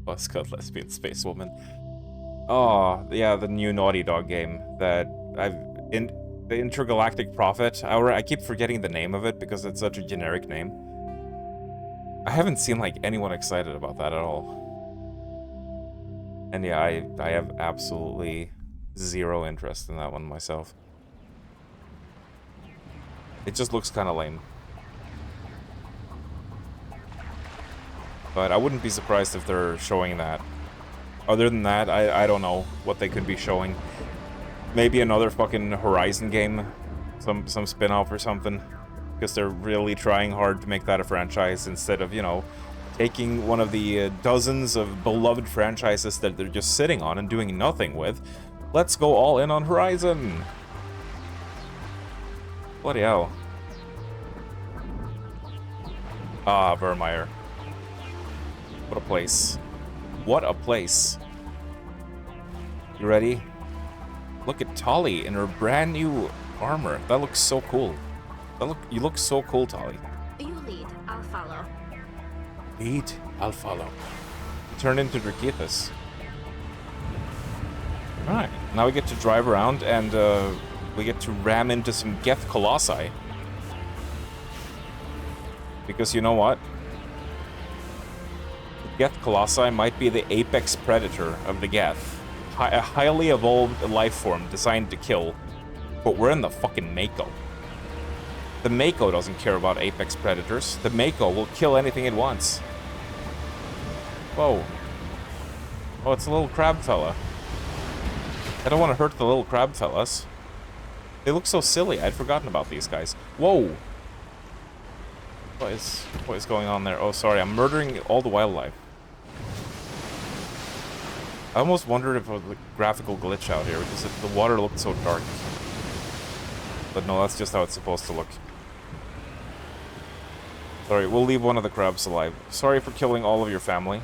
Buzzcut lesbian space woman. Oh, yeah, the new Naughty Dog game that the Intergalactic Prophet. I keep forgetting the name of it because it's such a generic name. I haven't seen, like, anyone excited about that at all. And yeah, I have absolutely zero interest in that one myself. It just looks kind of lame. But I wouldn't be surprised if they're showing that. Other than that, I don't know what they could be showing. Maybe another fucking Horizon game. Some spin-off or something. Because they're really trying hard to make that a franchise instead of, you know, taking one of the dozens of beloved franchises that they're just sitting on and doing nothing with. Let's go all in on Horizon! Bloody hell. Ah, Vermeer. What a place. What a place. You ready? Look at Tali in her brand new armor. That looks so cool. You look so cool, Tali. You lead, I'll follow. Lead, I'll follow. You turned into Drakeethus. Alright, now we get to drive around and we get to ram into some Geth Colossi. Because you know what? The Geth Colossi might be the apex predator of the Geth. A highly evolved life form designed to kill. But we're in the fucking Mako. The Mako doesn't care about apex predators. The Mako will kill anything it wants. Whoa. Oh, it's a little crab fella. I don't want to hurt the little crab fellas. They look so silly. I'd forgotten about these guys. Whoa. What is going on there? Oh, sorry. I'm murdering all the wildlife. I almost wondered if it was a graphical glitch out here because the water looked so dark. But no, that's just how it's supposed to look. Sorry, we'll leave one of the crabs alive. Sorry for killing all of your family.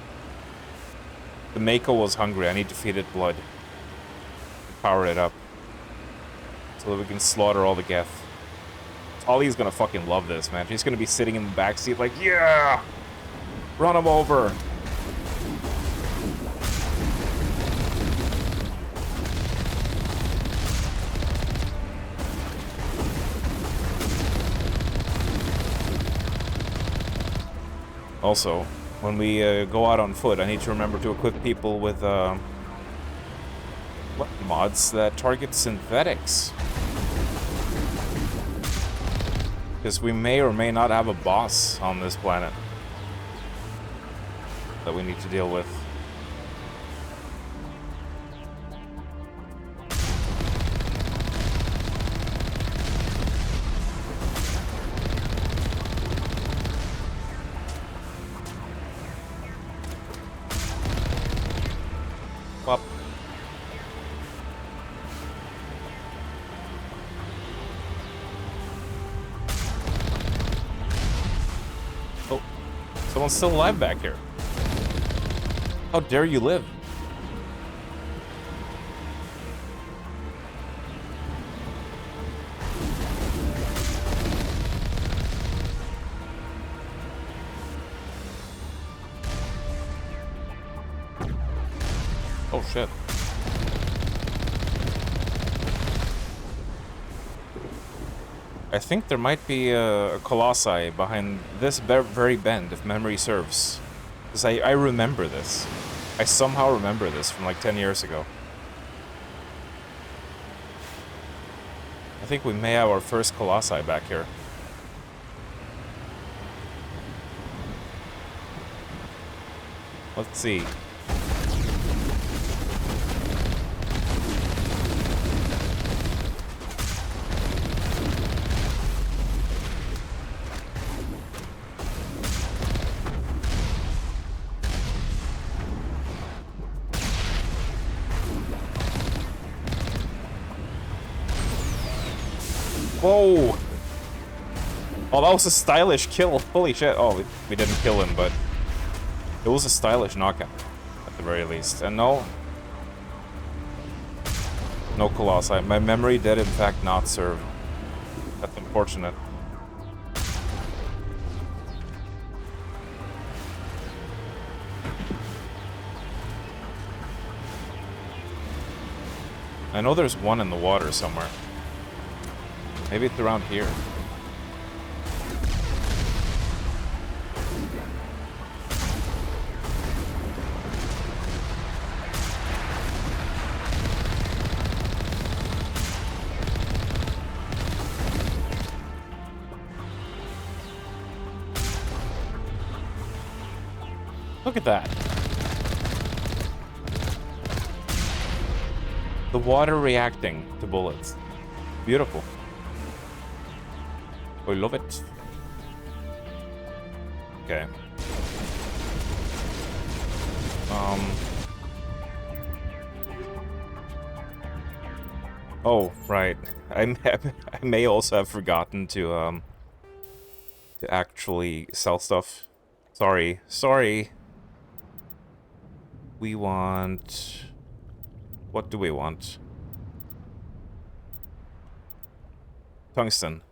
The Mako was hungry. I need to feed it blood. Power it up. So that we can slaughter all the Geth. Tali's gonna fucking love this, man. She's gonna be sitting in the backseat like, yeah! Run him over! Also, when we go out on foot, I need to remember to equip people with what mods that target synthetics. Because we may or may not have a boss on this planet that we need to deal with. Up. Oh, someone's still alive back here. How dare you live? Oh shit. I think there might be a Colossi behind this very bend, if memory serves. Because I remember this. I somehow remember this from like 10 years ago. I think we may have our first Colossi back here. Let's see. Whoa! Oh, that was a stylish kill. Holy shit. Oh, we didn't kill him, but it was a stylish knockout, at the very least. And no Colossi. My memory did, in fact, not serve. That's unfortunate. I know there's one in the water somewhere. Maybe it's around here. Look at that. The water reacting to bullets. Beautiful. I love it. Okay. Oh, right. I may also have forgotten to actually sell stuff. Sorry. We want... What do we want? Tungsten.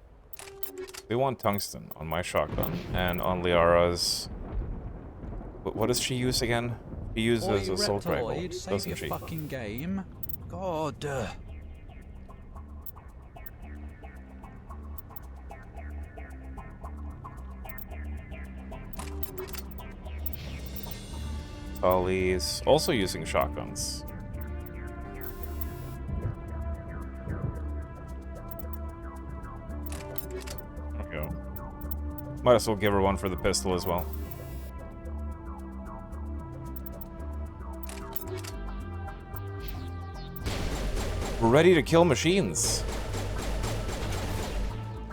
We want tungsten on my shotgun and on Liara's... What does she use again? She uses assault rifle, doesn't she? Fucking game. God. Ollie's also using shotguns. There we go. Might as well give her one for the pistol as well. We're ready to kill machines.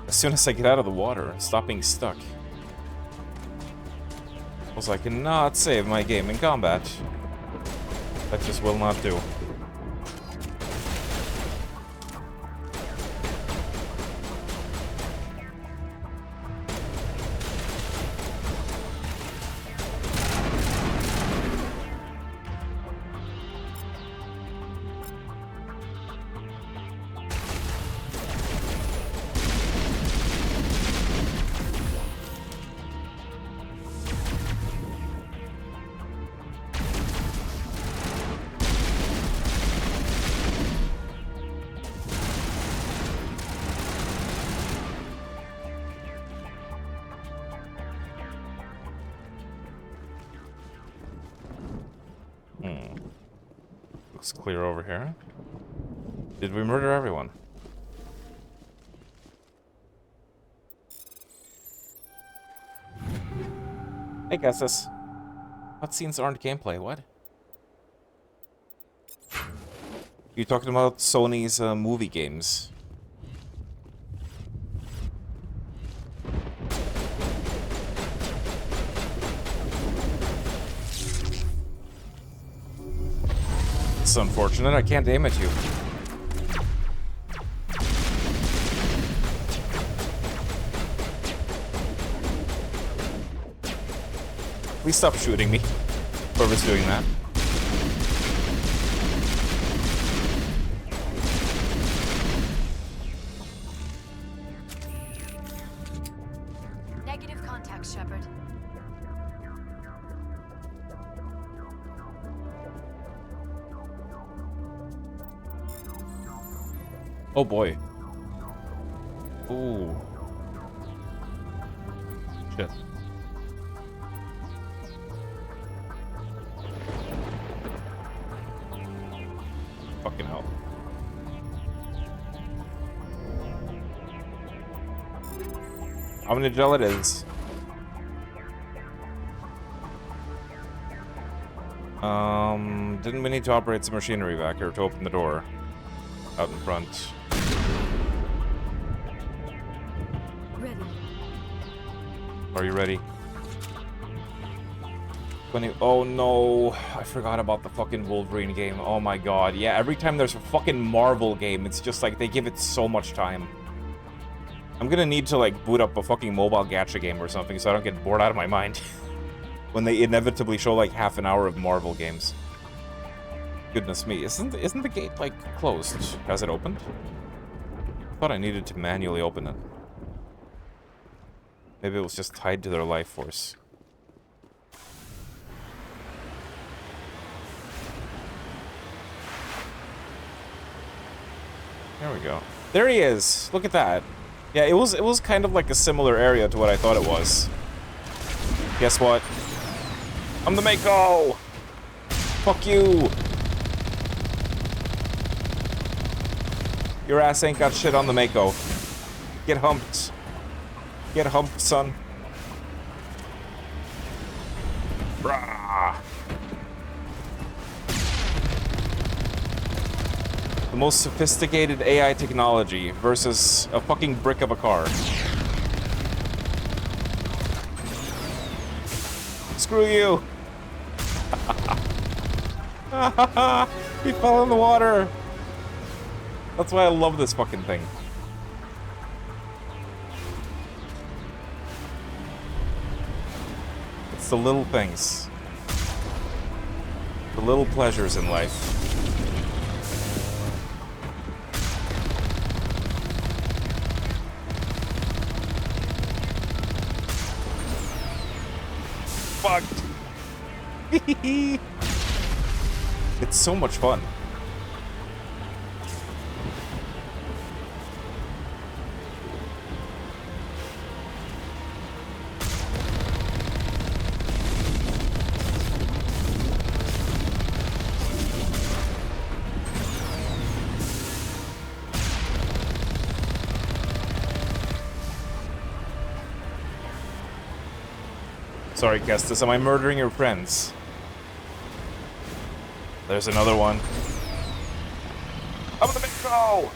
As soon as I get out of the water and stop being stuck. Also, I cannot save my game in combat. That just will not do. Looks clear over here. Did we murder everyone? Hey, guesses. Cutscenes aren't gameplay, what? You talking about Sony's movie games? It's unfortunate, I can't aim at you. Please stop shooting me. Whoever's doing that. Negative contact, Shepard. Oh boy. Ooh. Shit. Fucking hell. How many gel it is? Didn't we need to operate some machinery back here to open the door? Out in front. Ready. Are you ready? 20. Oh no, I forgot about the fucking Wolverine game. Oh my god. Yeah, every time there's a fucking Marvel game, it's just like they give it so much time. I'm gonna need to like boot up a fucking mobile gacha game or something so I don't get bored out of my mind. When they inevitably show like half an hour of Marvel games. Goodness me, isn't the gate like closed? Has it opened? I thought I needed to manually open it. Maybe it was just tied to their life force. There we go. There he is. Look at that. Yeah, it was kind of like a similar area to what I thought it was. Guess what? I'm the Mako! Fuck you! Your ass ain't got shit on the Mako. Get humped. Get humped, son. Brah. The most sophisticated AI technology versus a fucking brick of a car. Screw you! He fell in the water! That's why I love this fucking thing. It's the little things. The little pleasures in life. Fucked. It's so much fun. Sorry, Kestis, am I murdering your friends? There's another one. I'm the Mako!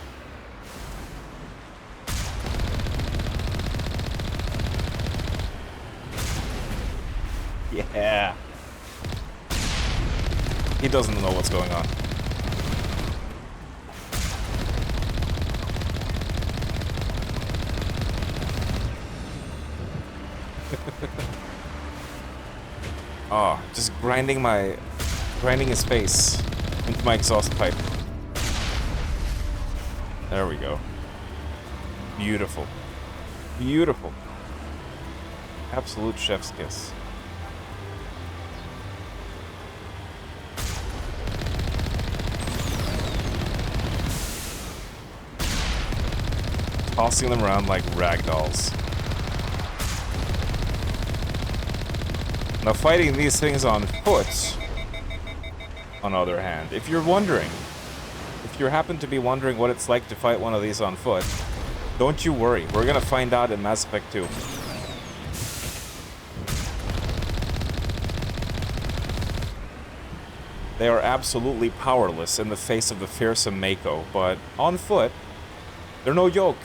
Yeah. He doesn't know what's going on. Oh, just grinding his face into my exhaust pipe. There we go. Beautiful. Beautiful. Absolute chef's kiss. Tossing them around like rag dolls. Now, fighting these things on foot, on the other hand, if you happen to be wondering what it's like to fight one of these on foot, don't you worry. We're gonna find out in Mass Effect 2. They are absolutely powerless in the face of the fearsome Mako, but on foot, they're no joke.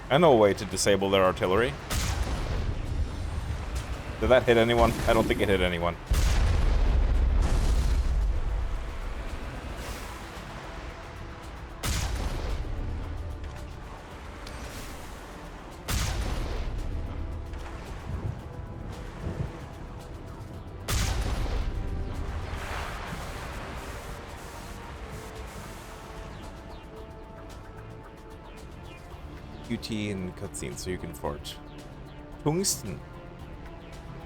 I know a way to disable their artillery. Did that hit anyone? I don't think it hit anyone. QT and cutscenes so you can forge. Tungsten.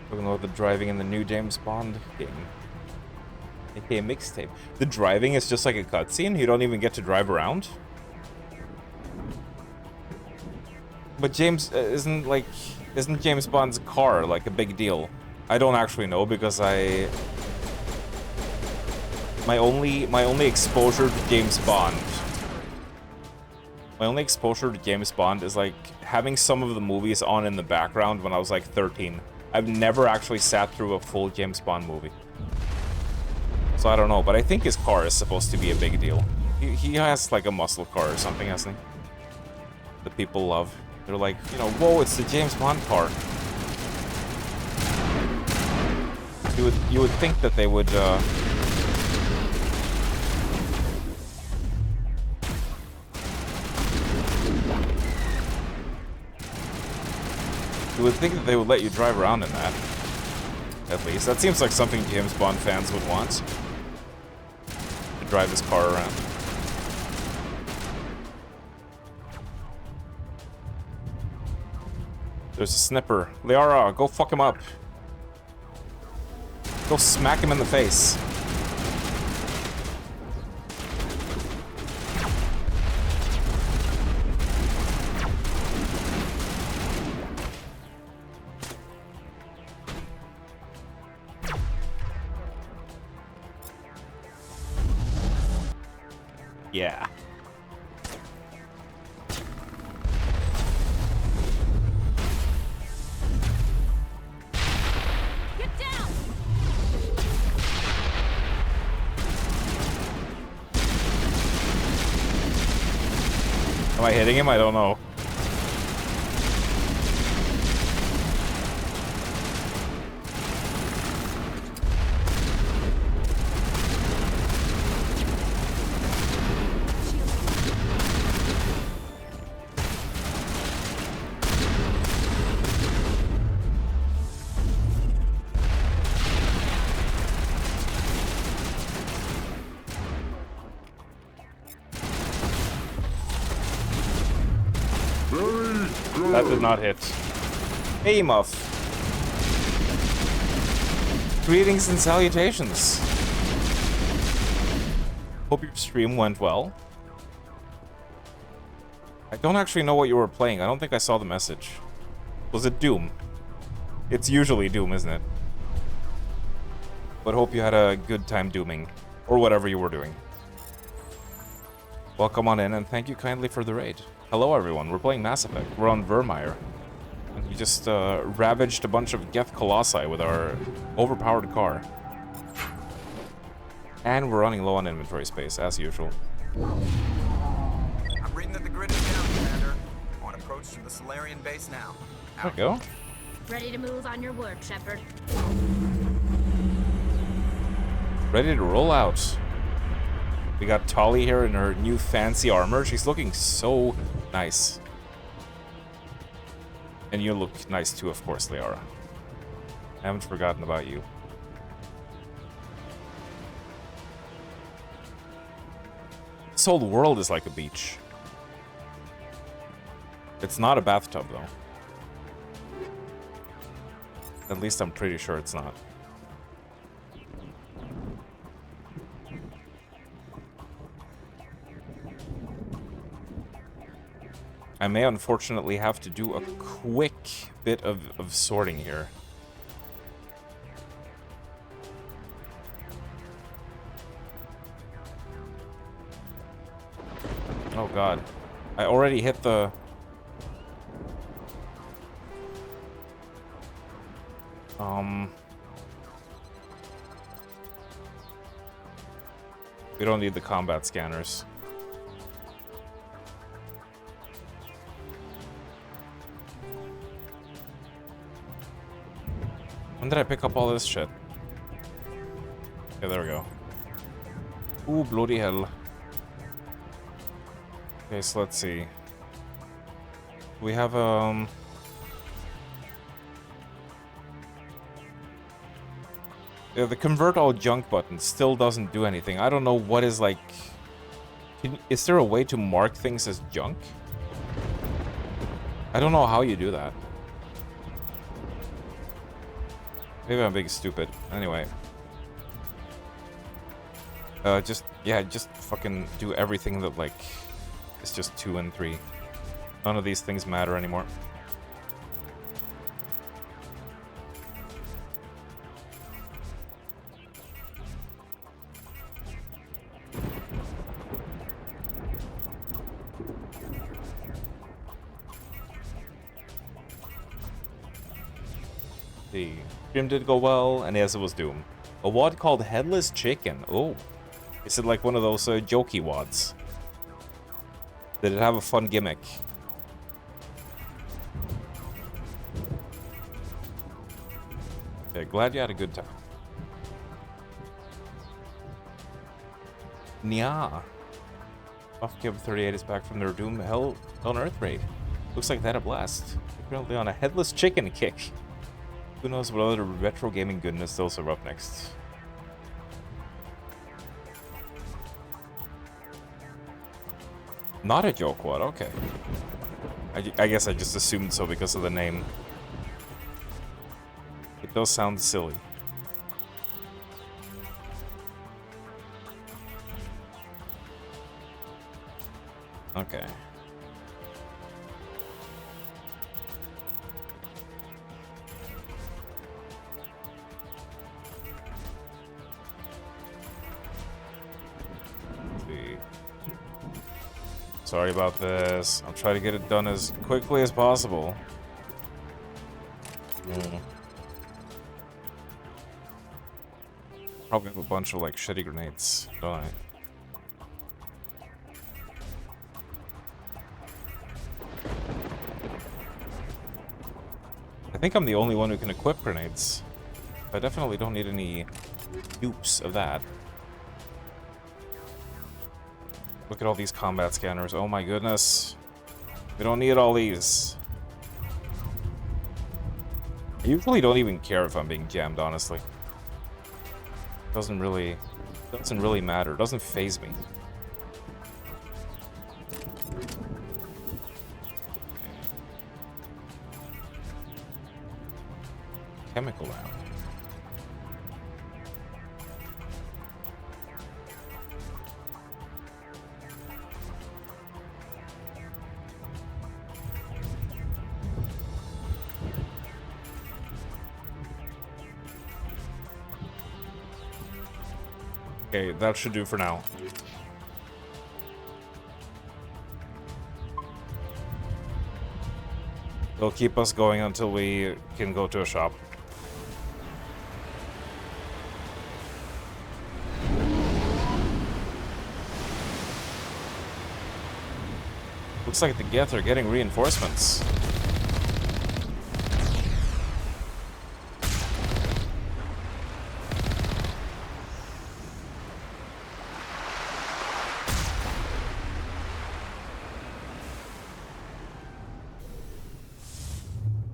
Talking about the driving in the new James Bond game. AKA mixtape. The driving is just like a cutscene? You don't even get to drive around? But James, isn't James Bond's car like a big deal? I don't actually know because my only exposure to James Bond. My only exposure to James Bond is like having some of the movies on in the background when I was like 13. I've never actually sat through a full James Bond movie. So I don't know, but I think his car is supposed to be a big deal. He has like a muscle car or something, hasn't he? That people love. They're like, you know, whoa, it's the James Bond car. You would think that they would you would think that they would let you drive around in that. At least. That seems like something James Bond fans would want. To drive his car around. There's a snipper. Liara, go fuck him up. Go smack him in the face. Yeah. Get down! Am I hitting him? I don't know. That did not hit. Hey, Muff. Greetings and salutations. Hope your stream went well. I don't actually know what you were playing. I don't think I saw the message. Was it Doom? It's usually Doom, isn't it? But hope you had a good time dooming. Or whatever you were doing. Welcome on in, and thank you kindly for the raid. Hello everyone, we're playing Mass Effect. We're on Vermeer. And we just ravaged a bunch of Geth Colossi with our overpowered car. And we're running low on inventory space, as usual. I'm reading that the grid is down, Commander. On approach to the Solarian base now. There we go. Ready to move on your word, Shepard. Ready to roll out. We got Tali here in her new fancy armor. She's looking so nice. And you look nice too, of course, Liara. I haven't forgotten about you. This whole world is like a beach. It's not a bathtub, though. At least I'm pretty sure it's not. I may unfortunately have to do a quick bit of sorting here. Oh god. I already hit the... We don't need the combat scanners. When did I pick up all this shit? Okay, there we go. Ooh, bloody hell. Okay, so let's see. We have, yeah, the convert all junk button still doesn't do anything. I don't know what is, like... is there a way to mark things as junk? I don't know how you do that. Maybe I'm being stupid. Anyway. Just fucking do everything that, like, is just 2 and 3. None of these things matter anymore. The stream did go well, and yes, it was Doom. A wad called Headless Chicken. Oh. Is it like one of those jokey wads? Did it have a fun gimmick? Okay, glad you had a good time. Nya. Buff Cube 38 is back from their Doom Hell on Earth raid. Looks like they had a blast. They're currently on a Headless Chicken kick. Who knows what other retro gaming goodness they'll serve up next. Not a joke wad, okay. I guess I just assumed so because of the name. It does sound silly. Okay. Sorry about this. I'll try to get it done as quickly as possible. Probably have a bunch of like shitty grenades, don't I? I think I'm the only one who can equip grenades. I definitely don't need any dupes of that. Look at all these combat scanners. Oh my goodness. We don't need all these. I usually don't even care if I'm being jammed, honestly. Doesn't really matter. Doesn't faze me. Chemical round. Okay, that should do for now. They'll keep us going until we can go to a shop. Looks like the Geth are getting reinforcements.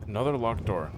Another locked door.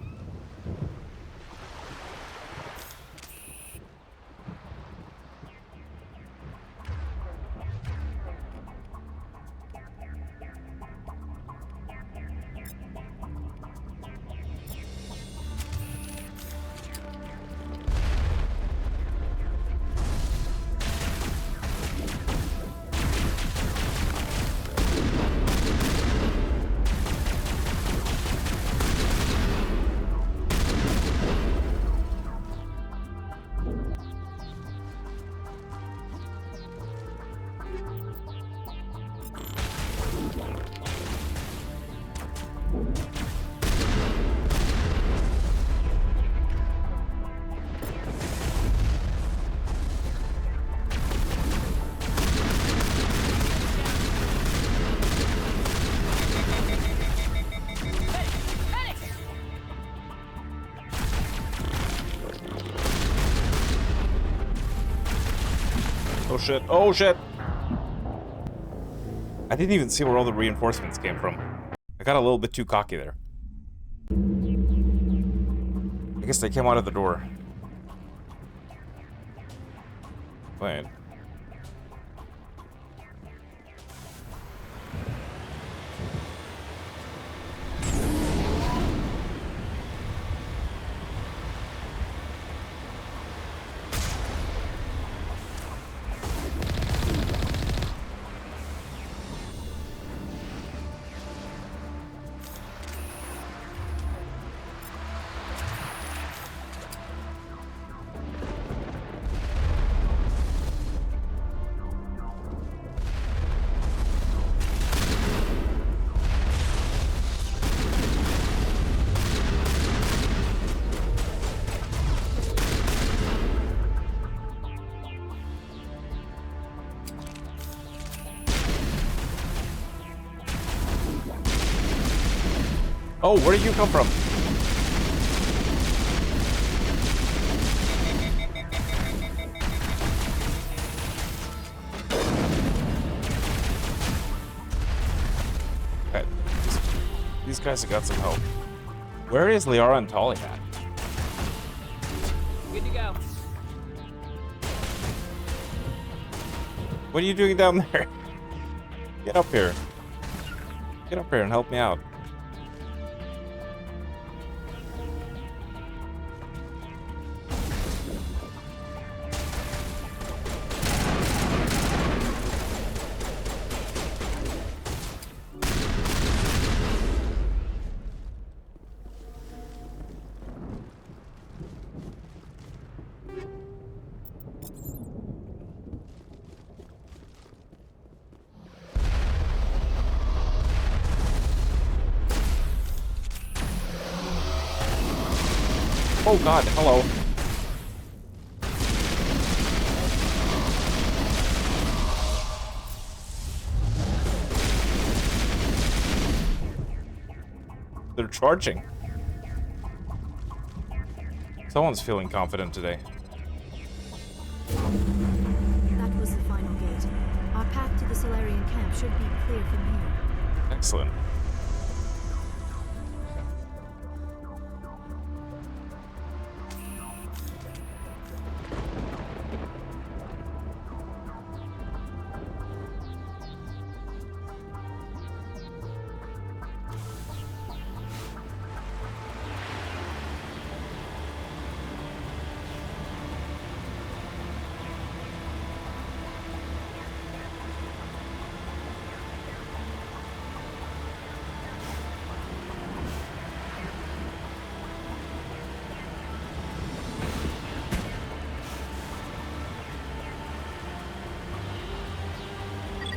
Oh shit, oh shit! I didn't even see where all the reinforcements came from. I got a little bit too cocky there. I guess they came out of the door. Wait. Oh, where did you come from? Okay. These guys have got some help. Where is Liara and Tali at? Good to go. What are you doing down there? Get up here. Get up here and help me out. Oh god, hello. They're charging. Someone's feeling confident today. That was the final gate. Our path to the Solarian camp should be clear from here. Excellent.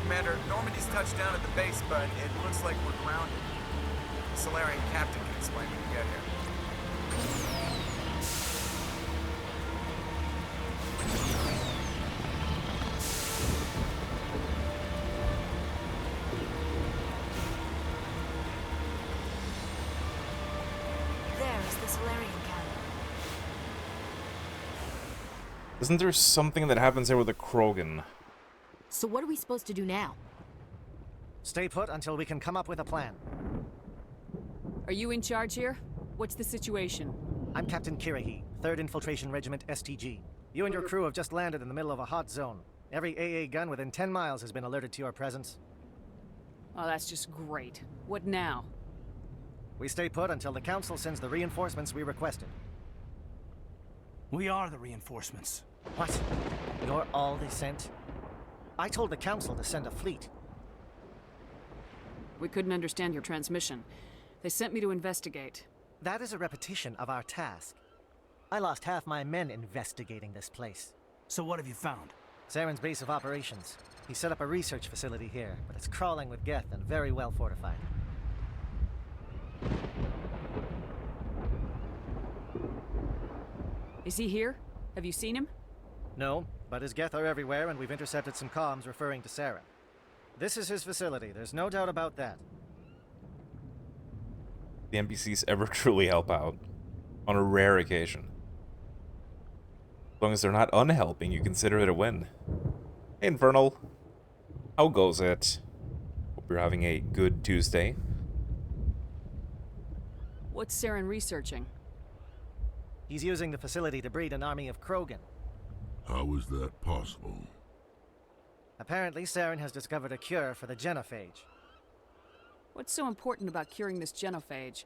Commander, Normandy's touched down at the base, but it looks like we're grounded. The Solarian captain can explain when we get here. There is the Solarian camp. Isn't there something that happens there with a Krogan? So what are we supposed to do now? Stay put until we can come up with a plan. Are you in charge here? What's the situation? I'm Captain Kirahi, 3rd Infiltration Regiment STG. You and your crew have just landed in the middle of a hot zone. Every AA gun within 10 miles has been alerted to your presence. Oh, that's just great. What now? We stay put until the Council sends the reinforcements we requested. We are the reinforcements. What? You're all they sent? I told the Council to send a fleet. We couldn't understand your transmission. They sent me to investigate. That is a repetition of our task. I lost half my men investigating this place. So what have you found? Saren's base of operations. He set up a research facility here, but it's crawling with Geth and very well fortified. Is he here? Have you seen him? No, but his Geth are everywhere, and we've intercepted some comms referring to Saren. This is his facility, there's no doubt about that. The NPCs ever truly help out. On a rare occasion. As long as they're not unhelping, you consider it a win. Hey, Infernal. How goes it? Hope you're having a good Tuesday. What's Saren researching? He's using the facility to breed an army of Krogan. How is that possible? Apparently, Saren has discovered a cure for the genophage. What's so important about curing this genophage?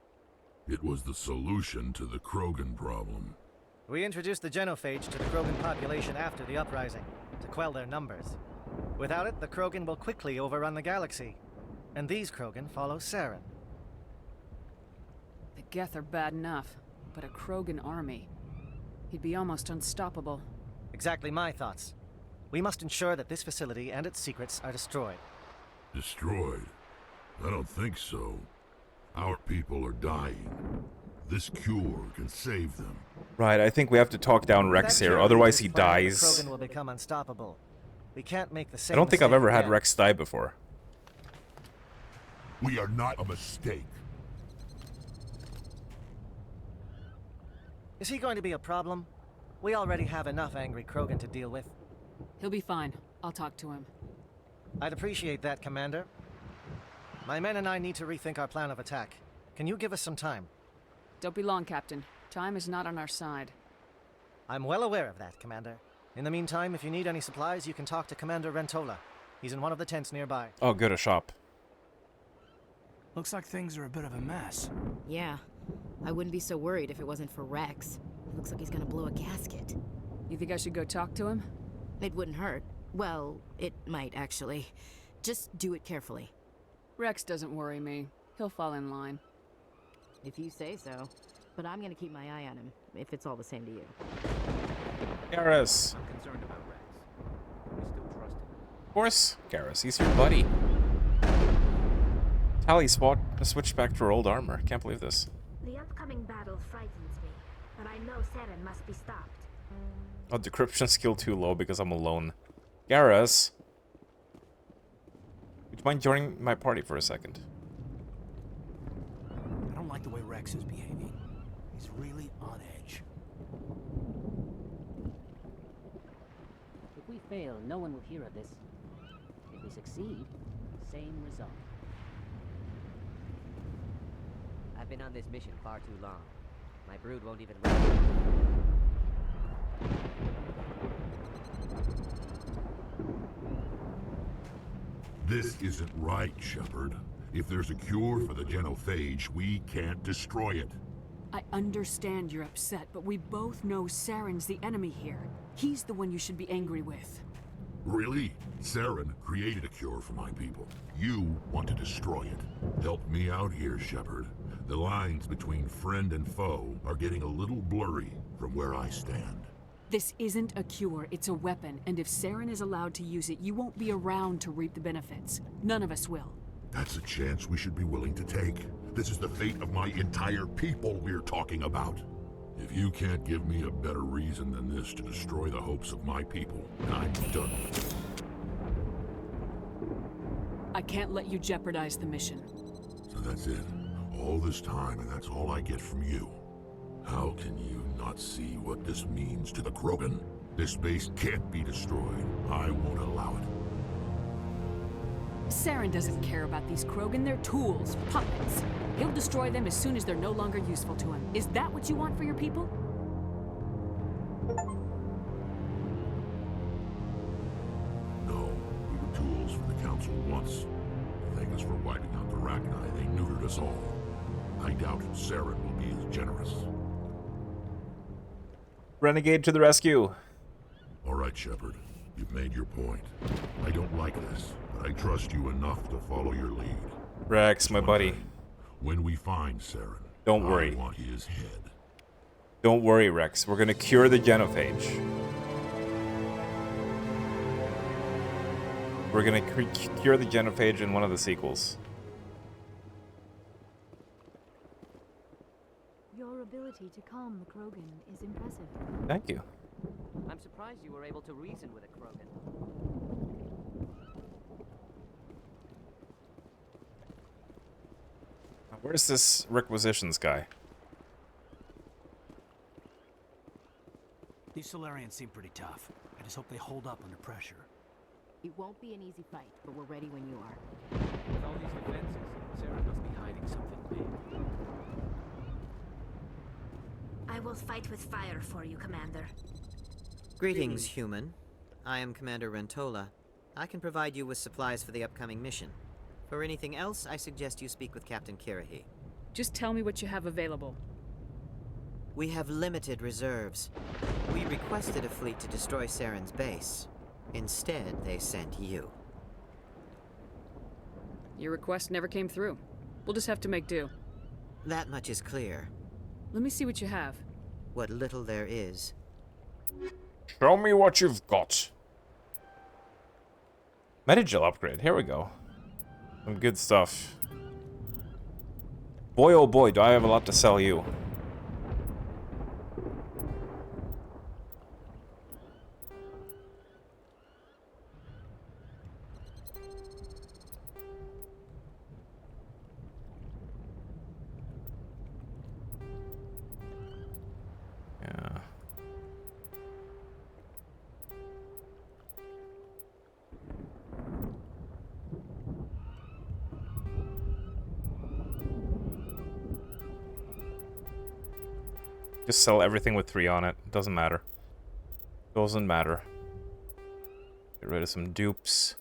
It was the solution to the Krogan problem. We introduced the genophage to the Krogan population after the uprising, to quell their numbers. Without it, the Krogan will quickly overrun the galaxy. And these Krogan follow Saren. The Geth are bad enough, but a Krogan army. He'd be almost unstoppable. Exactly my thoughts. We must ensure that this facility and its secrets are destroyed. Destroyed? I don't think so. Our people are dying. This cure can save them. Right, I think we have to talk down Rex That here, cure otherwise is he fired, the dies. Krogan will become unstoppable. We can't make the same I don't think I've mistake ever had again. Rex die before. We are not a mistake. Is he going to be a problem? We already have enough angry Krogan to deal with. He'll be fine. I'll talk to him. I'd appreciate that, Commander. My men and I need to rethink our plan of attack. Can you give us some time? Don't be long, Captain. Time is not on our side. I'm well aware of that, Commander. In the meantime, if you need any supplies, you can talk to Commander Rentola. He's in one of the tents nearby. Oh, good, a shop. Looks like things are a bit of a mess. Yeah. I wouldn't be so worried if it wasn't for Rex. It looks like he's gonna blow a gasket. You think I should go talk to him? It wouldn't hurt. Well, it might actually. Just do it carefully. Rex doesn't worry me. He'll fall in line. If you say so. But I'm gonna keep my eye on him, if it's all the same to you. Garrus. I'm concerned about Rex. We still trust him. Of course, Garrus, he's your buddy. Tally switched back to her old armor. Can't believe this. The upcoming battle frightens me, but I know Crow Saren must be stopped. Oh, decryption skill too low because I'm alone. Garrus, would you mind joining my party for a second? I don't like the way Rex is behaving. He's really on edge. If we fail, no one will hear of this. If we succeed, same result. I've been on this mission far too long. My brood won't even let me. This isn't right, Shepard. If there's a cure for the genophage, we can't destroy it. I understand you're upset, but we both know Saren's the enemy here. He's the one you should be angry with. Really? Saren created a cure for my people. You want to destroy it. Help me out here, Shepard. The lines between friend and foe are getting a little blurry from where I stand. This isn't a cure, it's a weapon, and if Saren is allowed to use it, you won't be around to reap the benefits. None of us will. That's a chance we should be willing to take. This is the fate of my entire people we're talking about. If you can't give me a better reason than this to destroy the hopes of my people, I'm done with it. I can't let you jeopardize the mission. So that's it. All this time, and that's all I get from you. How can you not see what this means to the Krogan? This base can't be destroyed. I won't allow it. Saren doesn't care about these Krogan, they're tools, puppets. He'll destroy them as soon as they're no longer useful to him. Is that what you want for your people? No, we were tools for the Council once. To thank us for wiping out the Rachni, they neutered us all. I doubt Saren will be as generous. Renegade to the rescue. All right, Shepard. You've made your point. I don't like this, but I trust you enough to follow your lead. Rex, my buddy. When we find Saren, Don't worry. I want his head. Don't worry, Rex. We're gonna cure the genophage. We're gonna cure the genophage in one of the sequels. Your ability to calm the Krogan is impressive. Thank you. I'm surprised you were able to reason with a Krogan. Where's this requisitions guy? These Solarians seem pretty tough. I just hope they hold up under pressure. It won't be an easy fight, but we're ready when you are. With all these defenses, Sarah must be hiding something big. I will fight with fire for you, Commander. Greetings, human. I am Commander Rentola. I can provide you with supplies for the upcoming mission. For anything else, I suggest you speak with Captain Kirahi. Just tell me what you have available. We have limited reserves. We requested a fleet to destroy Saren's base. Instead, they sent you. Your request never came through. We'll just have to make do. That much is clear. Let me see what you have. What little there is. Show me what you've got. Metagel upgrade. Here we go. Some good stuff. Boy, oh boy, do I have a lot to sell you. Yeah. Just sell everything with 3 on it. Doesn't matter. Doesn't matter. Get rid of some dupes.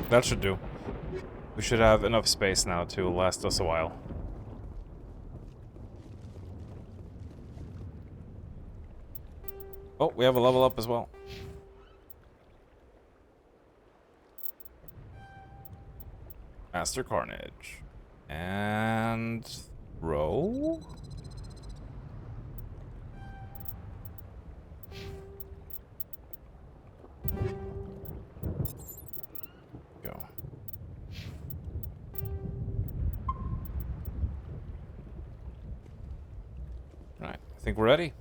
That should do. We should have enough space now to last us a while. Oh, we have a level up as well. Master Carnage. And... throw? Go. Right, I think we're ready.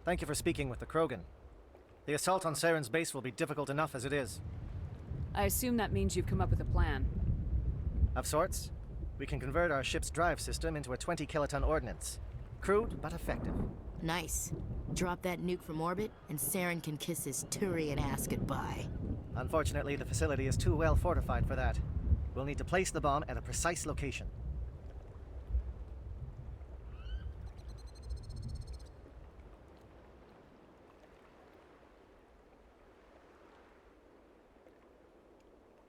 Thank you for speaking with the Krogan. The assault on Saren's base will be difficult enough as it is. I assume that means you've come up with a plan. Of sorts. We can convert our ship's drive system into a 20-kiloton ordnance. Crude, but effective. Nice. Drop that nuke from orbit, and Saren can kiss his Turian ass goodbye. Unfortunately, the facility is too well fortified for that. We'll need to place the bomb at a precise location.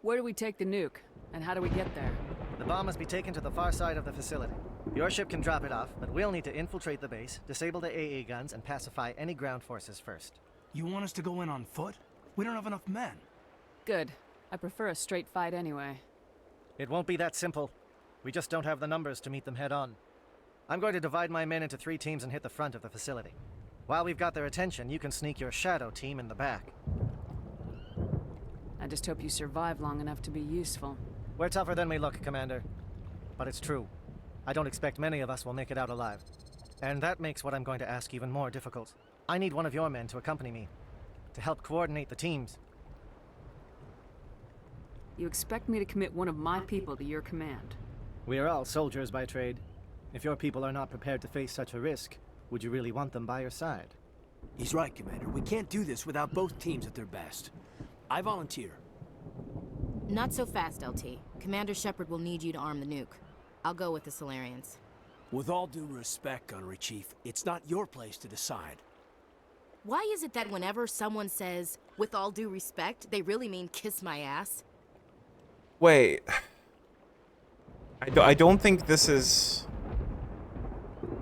Where do we take the nuke? And how do we get there? The bomb must be taken to the far side of the facility. Your ship can drop it off, but we'll need to infiltrate the base, disable the AA guns, and pacify any ground forces first. You want us to go in on foot? We don't have enough men. Good. I prefer a straight fight anyway. It won't be that simple. We just don't have the numbers to meet them head on. I'm going to divide my men into 3 teams and hit the front of the facility. While we've got their attention, you can sneak your shadow team in the back. I just hope you survive long enough to be useful. We're tougher than we look, Commander. But it's true. I don't expect many of us will make it out alive. And that makes what I'm going to ask even more difficult. I need one of your men to accompany me, to help coordinate the teams. You expect me to commit one of my people to your command? We are all soldiers by trade. If your people are not prepared to face such a risk, would you really want them by your side? He's right, Commander. We can't do this without both teams at their best. I volunteer. Not so fast, LT. Commander Shepard will need you to arm the nuke. I'll go with the Solarians. With all due respect, Gunnery Chief, it's not your place to decide. Why is it that whenever someone says, with all due respect, they really mean kiss my ass? Wait. I don't think this is...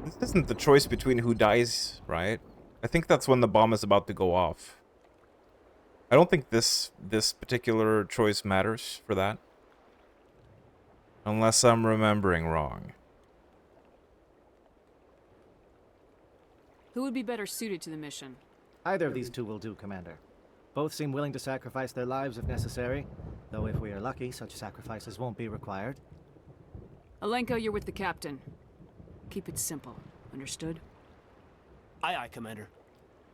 This isn't the choice between who dies, right? I think that's when the bomb is about to go off. I don't think this particular choice matters for that. Unless I'm remembering wrong. Who would be better suited to the mission? Either of these 2 will do, Commander. Both seem willing to sacrifice their lives if necessary, though if we are lucky, such sacrifices won't be required. Alenko, you're with the captain. Keep it simple. Understood? Aye, aye, Commander.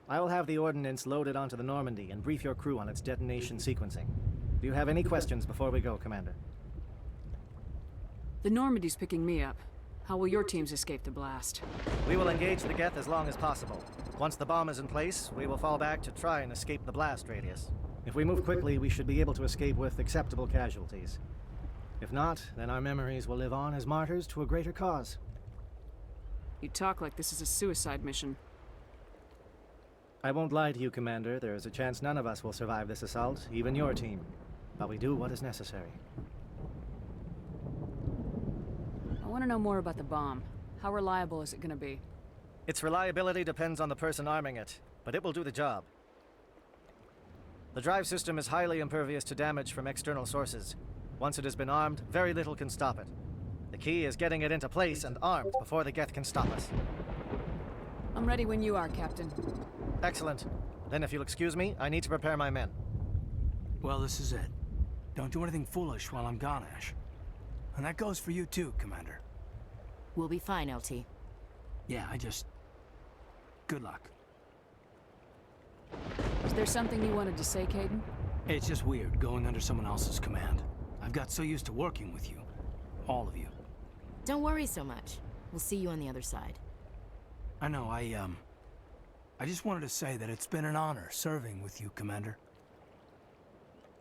I will have the ordnance loaded onto the Normandy and brief your crew on its detonation sequencing. Do you have any questions before we go, Commander? The Normandy's picking me up. How will your teams escape the blast? We will engage the Geth as long as possible. Once the bomb is in place, we will fall back to try and escape the blast radius. If we move quickly, we should be able to escape with acceptable casualties. If not, then our memories will live on as martyrs to a greater cause. You talk like this is a suicide mission. I won't lie to you, Commander. There is a chance none of us will survive this assault, even your team. But we do what is necessary. I want to know more about the bomb. How reliable is it going to be? Its reliability depends on the person arming it, but it will do the job. The drive system is highly impervious to damage from external sources. Once it has been armed, very little can stop it. The key is getting it into place and armed before the Geth can stop us. I'm ready when you are, Captain. Excellent. Then if you'll excuse me, I need to prepare my men. Well, this is it. Don't do anything foolish while I'm gone, Ash. And that goes for you too, Commander. We'll be fine, LT. Yeah, good luck. Is there something you wanted to say, Caden? It's just weird going under someone else's command. I've got so used to working with you. All of you. Don't worry so much. We'll see you on the other side. I know, I just wanted to say that it's been an honor serving with you, Commander.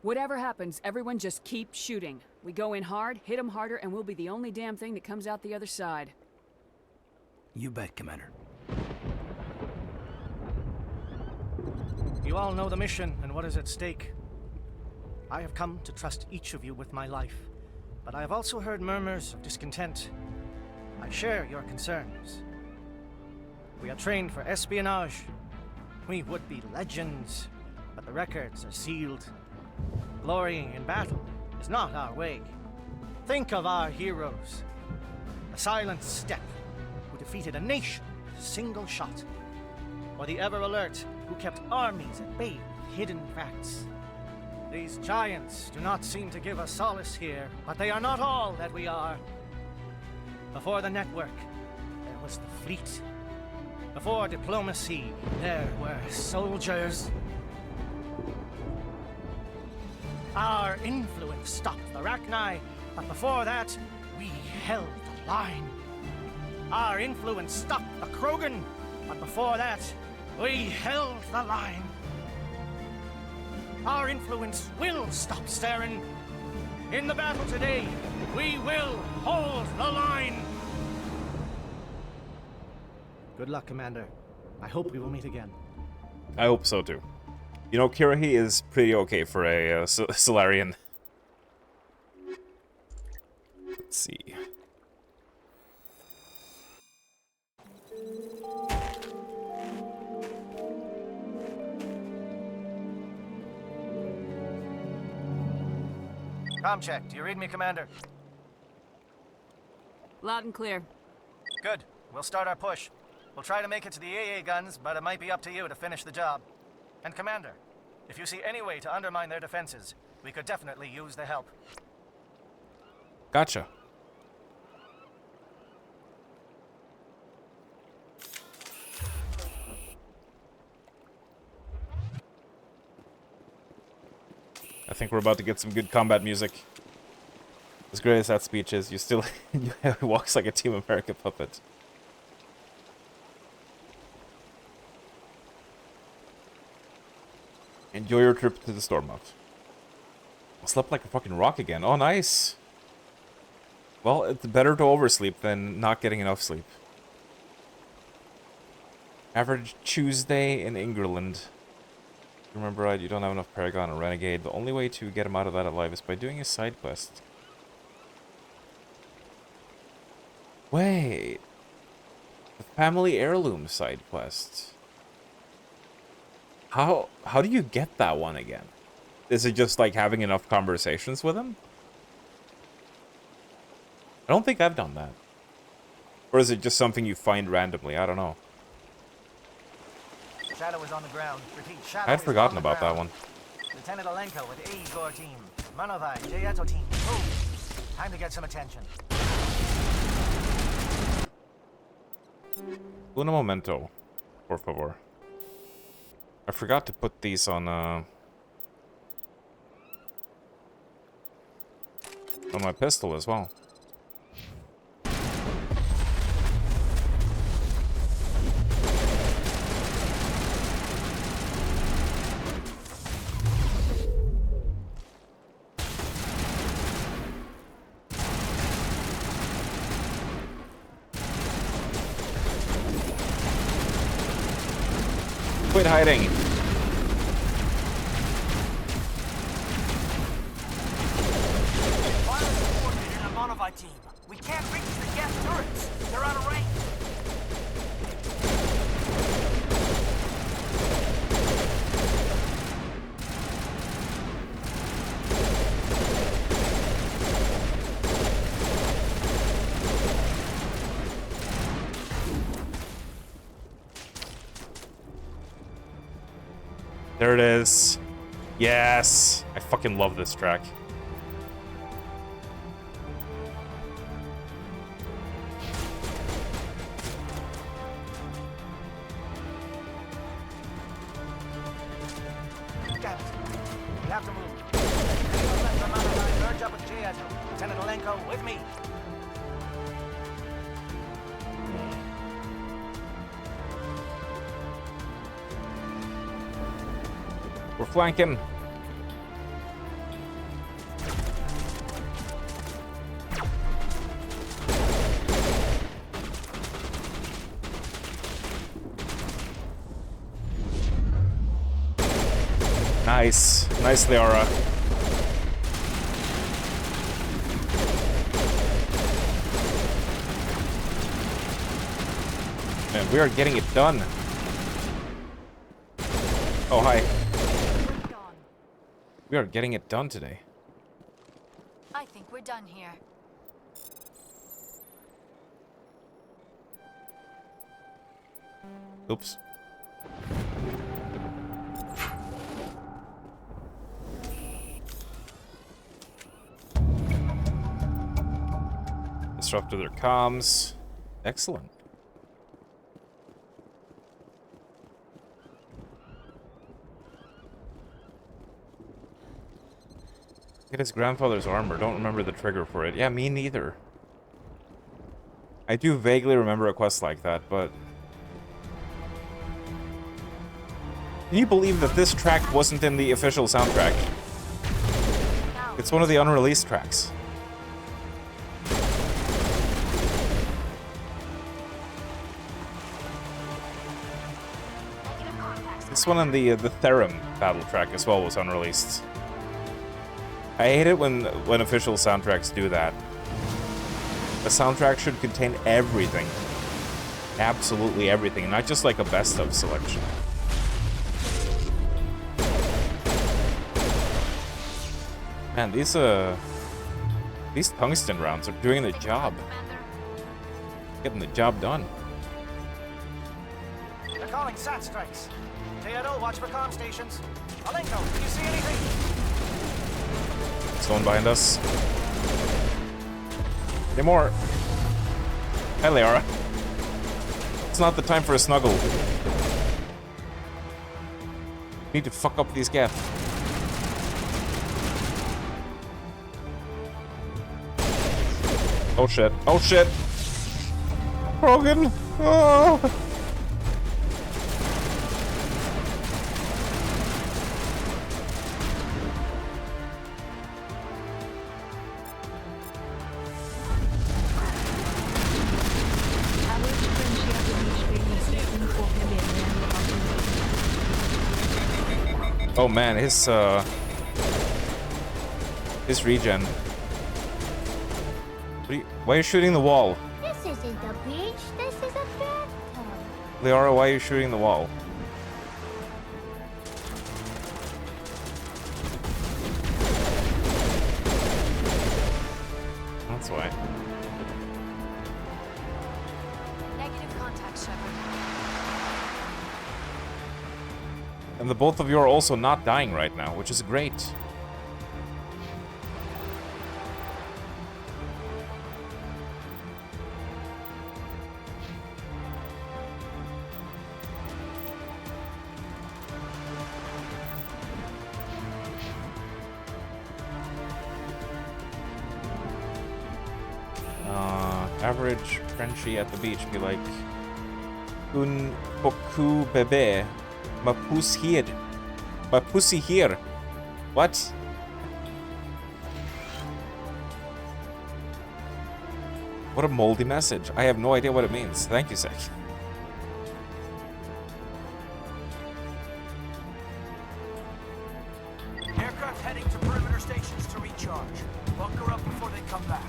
Whatever happens, everyone just keep shooting. We go in hard, hit them harder, and we'll be the only damn thing that comes out the other side. You bet, Commander. You all know the mission and what is at stake. I have come to trust each of you with my life, but I have also heard murmurs of discontent. I share your concerns. We are trained for espionage. We would be legends, but the records are sealed. Glorying in battle is not our way. Think of our heroes. The Silent Step, who defeated a nation with a single shot. Or the Ever Alert, who kept armies at bay with hidden facts. These giants do not seem to give us solace here, but they are not all that we are. Before the network, there was the fleet. Before diplomacy, there were soldiers. Our influence stopped the Rachni, but before that, we held the line. Our influence stopped the Krogan, but before that, we held the line. Our influence will stop Saren. In the battle today, we will hold the line. Good luck, Commander. I hope we will meet again. I hope so too. You know, Kirahi is pretty okay for a Solarian. Let's see. Com check. Do you read me, Commander? Loud and clear. Good. We'll start our push. We'll try to make it to the AA guns, but it might be up to you to finish the job. And Commander, if you see any way to undermine their defenses, we could definitely use the help. Gotcha. I think we're about to get some good combat music. As great as that speech is, you still he walks like a Team America puppet. Enjoy your trip to the Stormouth. I slept like a fucking rock again. Oh, nice. Well, it's better to oversleep than not getting enough sleep. Average Tuesday in England. Remember, right? You don't have enough Paragon or Renegade. The only way to get him out of that alive is by doing a side quest. Wait. The family heirloom side quest. How do you get that one again? Is it just like having enough conversations with him? I don't think I've done that. Or is it just something you find randomly? I don't know. Shadow is on the ground. Repeat, Shadow I had forgotten about that one. Lieutenant Alenko with A Igor team. Manovai, Jayeto team. Move. Time to get some attention. Un momento, por favor. I forgot to put these on my pistol as well. Quit hiding. Team. We can't reach the gas turrets. They're out of range. There it is. Yes. I fucking love this track. We're flanking. Nice. Nice, Leora. Man, we are getting it done. Oh, hi. We are getting it done today. I think we're done here. Oops. Disrupted their comms. Excellent. Get his grandfather's armor. Don't remember the trigger for it. Yeah, me neither. I do vaguely remember a quest like that, but... Can you believe that this track wasn't in the official soundtrack? It's one of the unreleased tracks. This one and the Therum battle track as well was unreleased. I hate it when official soundtracks do that. A soundtrack should contain everything. Absolutely everything, not just like a best of selection. Man, these tungsten rounds are doing the job. Getting the job done. They're calling SAT strikes. TNO, watch for comm stations. Alenko, do you see anything? Someone behind us. Any more? Hi, Leora. It's not the time for a snuggle. Need to fuck up these gaps. Oh shit. Oh shit. Krogan. Oh. Oh man, his regen. Why are you shooting the wall? This isn't a beach, this is a bathtub. Leora, why are you shooting the wall? That's why. Negative contact, Shepard. And the both of you are also not dying right now, which is great. Average Frenchie at the beach be like, un beaucoup bébé, ma pousse here, ma pussy here. What? What a moldy message. I have no idea what it means. Thank you, Sek. Aircraft heading to perimeter stations to recharge. Bunker up before they come back.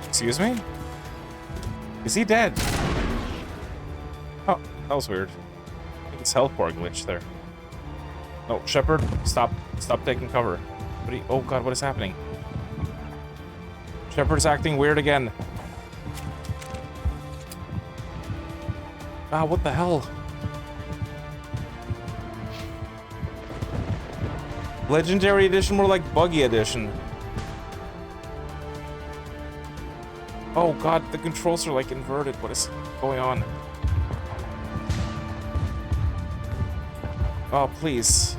Excuse me? Is he dead? Oh, that was weird. I think it's health bar glitch there. No, Shepard, stop taking cover. What are you, oh god, what is happening? Shepard's acting weird again. Ah, what the hell? Legendary edition, more like buggy edition. Oh god, the controls are like inverted. What is going on? Oh, please.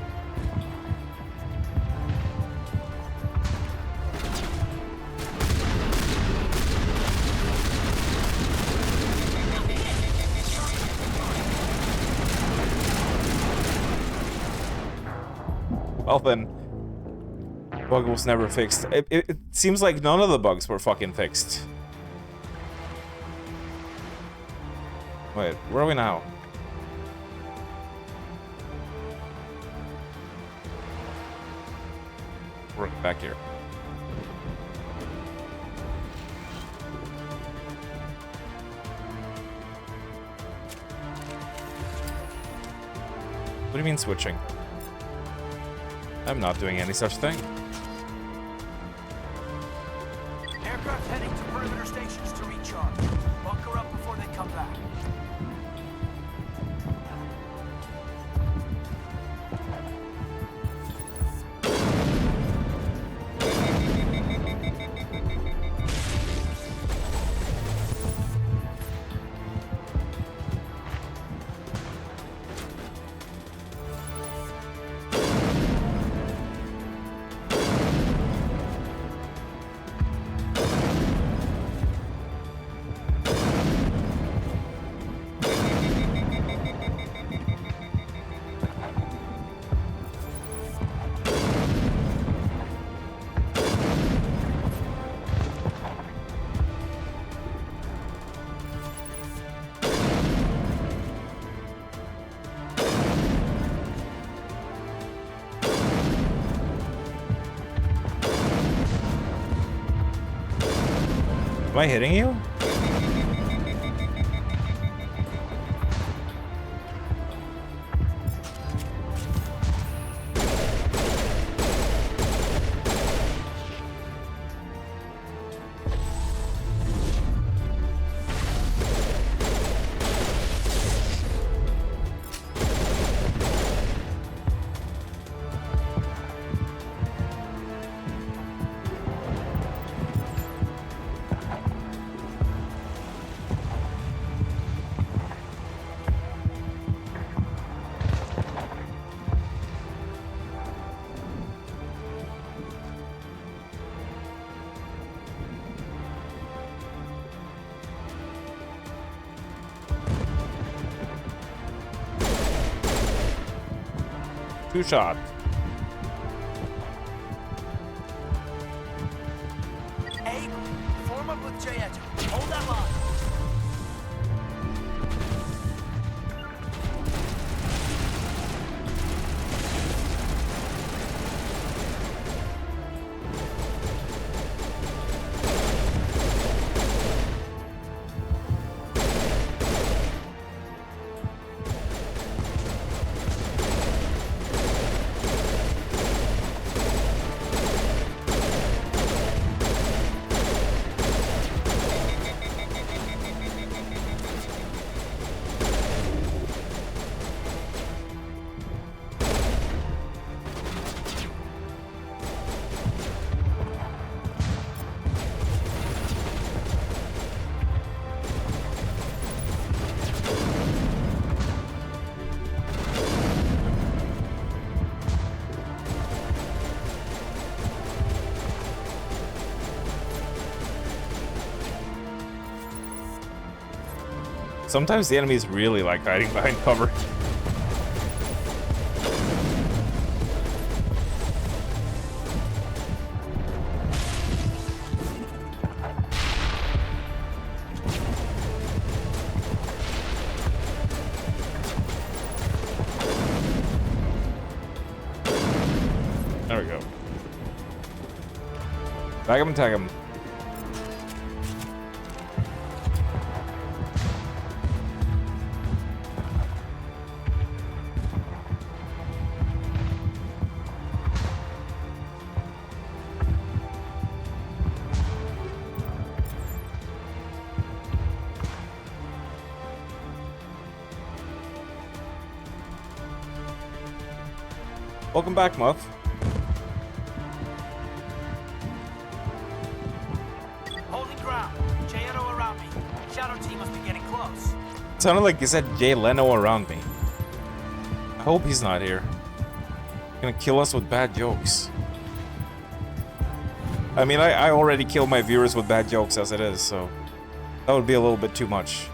Well then, bug was never fixed. It seems like none of the bugs were fucking fixed. Wait, where are we now? We're back here. What do you mean switching? I'm not doing any such thing. Aircraft heading to perimeter stations to recharge. Bunker up before they come back. Am I hitting you? Two shot. Abe, form up with J Edge. Hold that line. Sometimes the enemies really like hiding behind cover. There we go. Tag him and tag him. Welcome back, Muff. Holding ground. Jay Leno around me. Shadow team must be getting close. It sounded like he said Jay Leno around me. I hope he's not here. He's gonna kill us with bad jokes. I mean, I already kill my viewers with bad jokes as it is, so that would be a little bit too much.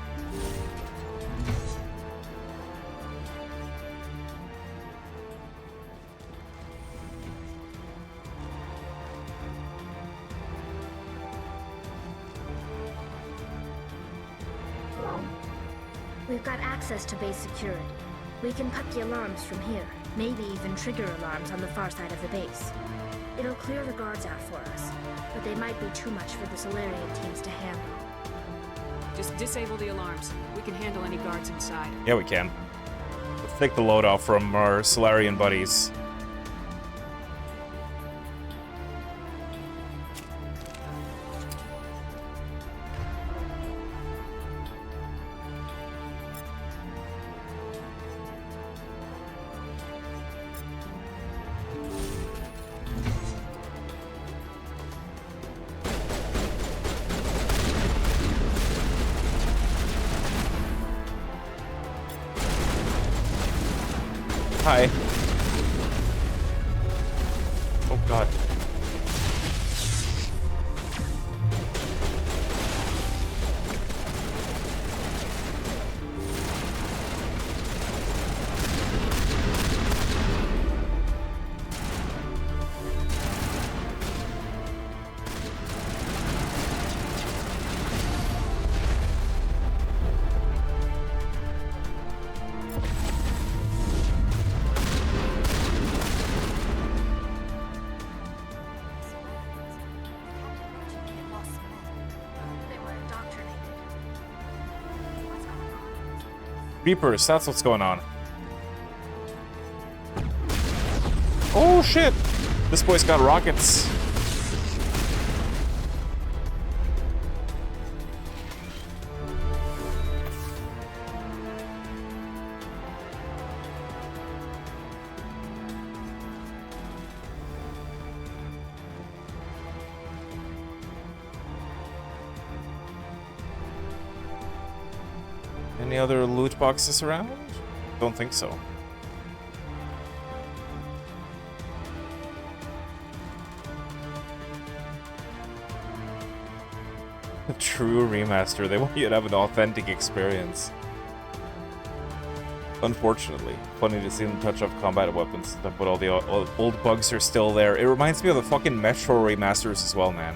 We've got access to base security. We can put the alarms from here, maybe even trigger alarms on the far side of the base. It'll clear the guards out for us, but they might be too much for the Solarian teams to handle. Just disable the alarms. We can handle any guards inside. Yeah, we can. Let's take the load off from our Solarian buddies. Hi. Oh god. Reapers, that's what's going on. Oh shit! This boy's got rockets. Any other loot boxes around? Don't think so. A true remaster. They want you to have an authentic experience. Unfortunately. Funny to see them touch up combat weapons, but all the old bugs are still there. It reminds me of the fucking Metro remasters as well, man.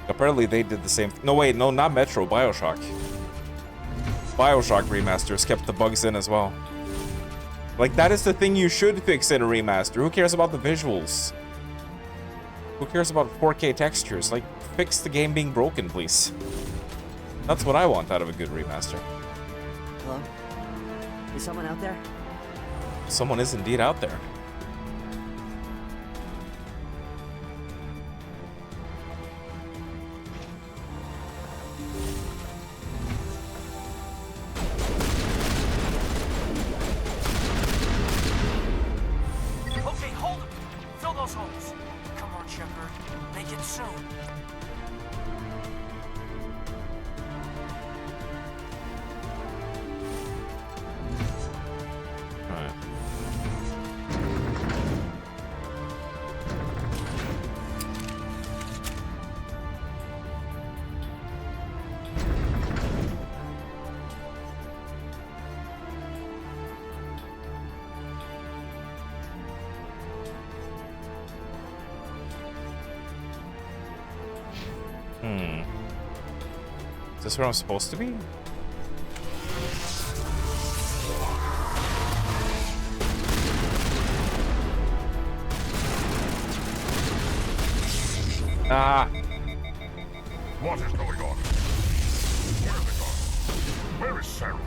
Apparently they did the same thing. No, wait, no, not Metro, Bioshock. Bioshock remasters kept the bugs in as well. Like, that is the thing you should fix in a remaster. Who cares about the visuals? Who cares about 4K textures? Like, fix the game being broken, please. That's what I want out of a good remaster. Hello? Is someone out there? Someone is indeed out there. Is this where I'm supposed to be? Ah! What is going on? Where are they gone? Where is Sarah?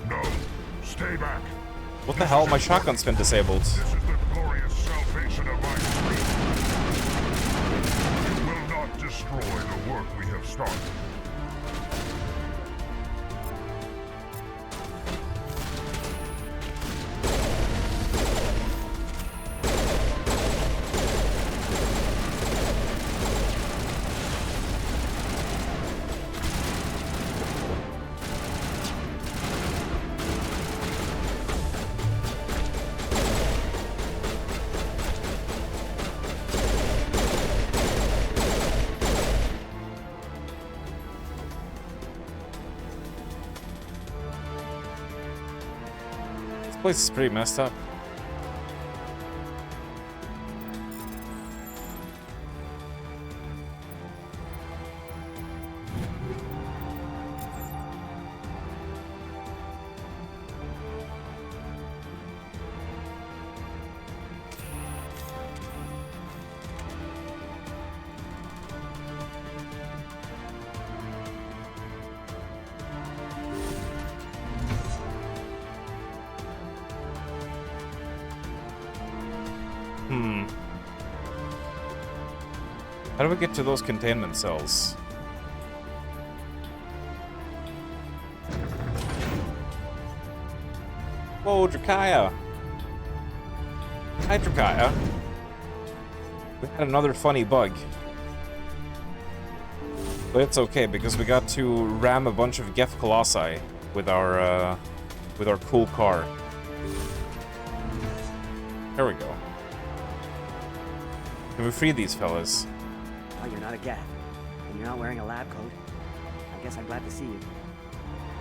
No, stay back. What the hell? My shotgun's been disabled. This is the glorious salvation of my fleet. It will not destroy the work we have started. place is pretty messed up. How do we get to those containment cells? Whoa, Drakaya! Hi, Drakaya. We had another funny bug. But it's okay, because we got to ram a bunch of Geth Colossi with our cool car. There we go. Can we free these fellas? Oh, you're not a Geth, and you're not wearing a lab coat. I guess I'm glad to see you.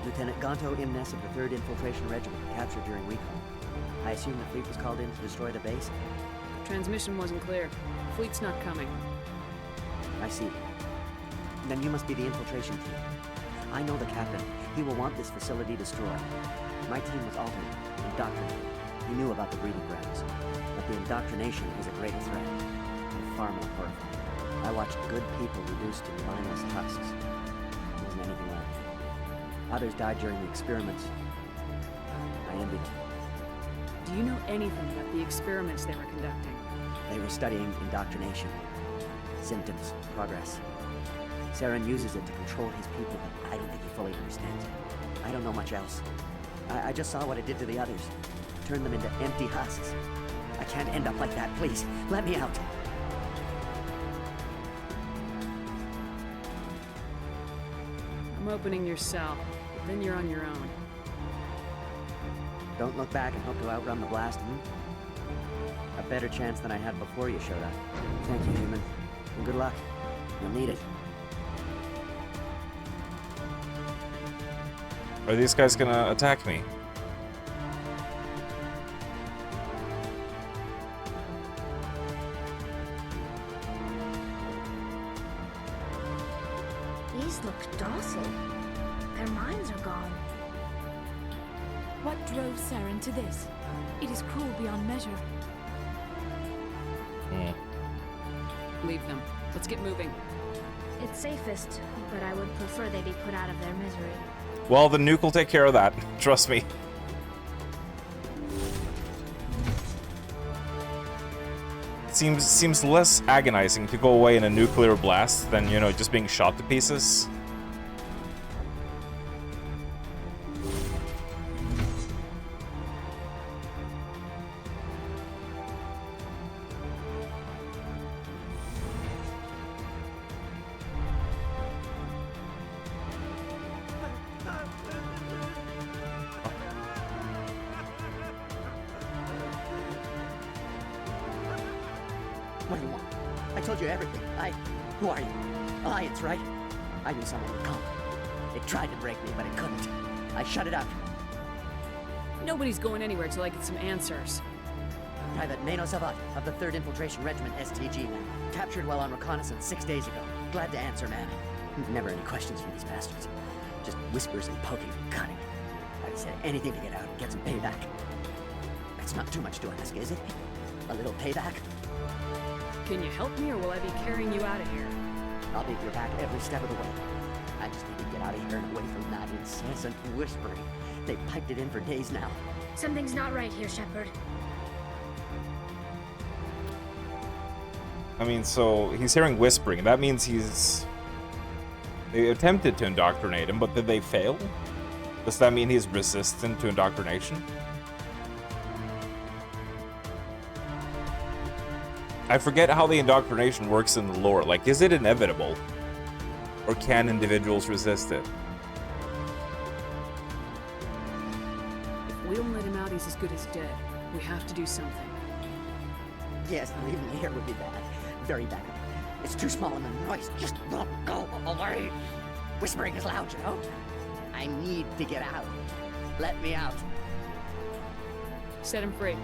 Lieutenant Gonto Imnes of the 3rd Infiltration Regiment, captured during recon. I assume the fleet was called in to destroy the base? Transmission wasn't clear. Fleet's not coming. I see. Then you must be the infiltration team. I know the captain. He will want this facility destroyed. My team was alternate, indoctrinated. He knew about the breeding grounds. But the indoctrination is a greater threat, and far more horrifying. I watched good people reduced to mindless husks. There wasn't anything left. Others died during the experiments. I envied them. Do you know anything about the experiments they were conducting? They were studying indoctrination. Symptoms, progress. Saren uses it to control his people, but I don't think he fully understands it. I don't know much else. I just saw what it did to the others. Turned them into empty husks. I can't end up like that, please. Let me out. I'm opening your cell, but then you're on your own. Don't look back and hope to outrun the blast, A better chance than I had before you showed up. Thank you, human. And good luck. You'll need it. Are these guys gonna attack me? These look docile. Their minds are gone. What drove Saren to this? It is cruel beyond measure. Leave them. Let's get moving. It's safest, but I would prefer they be put out of their misery. Well, the nuke will take care of that. Trust me. Seems less agonizing to go away in a nuclear blast than, you know, just being shot to pieces. What do you want? I told you everything. Who are you? Alliance, right? I knew someone would come. It tried to break me, but it couldn't. I shut it out. Nobody's going anywhere till I get some answers. Private Mano Savat of the 3rd Infiltration Regiment, STG, man. Captured while on reconnaissance 6 days ago. Glad to answer, man. Never any questions from these bastards. Just whispers and poking and cutting. I'd say anything to get out and get some payback. That's not too much to ask, is it? A little payback? Can you help me, or will I be carrying you out of here? I'll be at your back every step of the way. I just need to get out of here and away from that incessant whispering. They've piped it in for days now. Something's not right here, Shepard. I mean, so he's hearing whispering. That means they attempted to indoctrinate him, but did they fail? Does that mean he's resistant to indoctrination? I forget how the indoctrination works in the lore. Like, is it inevitable? Or can individuals resist it? If we don't let him out, he's as good as dead. We have to do something. Yes, leaving me here would be bad. Very bad. It's too small of a noise. Just don't go away. Whispering is loud, you know? I need to get out. Let me out. Set him free. You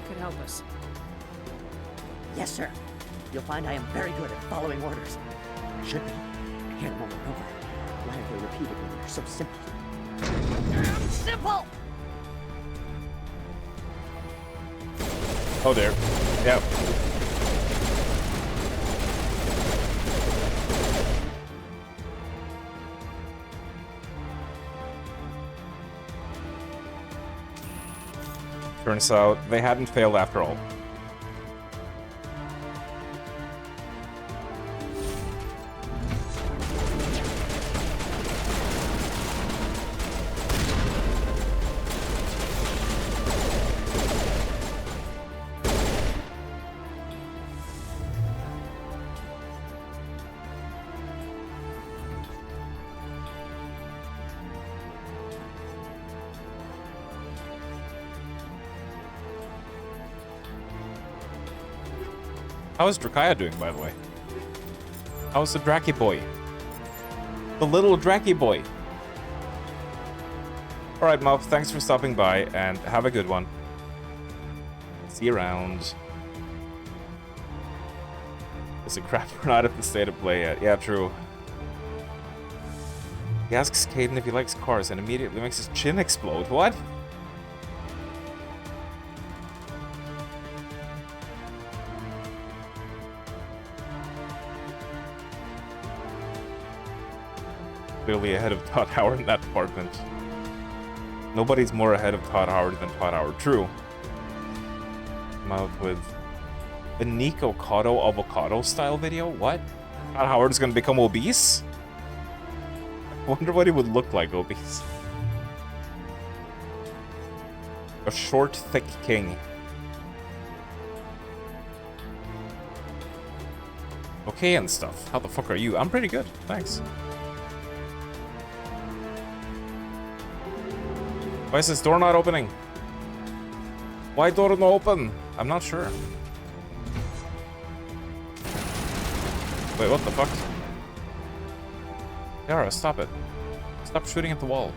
could help us. Yes, sir. You'll find I am very good at following orders. I should be. I hear them over and over. Why are they repeated when they're so simple? Damn simple! Oh, there. Yep. Turns out they hadn't failed after all. How is Drakaya doing, by the way? How's the Draki boy? The little Draki boy. Alright, Muff, thanks for stopping by, and have a good one. See you around. It's a crap we're not at the state of play yet. Yeah, true. He asks Caden if he likes cars and immediately makes his chin explode. What? Clearly ahead of Todd Howard in that department. Nobody's more ahead of Todd Howard than Todd Howard. True. I'm out with a Nico Cotto avocado style video. What? Todd Howard's gonna become obese? I wonder what he would look like obese. A short, thick king. Okay and stuff. How the fuck are you? I'm pretty good. Thanks. Why is this door not opening? Why door not open? I'm not sure. Wait, what the fuck? Yara, stop it. Stop shooting at the wall.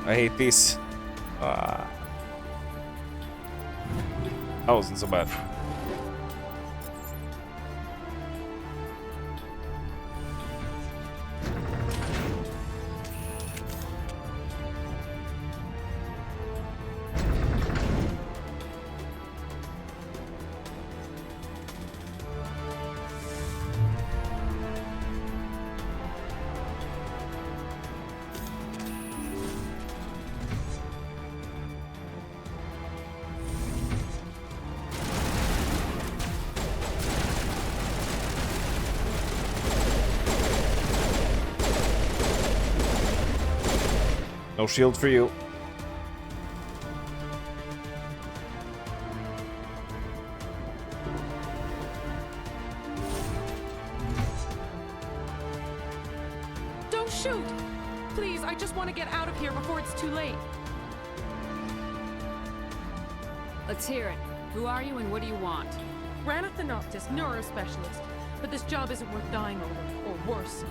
I hate these. That wasn't so bad. No shield for you. Don't shoot! Please, I just want to get out of here before it's too late. Let's hear it. Who are you and what do you want? Ranatha Noctis, neurospecialist. But this job isn't worth dying over, or worse.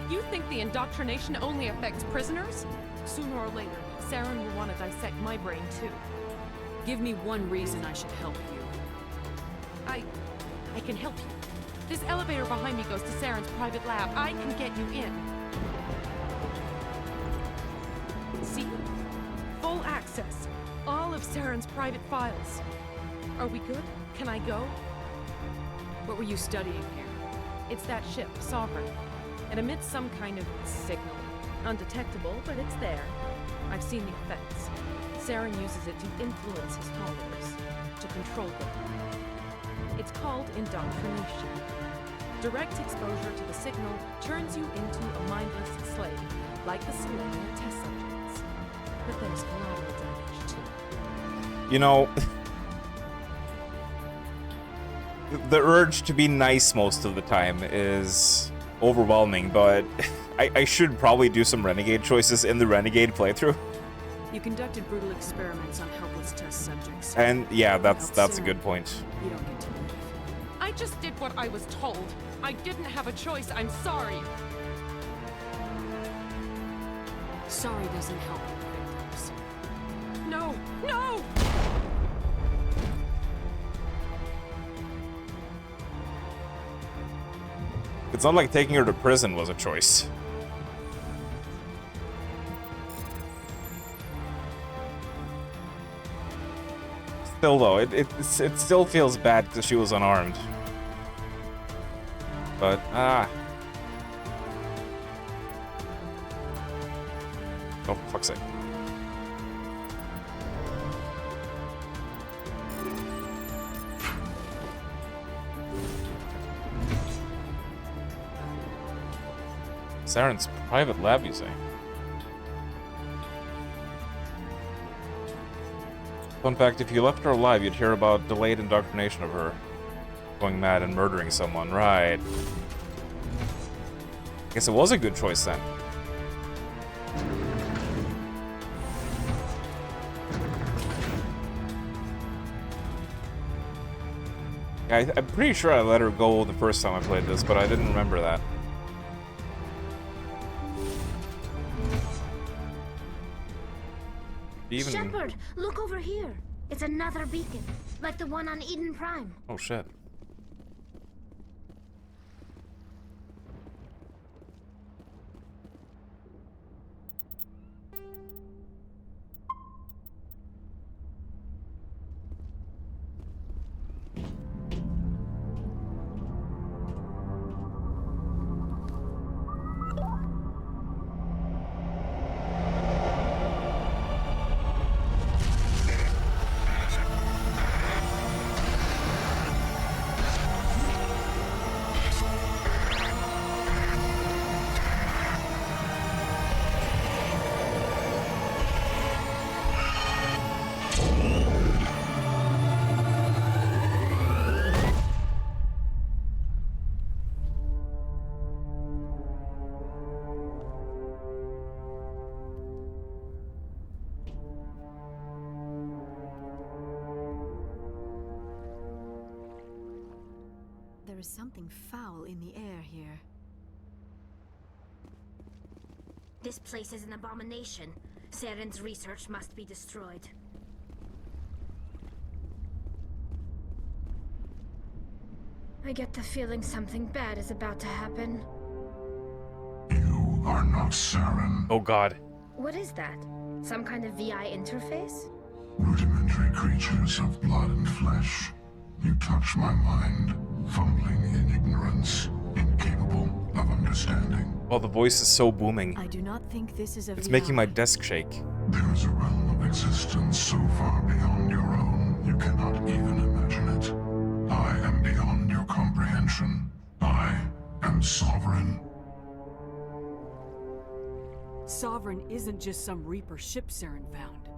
You think the indoctrination only affects prisoners? Sooner or later, Saren will want to dissect my brain too. Give me one reason I should help you. I can help you. This elevator behind me goes to Saren's private lab. I can get you in. See? Full access. All of Saren's private files. Are we good? Can I go? What were you studying here? It's that ship, Sovereign. It emits some kind of signal. Undetectable, but it's there. I've seen the effects. Saren uses it to influence his followers, to control them. It's called indoctrination. Direct exposure to the signal turns you into a mindless slave, like the Solarian test subjects. But there's collateral damage too. You know, the urge to be nice most of the time is overwhelming, but I should probably do some Renegade choices in the Renegade playthrough. You conducted brutal experiments on helpless test subjects. And yeah, that's a good point. You don't get to live. I just did what I was told. I didn't have a choice. I'm sorry. Sorry doesn't help victims. No! No! It's not like taking her to prison was a choice. Still though, it still feels bad because she was unarmed. But, oh, for fuck's sake. Saren's private lab, you say? Fun fact, if you left her alive, you'd hear about delayed indoctrination of her going mad and murdering someone, right? Guess it was a good choice then. I'm pretty sure I let her go the first time I played this, but I didn't remember that. Shepard, look over here. It's another beacon, like the one on Eden Prime. Oh shit. There is something foul in the air here. This place is an abomination. Saren's research must be destroyed. I get the feeling something bad is about to happen. You are not Saren. Oh god. What is that? Some kind of VI interface? Rudimentary creatures of blood and flesh. You touch my mind, fumbling in ignorance, incapable of understanding. Oh, the voice is so booming. I do not think this is a It's VI. making my desk shake. There is a realm of existence so far beyond your own, you cannot even imagine it. I am beyond your comprehension. I am sovereign. Sovereign isn't just some Reaper ship Saren found.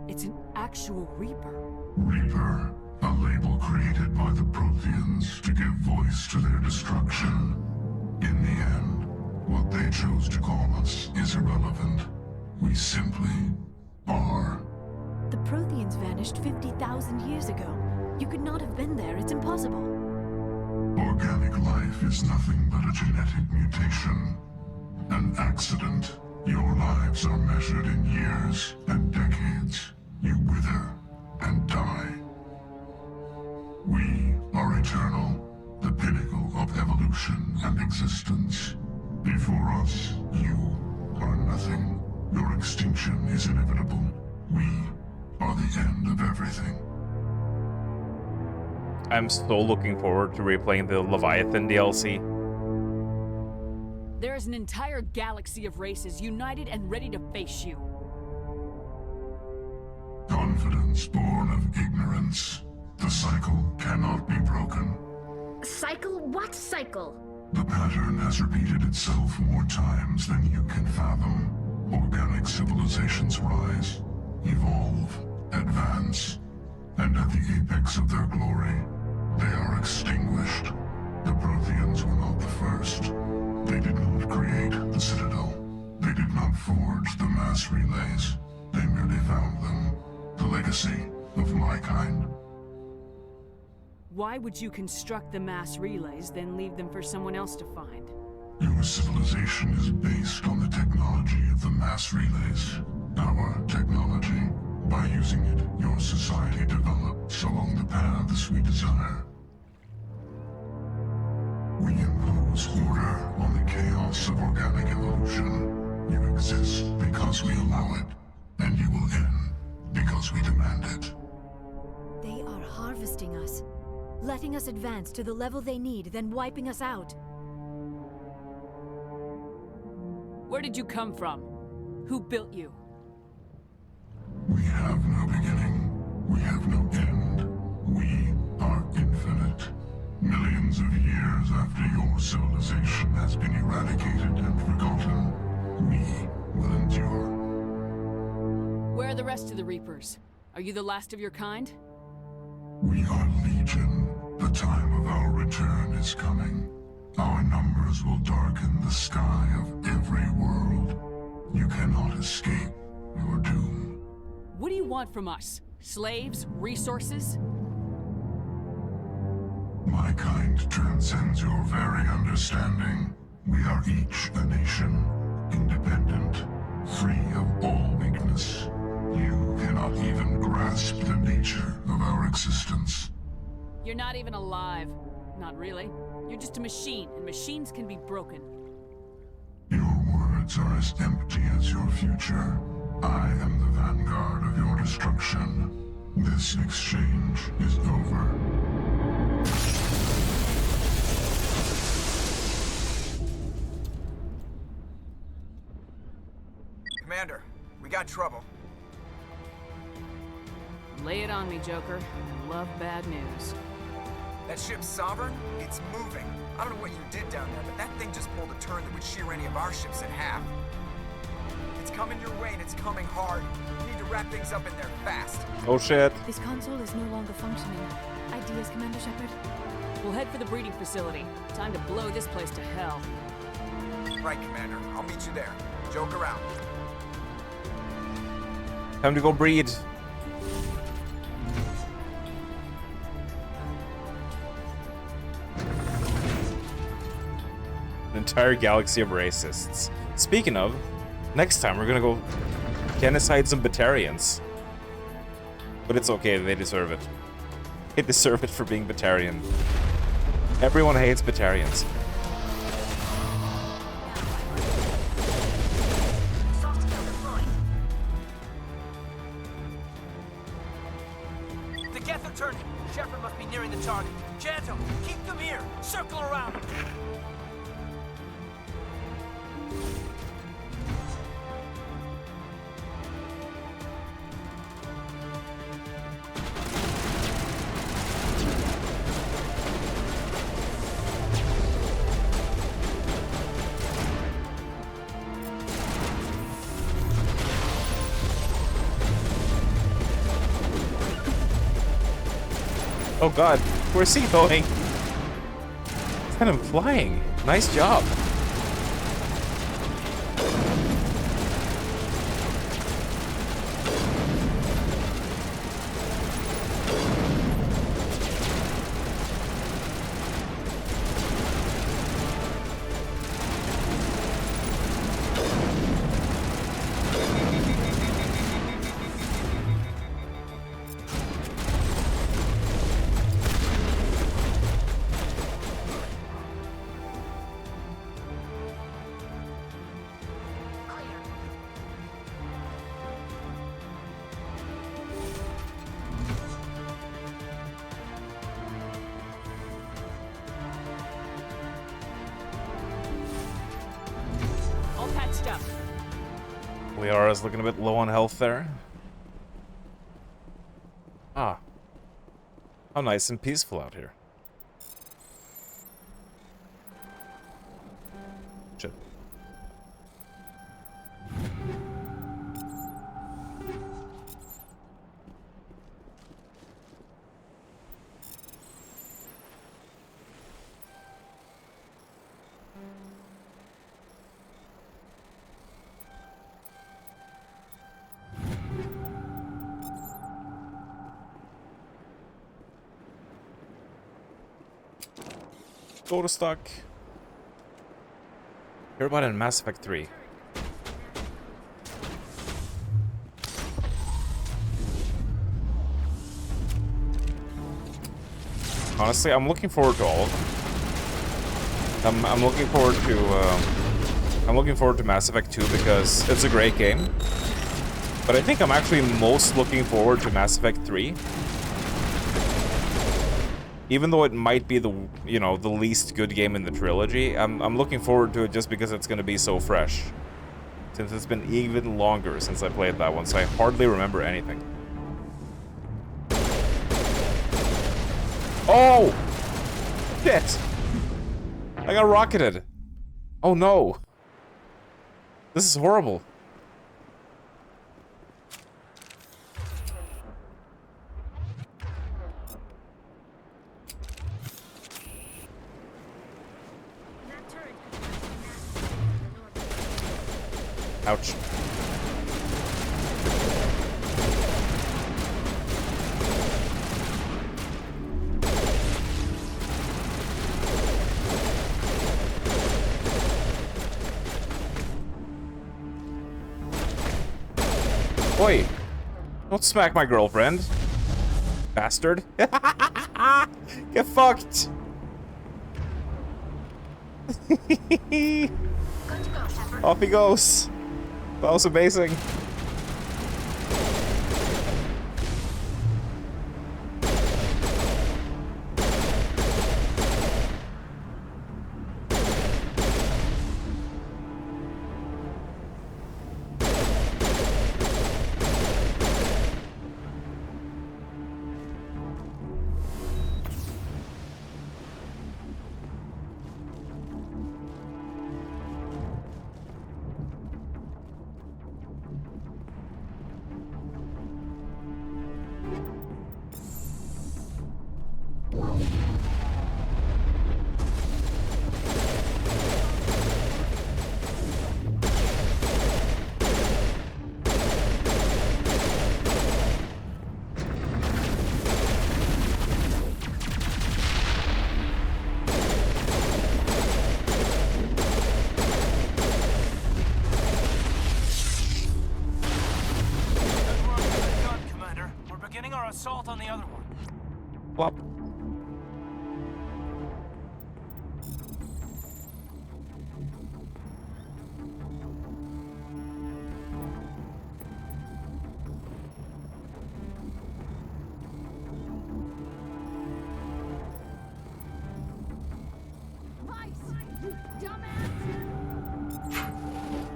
It's an actual Reaper. Reaper, a label created by the Protheans to give voice to their destruction. In the end, what they chose to call us is irrelevant. We simply are. The Protheans vanished 50,000 years ago. You could not have been there. It's impossible. Organic life is nothing but a genetic mutation. An accident. Your lives are measured in years and decades. You wither and die. We are eternal, the pinnacle of evolution and existence. Before us, you are nothing. Your extinction is inevitable. We are the end of everything. I'm so looking forward to replaying the Leviathan DLC. There is an entire galaxy of races united and ready to face you. Confidence born of ignorance. The cycle cannot be broken. Cycle? What cycle? The pattern has repeated itself more times than you can fathom. Organic civilizations rise, evolve, advance, and at the apex of their glory, they are extinguished. The Protheans were not the first, They did not create the Citadel. They did not forge the mass relays. They merely found them. The legacy of my kind. Why would you construct the mass relays, then leave them for someone else to find? Your civilization is based on the technology of the mass relays. Our technology. By using it, your society develops along the paths we desire. We impose order on the chaos of organic evolution. You exist because we allow it, and you will end because we demand it. They are harvesting us, letting us advance to the level they need, then wiping us out. Where did you come from? Who built you? We have no beginning. We have no end. We are infinite. Millions of years after your civilization has been eradicated and forgotten, we will endure. Where are the rest of the Reapers? Are you the last of your kind? We are Legion. The time of our return is coming. Our numbers will darken the sky of every world. You cannot escape your doom. What do you want from us? Slaves? Resources? My kind transcends your very understanding. We are each a nation, independent, free of all weakness. You cannot even grasp the nature of our existence. You're not even alive. Not really. You're just a machine, and machines can be broken. Your words are as empty as your future. I am the vanguard of your destruction. This exchange is over. Commander, we got trouble. Lay it on me, Joker. I love bad news. That ship's Sovereign? It's moving. I don't know what you did down there, but that thing just pulled a turn that would shear any of our ships in half. It's coming your way, and it's coming hard. You need to wrap things up in there fast. Oh shit. This console is no longer functioning. Ideas, Commander Shepard? We'll head for the breeding facility. Time to blow this place to hell. Right, Commander. I'll meet you there. Joke around. Time to go breed. An entire galaxy of racists. Speaking of, next time we're gonna go genocide some Batarians. But it's okay, they deserve it. They deserve it for being Batarian. Everyone hates Batarians. The Geth are turning. Shepard must be nearing the target. Janto, keep them here. Circle around. Oh god, where's he going? He's kind of flying. Nice job. Liara's looking a bit low on health there. Ah. How nice and peaceful out here. Shit. Go to stock. Hear about it in Mass Effect 3. Honestly, I'm looking forward to all of them. I'm looking forward to Mass Effect 2 because it's a great game. But I think I'm actually most looking forward to Mass Effect 3. Even though it might be the least good game in the trilogy, I'm looking forward to it just because it's going to be so fresh. Since it's been even longer since I played that one, so I hardly remember anything. Oh! Shit! I got rocketed. Oh no. This is horrible. Ouch. Oi! Don't smack my girlfriend. Bastard. Get fucked! Off he goes. That was amazing. Assault on the other one. Plop.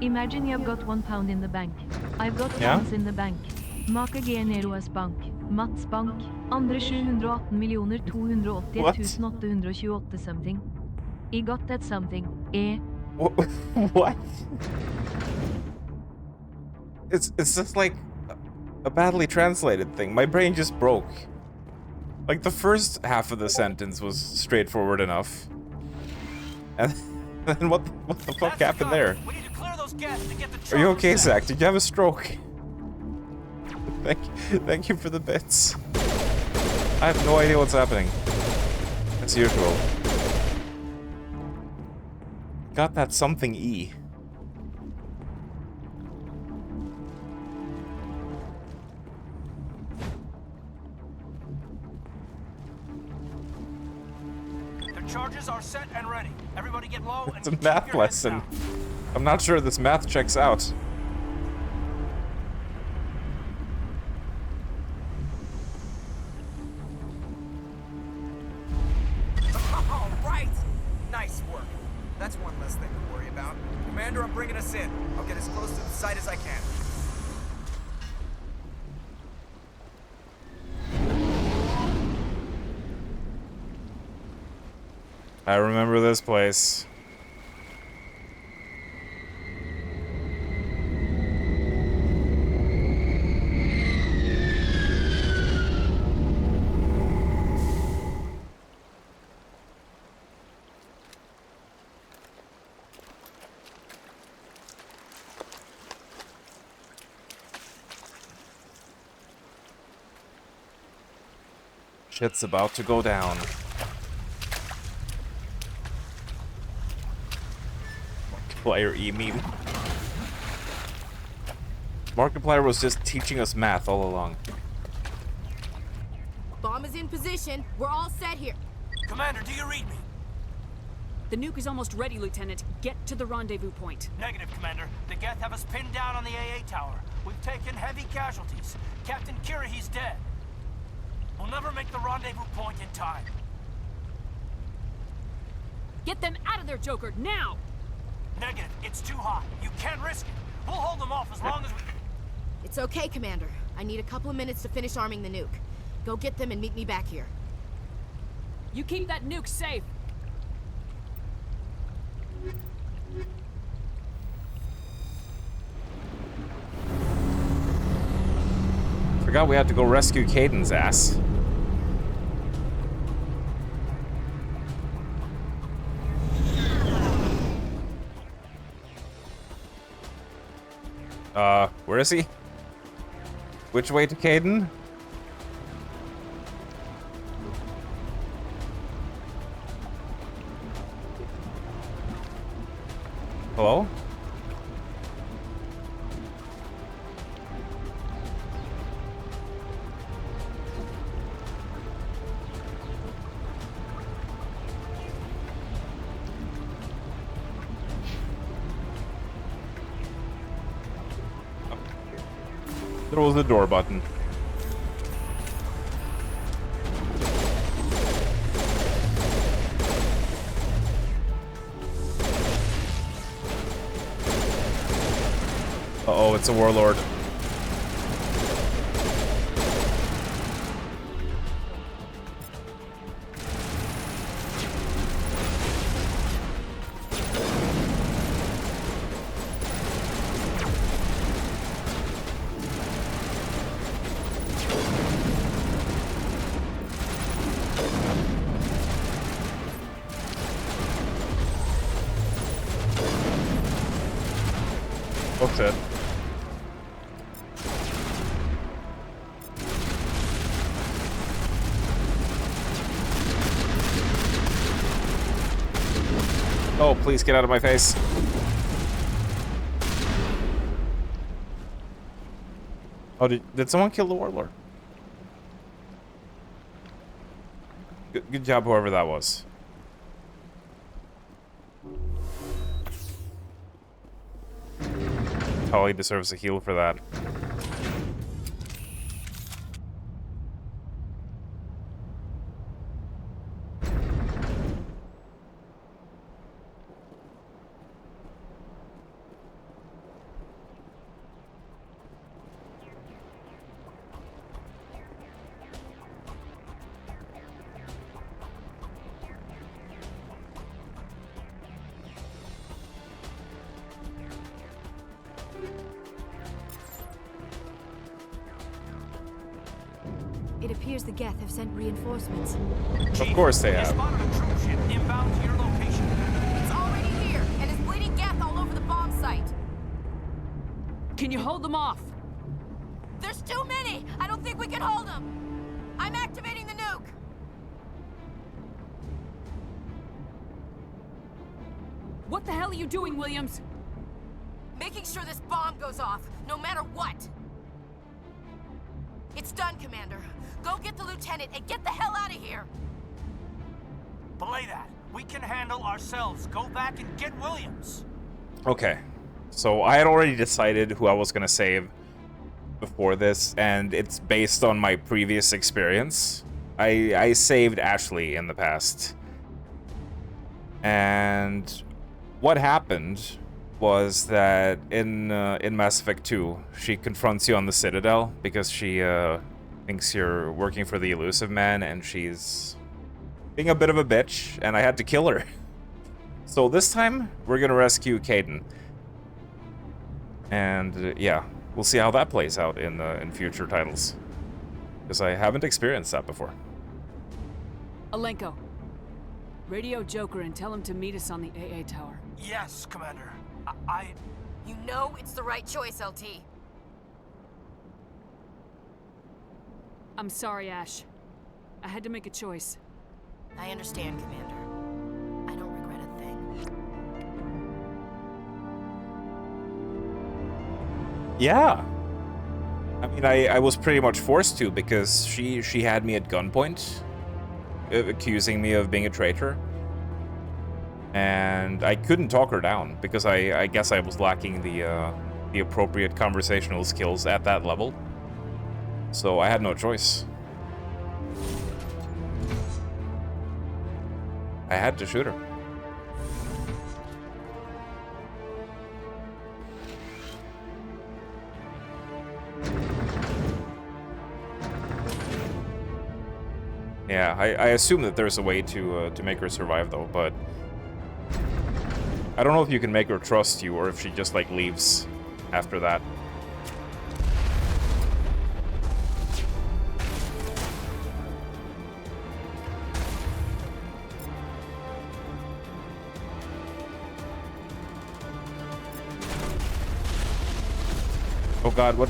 Imagine you've got £1 in the bank. I've got pounds in the bank. Maka G. Neroas Bank. Mats Bank. Andre 718 281 828 something. I got that something. What? It's just like a badly translated thing. My brain just broke. Like the first half of the sentence was straightforward enough. And then what the fuck happened there? We need to clear those gas to get the Are you okay, Zach? Did you have a stroke? Thank you for the bits. I have no idea what's happening. As usual. Got that something E. The charges are set and ready. Everybody get low It's a math lesson. I'm not sure this math checks out. That's one less thing to worry about. Commander, I'm bringing us in. I'll get as close to the site as I can. I remember this place. Shit's about to go down. Markiplier e-meme. Markiplier was just teaching us math all along. Bomb is in position. We're all set here. Commander, do you read me? The nuke is almost ready, Lieutenant. Get to the rendezvous point. Negative, Commander. The Geth have us pinned down on the AA tower. We've taken heavy casualties. Captain Kirahi's dead. We'll never make the rendezvous point in time. Get them out of there, Joker, now! Negative. It's too hot. You can't risk it. We'll hold them off as long as we... It's okay, Commander. I need a couple of minutes to finish arming the nuke. Go get them and meet me back here. You keep that nuke safe. Forgot we had to go rescue Caden's ass. Where is he? Which way to Caden? Hello? There was the door button. Uh-oh, it's a warlord. What's it? Oh, please get out of my face. Oh, did someone kill the warlord? Good job, whoever that was. Holly deserves a heal for that. It appears the Geth have sent reinforcements. Of course they have. Spotted a troop ship inbound to your location. It's already here, and it's bleeding Geth all over the bomb site. Can you hold them off? There's too many! I don't think we can hold them! I'm activating the nuke! What the hell are you doing, Williams? Making sure this bomb goes off, no matter what! It's done, Commander. Go get the lieutenant and get the hell out of here! Belay that. We can handle ourselves. Go back and get Williams. Okay. So I had already decided who I was going to save before this, and it's based on my previous experience. I saved Ashley in the past. And what happened was that in Mass Effect 2, she confronts you on the Citadel because she thinks you're working for the Elusive Man, and she's being a bit of a bitch, and I had to kill her. So this time, we're gonna rescue Caden. And yeah, we'll see how that plays out in future titles. Because I haven't experienced that before. Alenko, radio Joker and tell him to meet us on the AA tower. Yes, Commander. You know it's the right choice, LT. I'm sorry, Ash. I had to make a choice. I understand, Commander. I don't regret a thing. Yeah. I mean, I was pretty much forced to, because she had me at gunpoint, accusing me of being a traitor. And I couldn't talk her down, because I guess I was lacking the appropriate conversational skills at that level. So I had no choice. I had to shoot her. Yeah, I assume that there's a way to make her survive, though, but I don't know if you can make her trust you, or if she just, like, leaves after that. Oh god, what?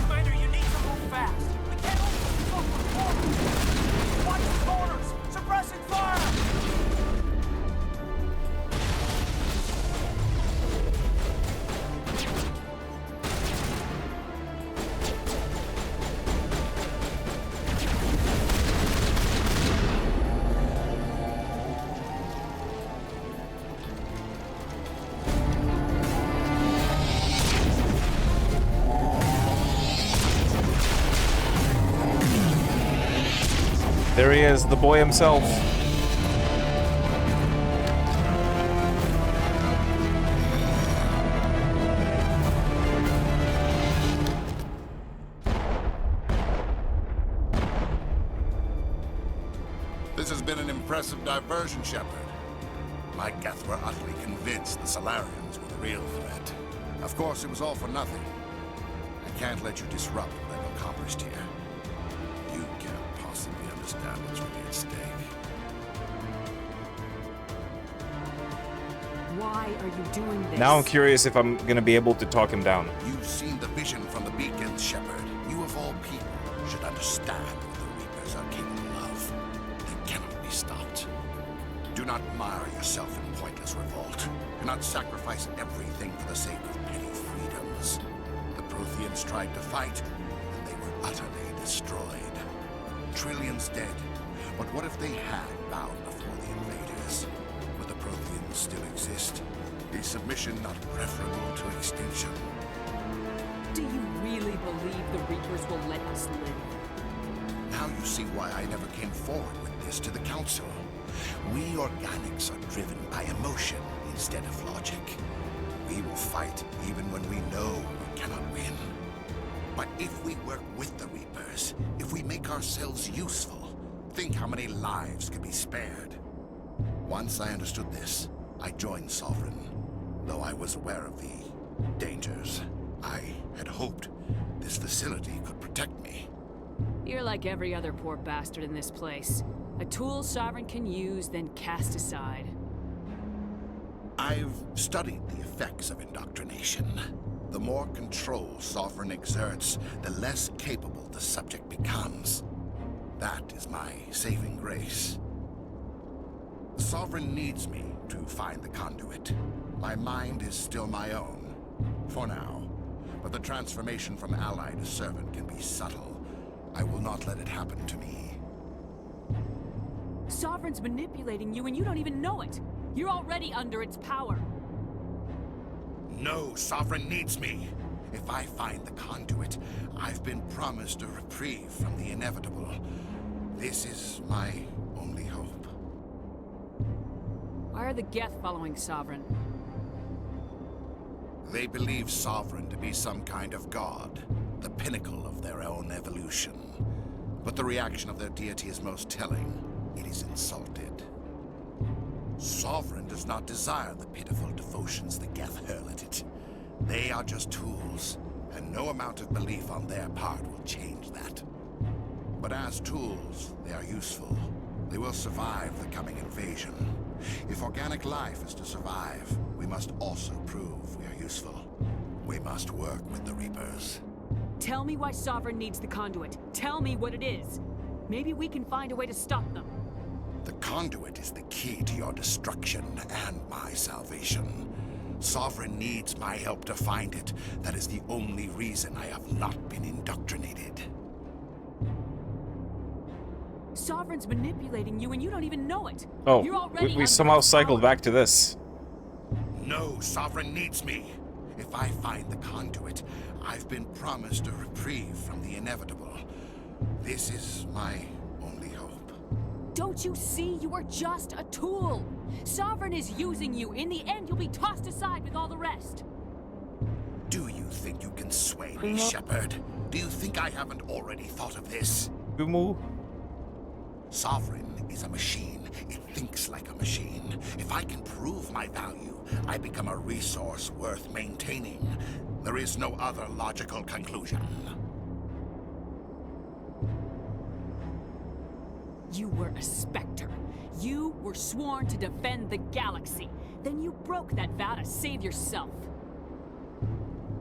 Commander, you need to move fast. We can't hold this up for corners. Watch the corners. Suppressing fire. There he is, the boy himself. This has been an impressive diversion, Shepard. My Geth were utterly convinced the Solarians were the real threat. Of course, it was all for nothing. I can't let you disrupt what I've accomplished here. You can't possibly understand what's really at stake. Why are you doing this? Now I'm curious if I'm gonna be able to talk him down. You've seen the vision from the beacons, Shepard. You of all people should understand what the Reapers are capable of. They cannot be stopped. Do not mire yourself in pointless revolt. Do not sacrifice everything for the sake of petty freedoms. The Protheans tried to fight, and they were utterly destroyed. Trillions dead. But what if they had bowed before the invaders? Would the Protheans still exist? Is submission not preferable to extinction? Do you really believe the Reapers will let us live? Now you see why I never came forward with this to the Council. We organics are driven by emotion instead of logic. We will fight even when we know we cannot win. But if we work with the Reapers, if we make ourselves useful, think how many lives could be spared. Once I understood this, I joined Sovereign, though I was aware of the dangers. I had hoped this facility could protect me. You're like every other poor bastard in this place. A tool Sovereign can use, then cast aside. I've studied the effects of indoctrination. The more control Sovereign exerts, the less capable the subject becomes. That is my saving grace. Sovereign needs me to find the conduit. My mind is still my own, for now. But the transformation from ally to servant can be subtle. I will not let it happen to me. Sovereign's manipulating you and you don't even know it. You're already under its power. No, Sovereign needs me. If I find the conduit, I've been promised a reprieve from the inevitable. This is my only hope. Why are the Geth following Sovereign? They believe Sovereign to be some kind of god, the pinnacle of their own evolution. But the reaction of their deity is most telling. It is insulted. Sovereign does not desire the pitiful devotions the Geth hurl at it. They are just tools, and no amount of belief on their part will change that. But as tools, they are useful. They will survive the coming invasion. If organic life is to survive, we must also prove we are useful. We must work with the Reapers. Tell me why Sovereign needs the conduit. Tell me what it is. Maybe we can find a way to stop them. The conduit is the key to your destruction and my salvation. Sovereign needs my help to find it. That is the only reason I have not been indoctrinated. Sovereign's manipulating you and you don't even know it. Oh, You're already we under somehow its cycled power. back to this. No, Sovereign needs me. If I find the conduit, I've been promised a reprieve from the inevitable. This is my only hope. Don't you see? You are just a tool. Sovereign is using you. In the end, you'll be tossed aside with all the rest. Do you think you can sway me, Shepard? Do you think I haven't already thought of this? Gumu. Sovereign is a machine. It thinks like a machine. If I can prove my value, I become a resource worth maintaining. There is no other logical conclusion. You were a Spectre. You were sworn to defend the galaxy. Then you broke that vow to save yourself.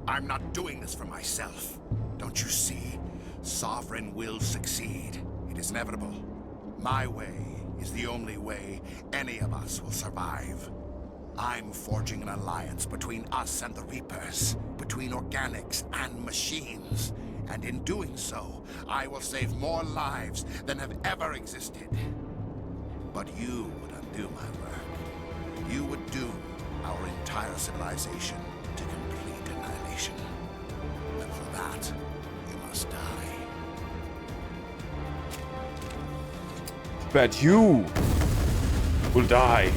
I'm not doing this for myself. Don't you see? Sovereign will succeed. It is inevitable. My way is the only way any of us will survive. I'm forging an alliance between us and the Reapers, between organics and machines. And in doing so, I will save more lives than have ever existed. But you would undo my work. You would doom our entire civilization to complete annihilation. And for that, you must die. Bet you will die.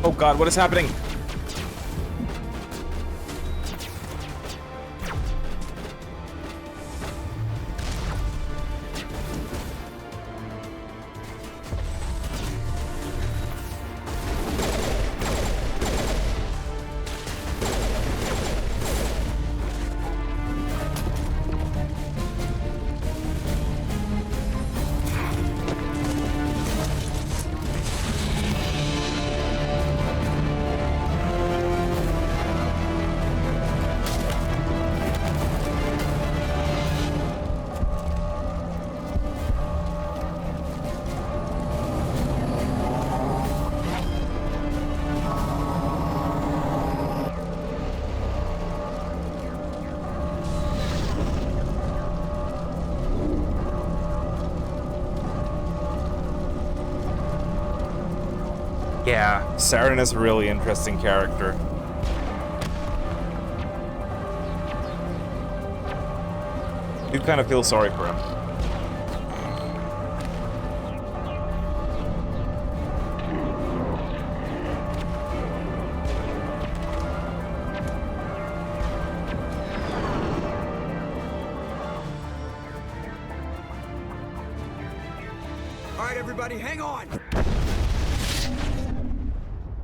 Oh god, what is happening? Yeah, Saren is a really interesting character. You kind of feel sorry for him. All right, everybody, hang on.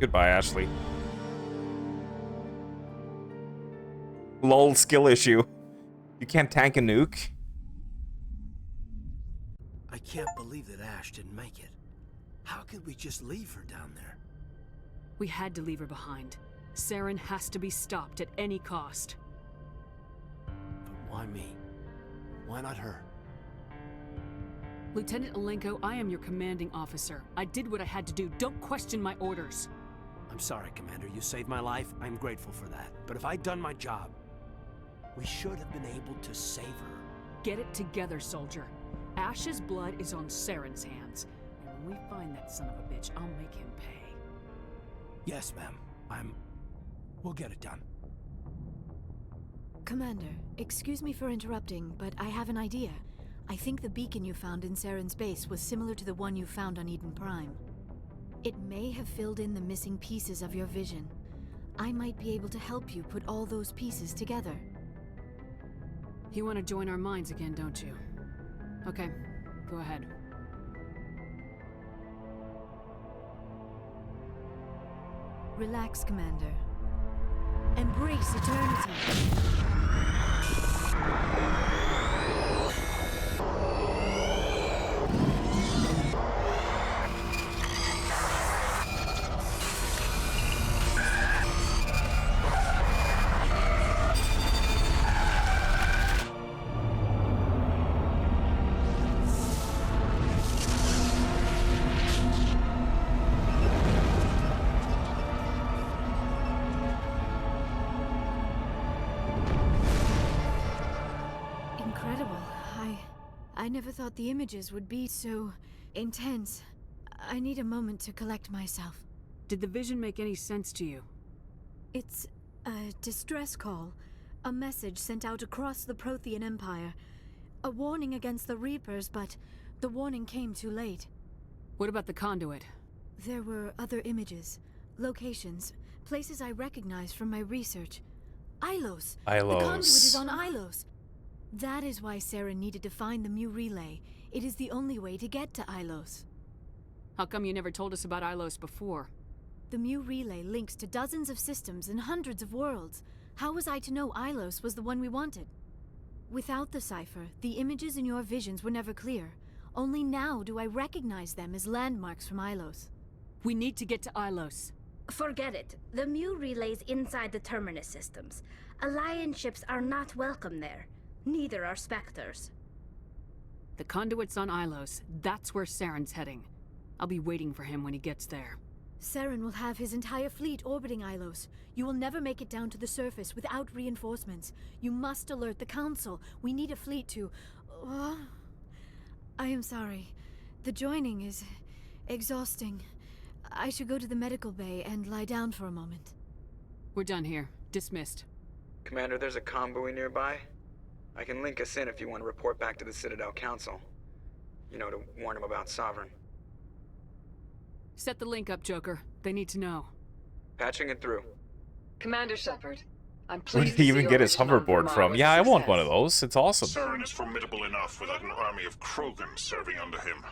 Goodbye, Ashley. Lol, skill issue. You can't tank a nuke? I can't believe that Ash didn't make it. How could we just leave her down there? We had to leave her behind. Saren has to be stopped at any cost. But why me? Why not her? Lieutenant Alenko, I am your commanding officer. I did what I had to do. Don't question my orders. I'm sorry, Commander. You saved my life. I'm grateful for that. But if I'd done my job, we should have been able to save her. Get it together, soldier. Ash's blood is on Saren's hands. And when we find that son of a bitch, I'll make him pay. Yes, ma'am. We'll get it done. Commander, excuse me for interrupting, but I have an idea. I think the beacon you found in Saren's base was similar to the one you found on Eden Prime. It may have filled in the missing pieces of your vision. I might be able to help you put all those pieces together. You want to join our minds again, don't you? Okay, go ahead. Relax, Commander. Embrace eternity. I never thought the images would be so intense. I need a moment to collect myself. Did the vision make any sense to you? It's a distress call. A message sent out across the Prothean Empire. A warning against the Reapers, but the warning came too late. What about the conduit? There were other images, locations, places I recognized from my research. Ilos! The conduit is on Ilos! That is why Saren needed to find the Mu relay. It is the only way to get to Ilos. How come you never told us about Ilos before? The Mu relay links to dozens of systems and hundreds of worlds. How was I to know Ilos was the one we wanted? Without the cipher, the images in your visions were never clear. Only now do I recognize them as landmarks from Ilos. We need to get to Ilos. Forget it. The Mu relay's inside the Terminus systems. Alliance ships are not welcome there. Neither are Spectres. The conduit's on Ilos. That's where Saren's heading. I'll be waiting for him when he gets there. Saren will have his entire fleet orbiting Ilos. You will never make it down to the surface without reinforcements. You must alert the Council. We need a fleet to... I am sorry. The joining is exhausting. I should go to the medical bay and lie down for a moment. We're done here. Dismissed. Commander, there's a convoy nearby. I can link us in if you want to report back to the Citadel Council. You know, to warn them about Sovereign. Set the link up, Joker. They need to know. Patching it through. Commander Shepard, I'm Where pleased did he to see even your get his mission on hoverboard Vermont from? was Yeah, a I want success. one of those. It's awesome. Saren is formidable enough without an army of Krogan serving under him.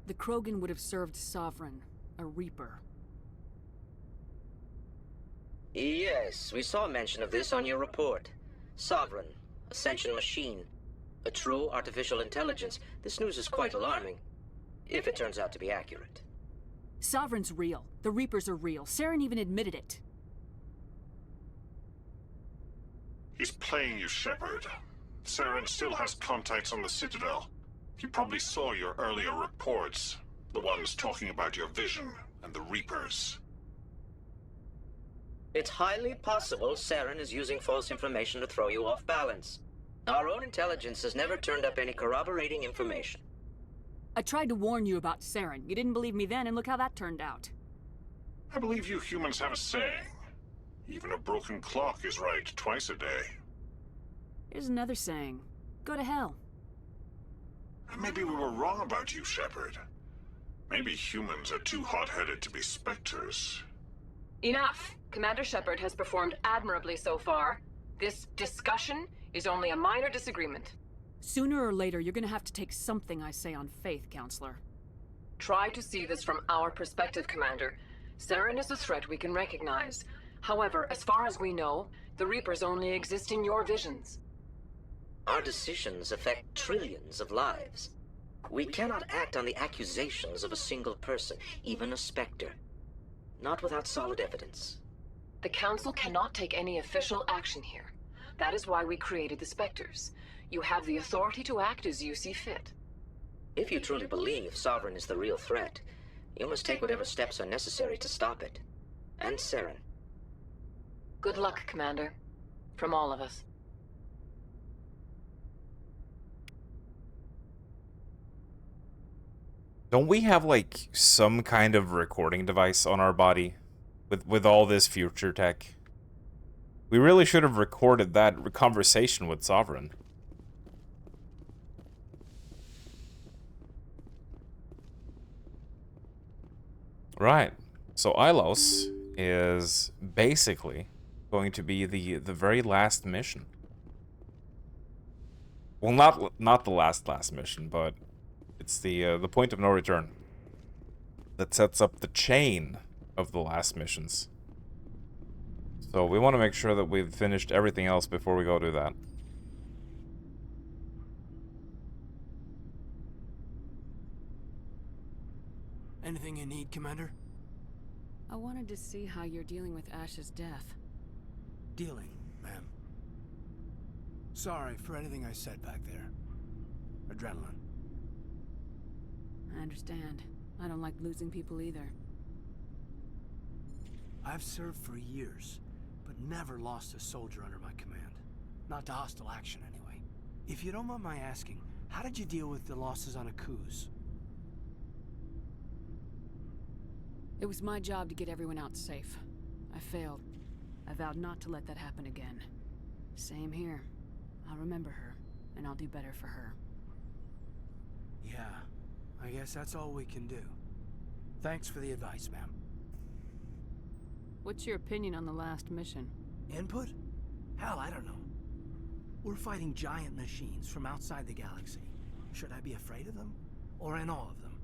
The Krogan would have served Sovereign, a Reaper. Yes, we saw mention of this on your report. Sovereign, Ascension machine, a true artificial intelligence. This news is quite alarming, if it turns out to be accurate. Sovereign's real. The Reapers are real. Saren even admitted it. He's playing you, Shepard. Saren still has contacts on the Citadel. He probably saw your earlier reports. The ones talking about your vision and the Reapers. It's highly possible Saren is using false information to throw you off balance. Our own intelligence has never turned up any corroborating information. I tried to warn you about Saren. You didn't believe me then, and look how that turned out. I believe you humans have a saying. Even a broken clock is right twice a day. Here's another saying. Go to hell. Maybe we were wrong about you, Shepard. Maybe humans are too hot-headed to be specters. Enough! Commander Shepard has performed admirably so far. This discussion is only a minor disagreement. Sooner or later, you're gonna have to take something I say on faith, Counselor. Try to see this from our perspective, Commander. Saren is a threat we can recognize. However, as far as we know, the Reapers only exist in your visions. Our decisions affect trillions of lives. We cannot act on the accusations of a single person, even a Spectre. Not without solid evidence. The Council cannot take any official action here. That is why we created the Spectres. You have the authority to act as you see fit. If you truly believe Sovereign is the real threat, you must take whatever steps are necessary to stop it. And Saren. Good luck, Commander. From all of us. Don't we have, like, some kind of recording device on our body? With all this future tech? We really should have recorded that conversation with Sovereign. Right. So Ilos is basically going to be the very last mission. Well, not the last mission, but it's the point of no return that sets up the chain of the last missions. So we want to make sure that we've finished everything else before we go do that. Anything you need, Commander? I wanted to see how you're dealing with Ash's death. Dealing, ma'am. Sorry for anything I said back there. Adrenaline. I understand. I don't like losing people either. I've served for years, but never lost a soldier under my command. Not to hostile action, anyway. If you don't mind my asking, how did you deal with the losses on Akuz? It was my job to get everyone out safe. I failed. I vowed not to let that happen again. Same here. I'll remember her, and I'll do better for her. Yeah, I guess that's all we can do. Thanks for the advice, ma'am. What's your opinion on the last mission? Input? Hell, I don't know. We're fighting giant machines from outside the galaxy. Should I be afraid of them? Or in awe of them?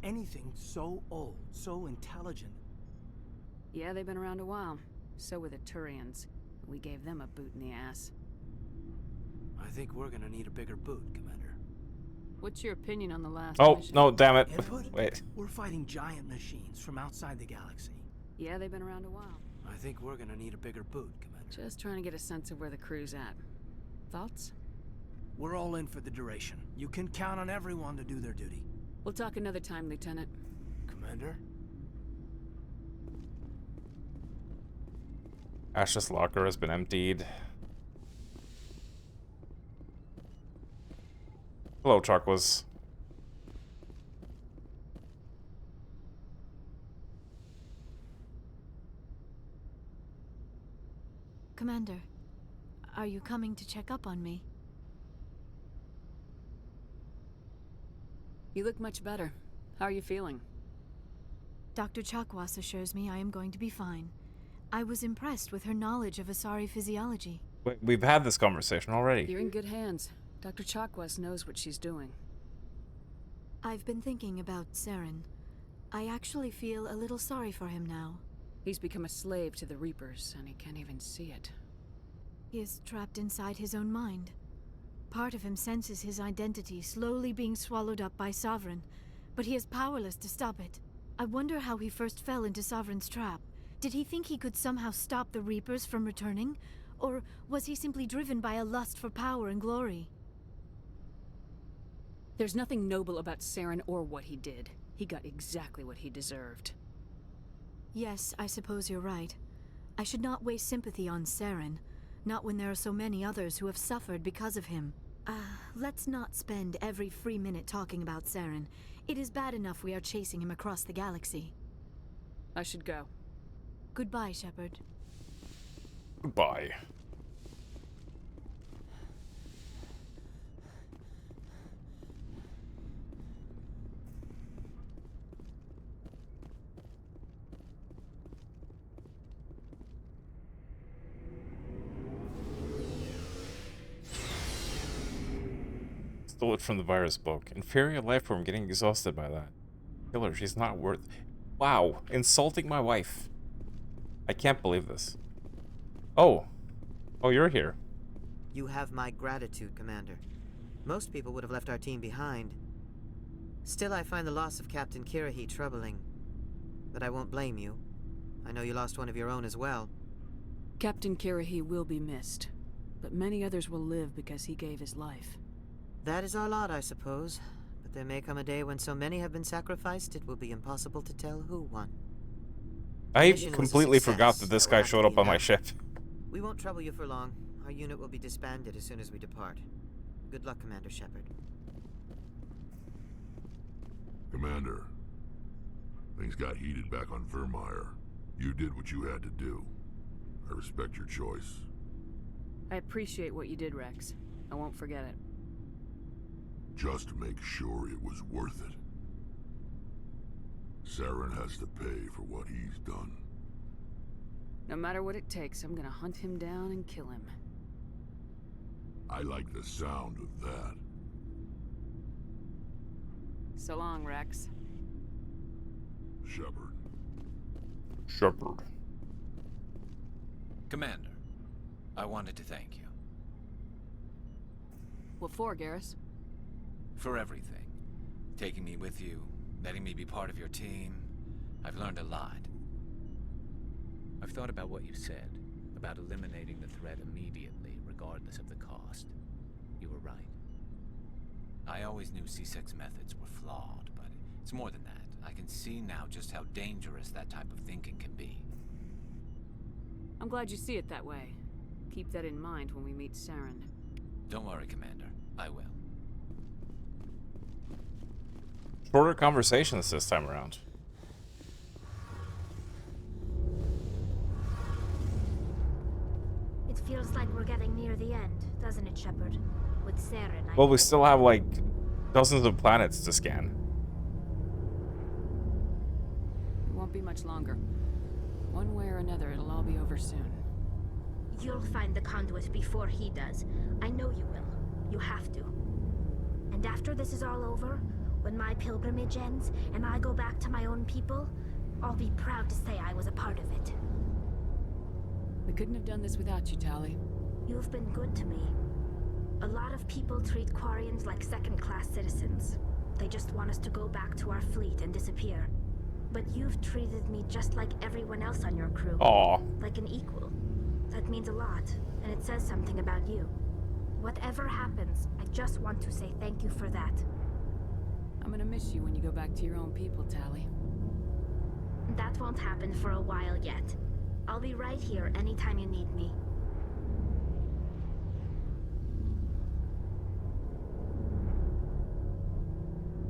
Anything so old, so intelligent. Yeah, they've been around a while. So were the Turians. We gave them a boot in the ass. I think we're gonna need a bigger boot, Commander. What's your opinion on the last mission? No, damn it. Input? Wait. We're fighting giant machines from outside the galaxy. Yeah, they've been around a while. I think we're gonna need a bigger boot, Commander. Just trying to get a sense of where the crew's at. Thoughts? We're all in for the duration. You can count on everyone to do their duty. We'll talk another time, Lieutenant. Commander? Ash's locker has been emptied. Hello, Chakwas. Commander, are you coming to check up on me? You look much better. How are you feeling? Dr. Chakwas assures me I am going to be fine. I was impressed with her knowledge of Asari physiology. We've had this conversation already. You're in good hands. Dr. Chakwas knows what she's doing. I've been thinking about Saren. I actually feel a little sorry for him now. He's become a slave to the Reapers, and he can't even see it. He is trapped inside his own mind. Part of him senses his identity slowly being swallowed up by Sovereign, but he is powerless to stop it. I wonder how he first fell into Sovereign's trap. Did he think he could somehow stop the Reapers from returning? Or was he simply driven by a lust for power and glory? There's nothing noble about Saren or what he did. He got exactly what he deserved. Yes, I suppose you're right. I should not waste sympathy on Saren, not when there are so many others who have suffered because of him. Let's not spend every free minute talking about Saren. It is bad enough we are chasing him across the galaxy. I should go. Goodbye, Shepard. Goodbye. Stole it from the virus book. Inferior life form, getting exhausted by that. Kill her, she's not worth... Wow, insulting my wife. I can't believe this. Oh. Oh, you're here. You have my gratitude, Commander. Most people would have left our team behind. Still, I find the loss of Captain Kirahi troubling. But I won't blame you. I know you lost one of your own as well. Captain Kirahi will be missed, but many others will live because he gave his life. That is our lot, I suppose. But there may come a day when so many have been sacrificed, it will be impossible to tell who won. I completely forgot that this guy showed up on my ship. We won't trouble you for long. Our unit will be disbanded as soon as we depart. Good luck, Commander Shepard. Commander, things got heated back on Vermeer. You did what you had to do. I respect your choice. I appreciate what you did, Rex. I won't forget it. Just make sure it was worth it. Saren has to pay for what he's done. No matter what it takes, I'm gonna hunt him down and kill him. I like the sound of that. So long, Rex. Shepard. Shepard. Commander, I wanted to thank you. What for, Garrus? For everything. Taking me with you, letting me be part of your team. I've learned a lot. I've thought about what you said, about eliminating the threat immediately, regardless of the cost. You were right. I always knew C6 methods were flawed, but it's more than that. I can see now just how dangerous that type of thinking can be. I'm glad you see it that way. Keep that in mind when we meet Saren. Don't worry, Commander. I will. Shorter conversations this time around. It feels like we're getting near the end, doesn't it, Shepard? With Saren, Well, we still have like dozens of planets to scan. It won't be much longer. One way or another, it'll all be over soon. You'll find the conduit before he does. I know you will. You have to. And after this is all over, when my pilgrimage ends and I go back to my own people, I'll be proud to say I was a part of it. We couldn't have done this without you, Tali. You've been good to me. A lot of people treat Quarians like second-class citizens. They just want us to go back to our fleet and disappear. But you've treated me just like everyone else on your crew. Aww. Like an equal. That means a lot, and it says something about you. Whatever happens, I just want to say thank you for that. I'm gonna miss you when you go back to your own people, Tali. That won't happen for a while yet. I'll be right here anytime you need me.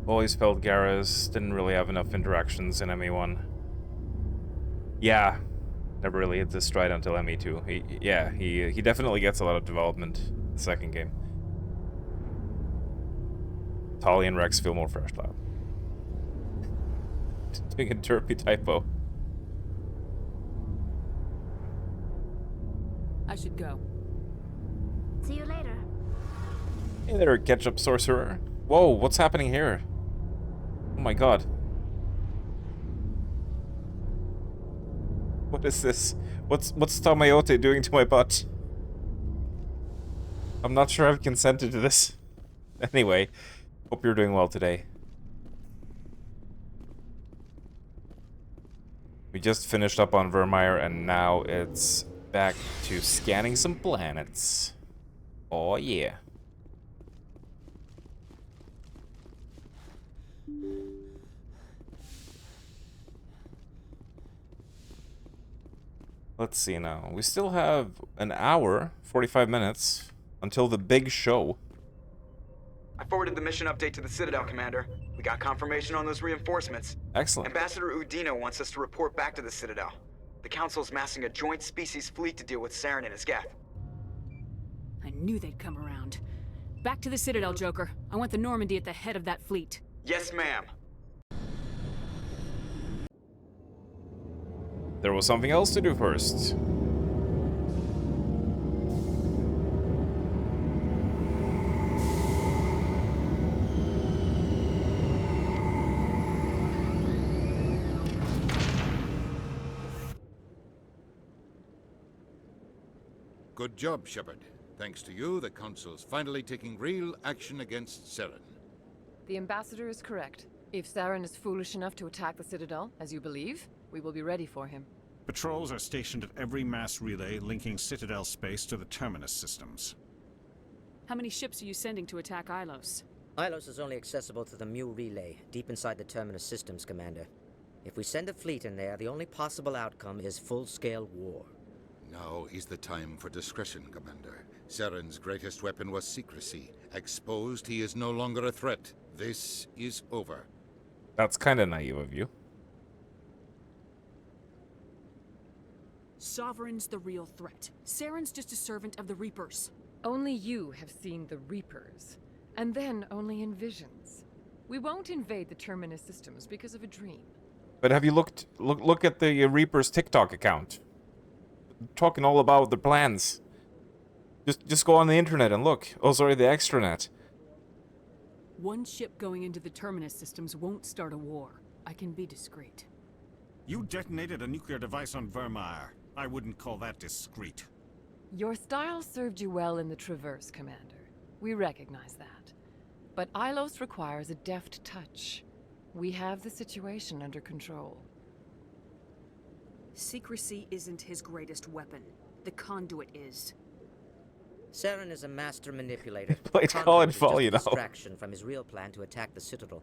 Always felt Garrus didn't really have enough interactions in ME1. Yeah, never really hit his stride until ME2. He definitely gets a lot of development in the second game. Tali and Rex feel more fresh now. Doing a derpy typo. I should go. See you later. Hey there, ketchup sorcerer. Whoa, what's happening here? Oh my god. What is this? What's Tamayote doing to my butt? I'm not sure I've consented to this. Anyway, hope you're doing well today. We just finished up on Vermeer and now it's back to scanning some planets. Oh yeah. Let's see now. We still have an hour, 45 minutes, until the big show. I forwarded the mission update to the Citadel, Commander. We got confirmation on those reinforcements. Excellent. Ambassador Udino wants us to report back to the Citadel. The Council's massing a joint species fleet to deal with Saren and his Geth. I knew they'd come around. Back to the Citadel, Joker. I want the Normandy at the head of that fleet. Yes, ma'am. There was something else to do first. Good job, Shepard. Thanks to you, the Council's finally taking real action against Saren. The Ambassador is correct. If Saren is foolish enough to attack the Citadel, as you believe, we will be ready for him. Patrols are stationed at every mass relay linking Citadel space to the Terminus systems. How many ships are you sending to attack Ilos? Ilos is only accessible to the Mu relay, deep inside the Terminus systems, Commander. If we send a fleet in there, the only possible outcome is full-scale war. Now is the time for discretion, Commander. Saren's greatest weapon was secrecy. Exposed, he is no longer a threat. This is over. That's kind of naive of you. Sovereign's the real threat. Saren's just a servant of the Reapers. Only you have seen the Reapers, and then only in visions. We won't invade the Terminus systems because of a dream. But have you look at the Reaper's TikTok account? Talking all about their plans. Just go on the internet and look. Oh, sorry, the extranet. One ship going into the Terminus systems won't start a war. I can be discreet. You detonated a nuclear device on Vermeer. I wouldn't call that discreet. Your style served you well in the Traverse, Commander. We recognize that. But Ilos requires a deft touch. We have the situation under control. Secrecy isn't his greatest weapon. The conduit is. Saren is a master manipulator. Played college ball, you know. Distraction from his real plan to attack the Citadel.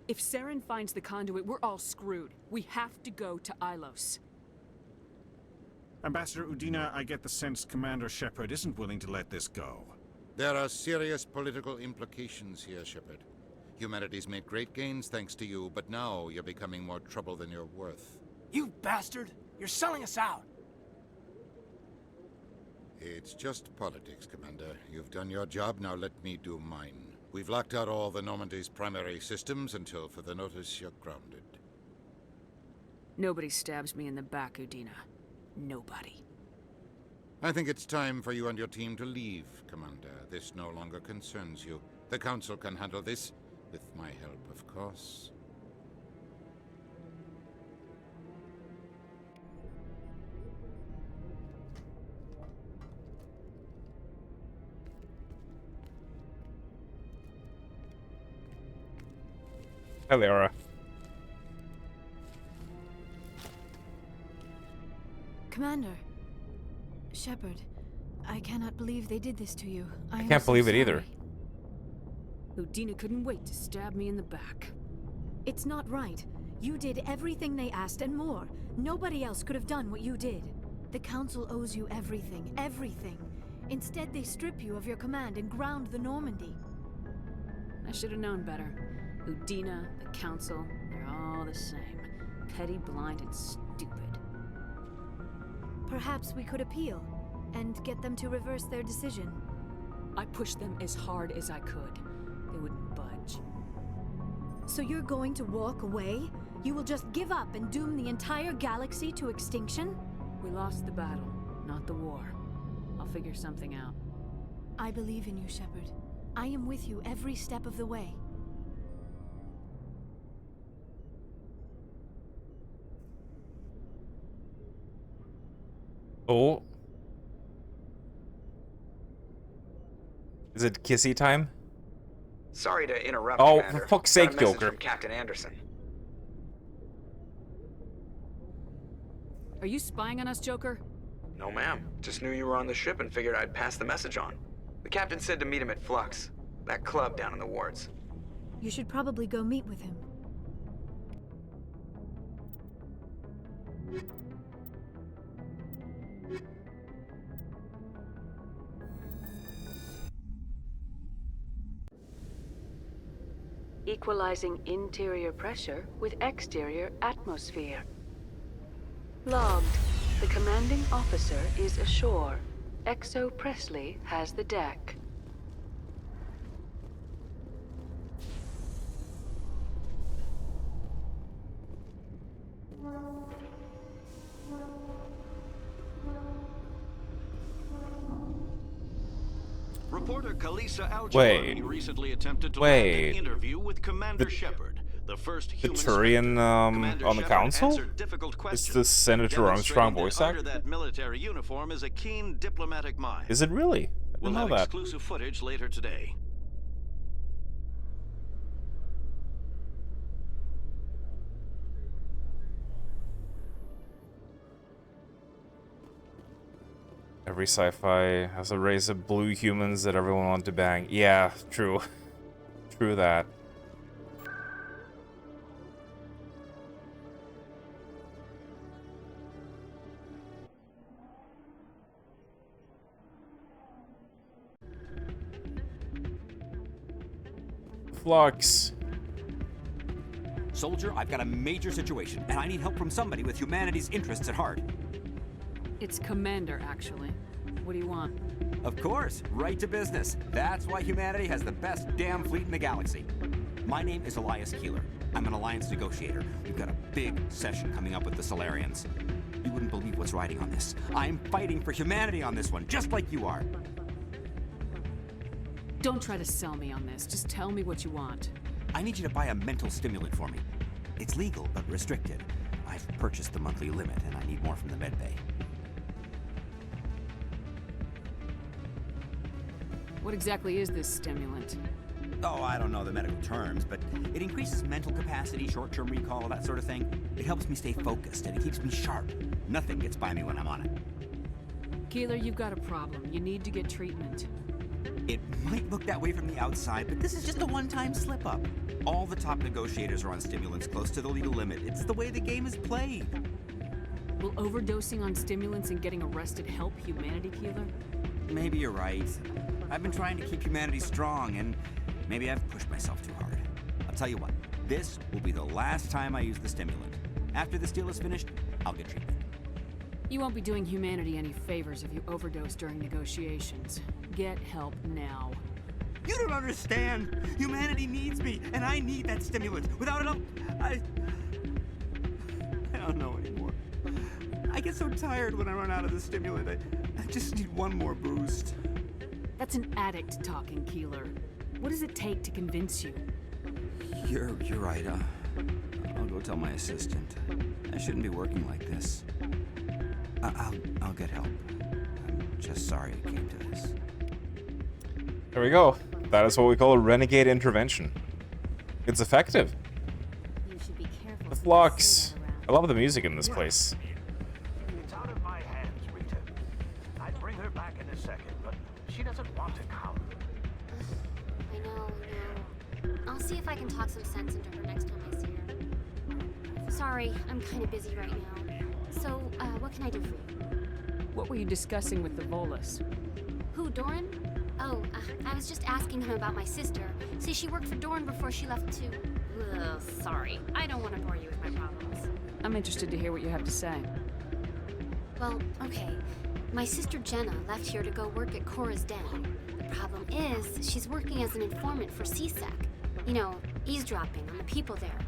If Saren finds the conduit, we're all screwed. We have to go to Ilos. Ambassador Udina, I get the sense Commander Shepard isn't willing to let this go. There are serious political implications here, Shepard. Humanity's made great gains thanks to you, but now you're becoming more trouble than you're worth. You bastard! You're selling us out! It's just politics, Commander. You've done your job, now let me do mine. We've locked out all the Normandy's primary systems until further notice you're grounded. Nobody stabs me in the back, Udina. Nobody. I think it's time for you and your team to leave, Commander. This no longer concerns you. The Council can handle this, with my help, of course. Hi, Laura. Commander. Shepard, I cannot believe they did this to you. I can't believe it either. Udina couldn't wait to stab me in the back. It's not right. You did everything they asked and more. Nobody else could have done what you did. The Council owes you everything, everything. Instead, they strip you of your command and ground the Normandy. I should have known better. Udina, the Council, they're all the same. Petty, blind, and stupid. Perhaps we could appeal, and get them to reverse their decision. I pushed them as hard as I could. They wouldn't budge. So you're going to walk away? You will just give up and doom the entire galaxy to extinction? We lost the battle, not the war. I'll figure something out. I believe in you, Shepard. I am with you every step of the way. Oh. Is it kissy time? Sorry to interrupt, Oh, Commander. for fuck's Got a sake, message Joker. from Captain Anderson. Are you spying on us, Joker? No, ma'am. Just knew you were on the ship and figured I'd pass the message on. The captain said to meet him at Flux, that club down in the wards. You should probably go meet with him. Equalizing interior pressure with exterior atmosphere. Logged. The commanding officer is ashore. Exo Presley has the deck. Reporter Kalisa Wait. Aljamari recently attempted to land an Wait. interview with Commander Shepard, the first The human Turian Commander on the Shepard council? answered difficult It's questions, the Senator Armstrong demonstrating voice that under actor? that military uniform is a keen diplomatic mind. Is it really? I We'll didn't have know that. exclusive footage later today. Every sci-fi has a race of blue humans that everyone wants to bang. Yeah, true. True that. Flux. Soldier, I've got a major situation, and I need help from somebody with humanity's interests at heart. It's Commander, actually. What do you want? Of course, right to business. That's why humanity has the best damn fleet in the galaxy. My name is Elias Keeler. I'm an alliance negotiator. We've got a big session coming up with the Solarians. You wouldn't believe what's riding on this. I'm fighting for humanity on this one, just like you are. Don't try to sell me on this. Just tell me what you want. I need you to buy a mental stimulant for me. It's legal, but restricted. I've purchased the monthly limit, and I need more from the medbay. What exactly is this stimulant? Oh, I don't know the medical terms, but it increases mental capacity, short-term recall, that sort of thing. It helps me stay focused, and it keeps me sharp. Nothing gets by me when I'm on it. Keeler, you've got a problem. You need to get treatment. It might look that way from the outside, but this is just a one-time slip-up. All the top negotiators are on stimulants close to the legal limit. It's the way the game is played. Will overdosing on stimulants and getting arrested help humanity, Keeler? Maybe you're right. I've been trying to keep humanity strong, and maybe I've pushed myself too hard. I'll tell you what, this will be the last time I use the stimulant. After this deal is finished, I'll get treatment. You won't be doing humanity any favors if you overdose during negotiations. Get help now. You don't understand. Humanity needs me, and I need that stimulant. Without it, I don't know anymore. I get so tired when I run out of the stimulant. I just need one more boost. That's an addict talking, Keeler. What does it take to convince you? You're right. I'll go tell my assistant. I shouldn't be working like this. I'll get help. I'm just sorry it came to this. There we go. That is what we call a renegade intervention. It's effective. You should be careful. The flux. I love the music in this place. It's out of my hands, Rita. I'd bring her back in a second, but she doesn't want to come. I know. I'll see if I can talk some sense into her next time I see her. Sorry, I'm kind of busy right now. So, what can I do for you? What were you discussing with the Volus? Who, Doran? Oh, I was just asking him about my sister. See, she worked for Doran before she left too. Ugh, sorry. I don't want to bore you with my problems. I'm interested to hear what you have to say. Well, okay. My sister Jenna left here to go work at Cora's Den. The problem is, she's working as an informant for CSEC. You know, eavesdropping on the people there.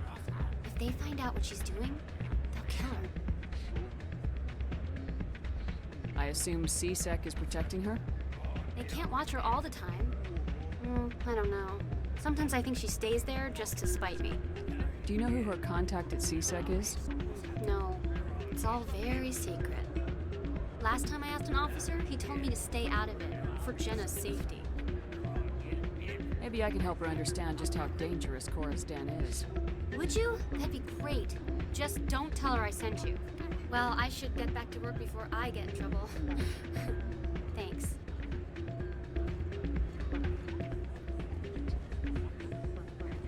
If they find out what she's doing, they'll kill her. I assume CSEC is protecting her? They can't watch her all the time. I don't know. Sometimes I think she stays there just to spite me. Do you know who her contact at CSEC is? No, it's all very secret. Last time I asked an officer, he told me to stay out of it, for Jenna's safety. Maybe I can help her understand just how dangerous Cora's Den is. Would you? That'd be great. Just don't tell her I sent you. Well, I should get back to work before I get in trouble. Thanks.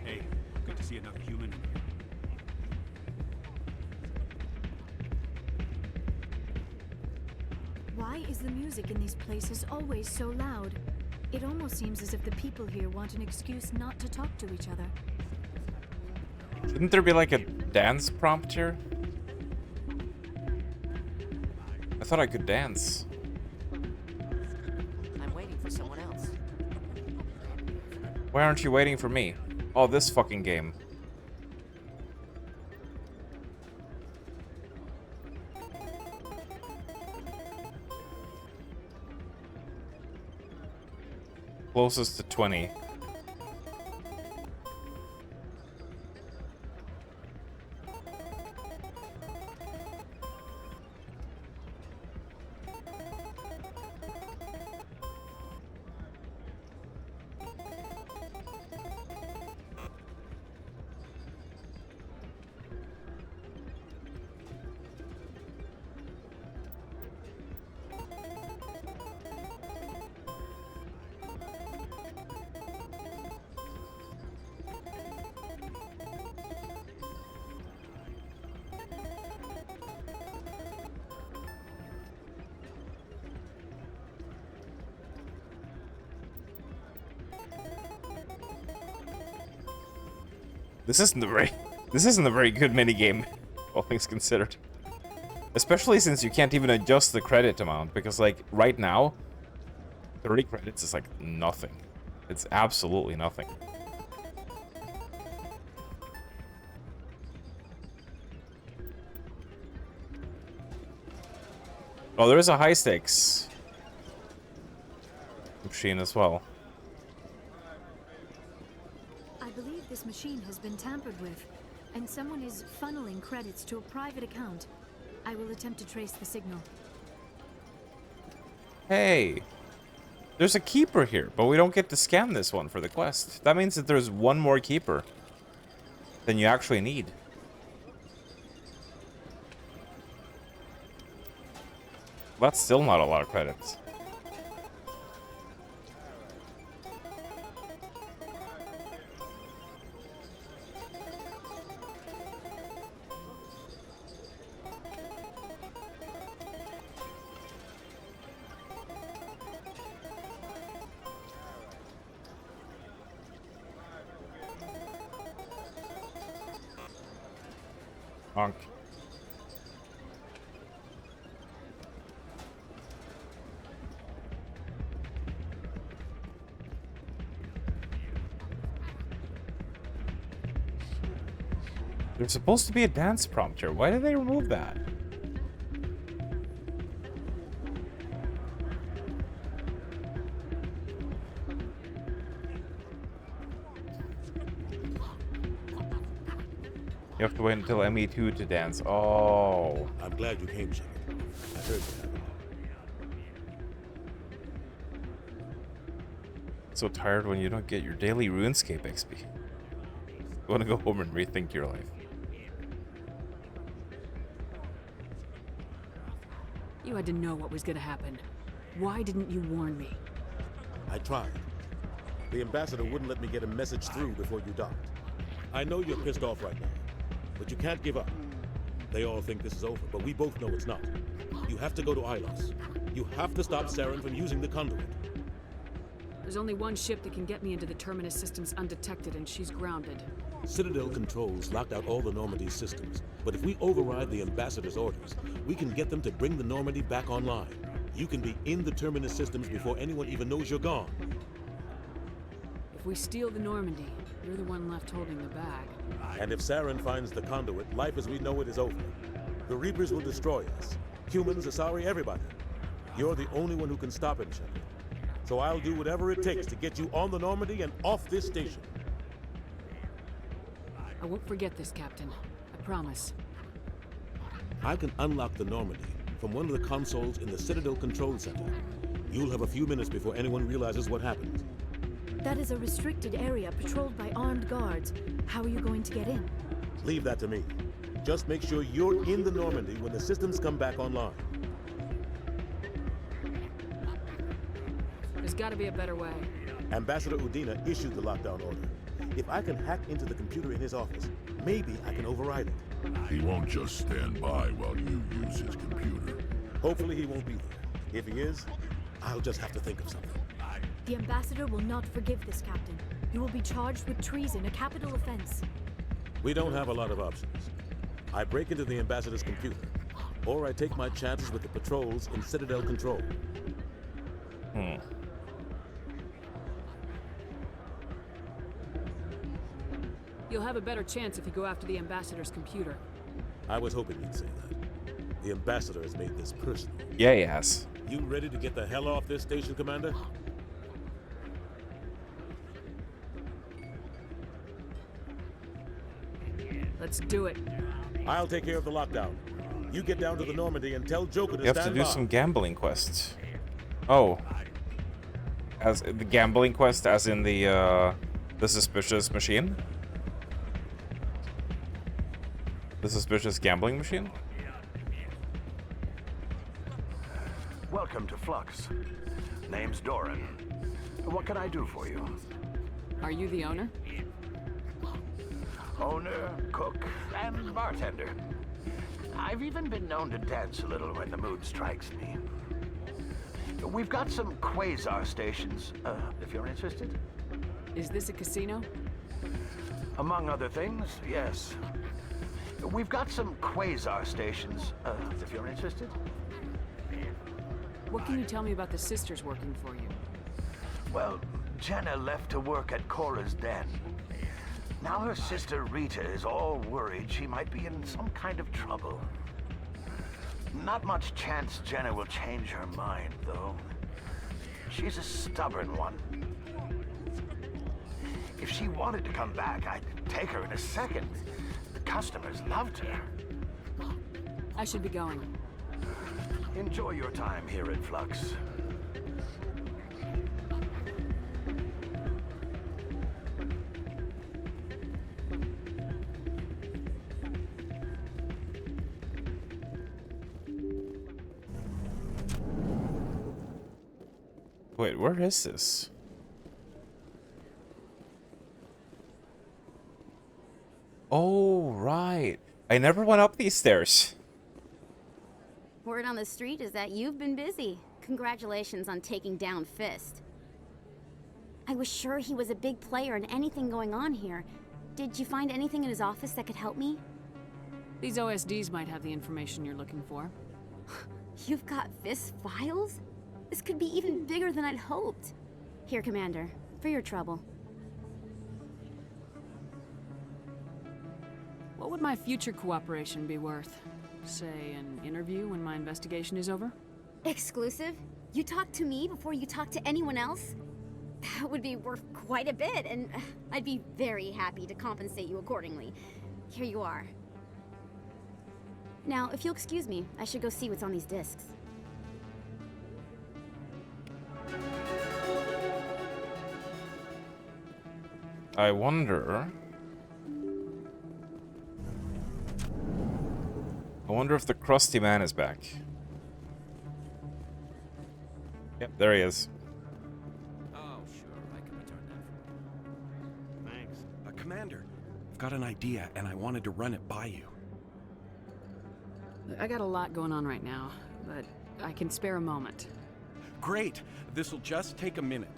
Hey, good to see another human in here. Why is the music in these places always so loud? It almost seems as if the people here want an excuse not to talk to each other. Shouldn't there be like a dance prompt here? I thought I could dance. I'm waiting for someone else. Why aren't you waiting for me? Oh, this fucking game. Closest to 20. This isn't the right. This isn't a very good minigame, all things considered. Especially since you can't even adjust the credit amount, because, like, right now, 30 credits is, like, nothing. It's absolutely nothing. Oh, there is a high-stakes machine as well. I believe this machine has been tampered with, and someone is funneling credits to a private account. I will attempt to trace the signal. Hey, there's a keeper here, but we don't get to scan this one for the quest. That means that there's one more keeper than you actually need. That's still not a lot of credits. Honk. There's supposed to be a dance prompt here. Why did they remove that? You have to wait until ME2 to dance. Oh. I'm glad you came, Shepard. I heard what happened. So tired when you don't get your daily RuneScape XP. You want to go home and rethink your life. You had to know what was gonna happen. Why didn't you warn me? I tried. The ambassador wouldn't let me get a message through before you docked. I know you're pissed off right now, but you can't give up. They all think this is over, but we both know it's not. You have to go to Ilos. You have to stop Saren from using the conduit. There's only one ship that can get me into the Terminus systems undetected, and she's grounded. Citadel controls locked out all the Normandy systems, but if we override the ambassador's orders, we can get them to bring the Normandy back online. You can be in the Terminus systems before anyone even knows you're gone. If we steal the Normandy, you're the one left holding the bag. And if Saren finds the conduit, life as we know it is over. The Reapers will destroy us. Humans, Asari, everybody. You're the only one who can stop it, Shepard. So I'll do whatever it takes to get you on the Normandy and off this station. I won't forget this, Captain. I promise. I can unlock the Normandy from one of the consoles in the Citadel Control Center. You'll have a few minutes before anyone realizes what happened. That is a restricted area patrolled by armed guards. How are you going to get in? Leave that to me. Just make sure you're in the Normandy when the systems come back online. There's gotta be a better way. Ambassador Udina issued the lockdown order. If I can hack into the computer in his office, maybe I can override it. He won't just stand by while you use his computer. Hopefully he won't be there. If he is, I'll just have to think of something. The ambassador will not forgive this, Captain. You will be charged with treason, a capital offense. We don't have a lot of options. I break into the ambassador's computer, or I take my chances with the patrols in Citadel Control. You'll have a better chance if you go after the ambassador's computer. I was hoping you'd say that. The ambassador has made this personal. Yeah, he has. You ready to get the hell off this station, Commander? Let's do it. I'll take care of the lockdown. You get down to the Normandy and tell Joker to You have stand to do by. some gambling quests. Oh. As the gambling quest as in the suspicious machine? The suspicious gambling machine? Welcome to Flux. Name's Doran. What can I do for you? Are you the owner? Owner, cook, and bartender. I've even been known to dance a little when the mood strikes me. We've got some quasar stations, if you're interested. Is this a casino? Among other things, yes. We've got some quasar stations, if you're interested. What can you tell me about the sisters working for you? Well, Jenna left to work at Cora's den. Now her sister Rita is all worried she might be in some kind of trouble. Not much chance Jenna will change her mind, though. She's a stubborn one. If she wanted to come back, I'd take her in a second. The customers loved her. I should be going. Enjoy your time here at Flux. Wait, where is this? Oh, right. I never went up these stairs. Word on the street is that you've been busy. Congratulations on taking down Fist. I was sure he was a big player in anything going on here. Did you find anything in his office that could help me? These OSDs might have the information you're looking for. You've got Fist's files? This could be even bigger than I'd hoped. Here, Commander, for your trouble. What would my future cooperation be worth? Say, an interview when my investigation is over? Exclusive? You talk to me before you talk to anyone else? That would be worth quite a bit, and I'd be very happy to compensate you accordingly. Here you are. Now, if you'll excuse me, I should go see what's on these discs. I wonder if the crusty man is back. Yep, there he is. Oh, sure, I can return that. Thanks. Commander, I've got an idea, and I wanted to run it by you. I got a lot going on right now, but I can spare a moment. Great! This'll just take a minute.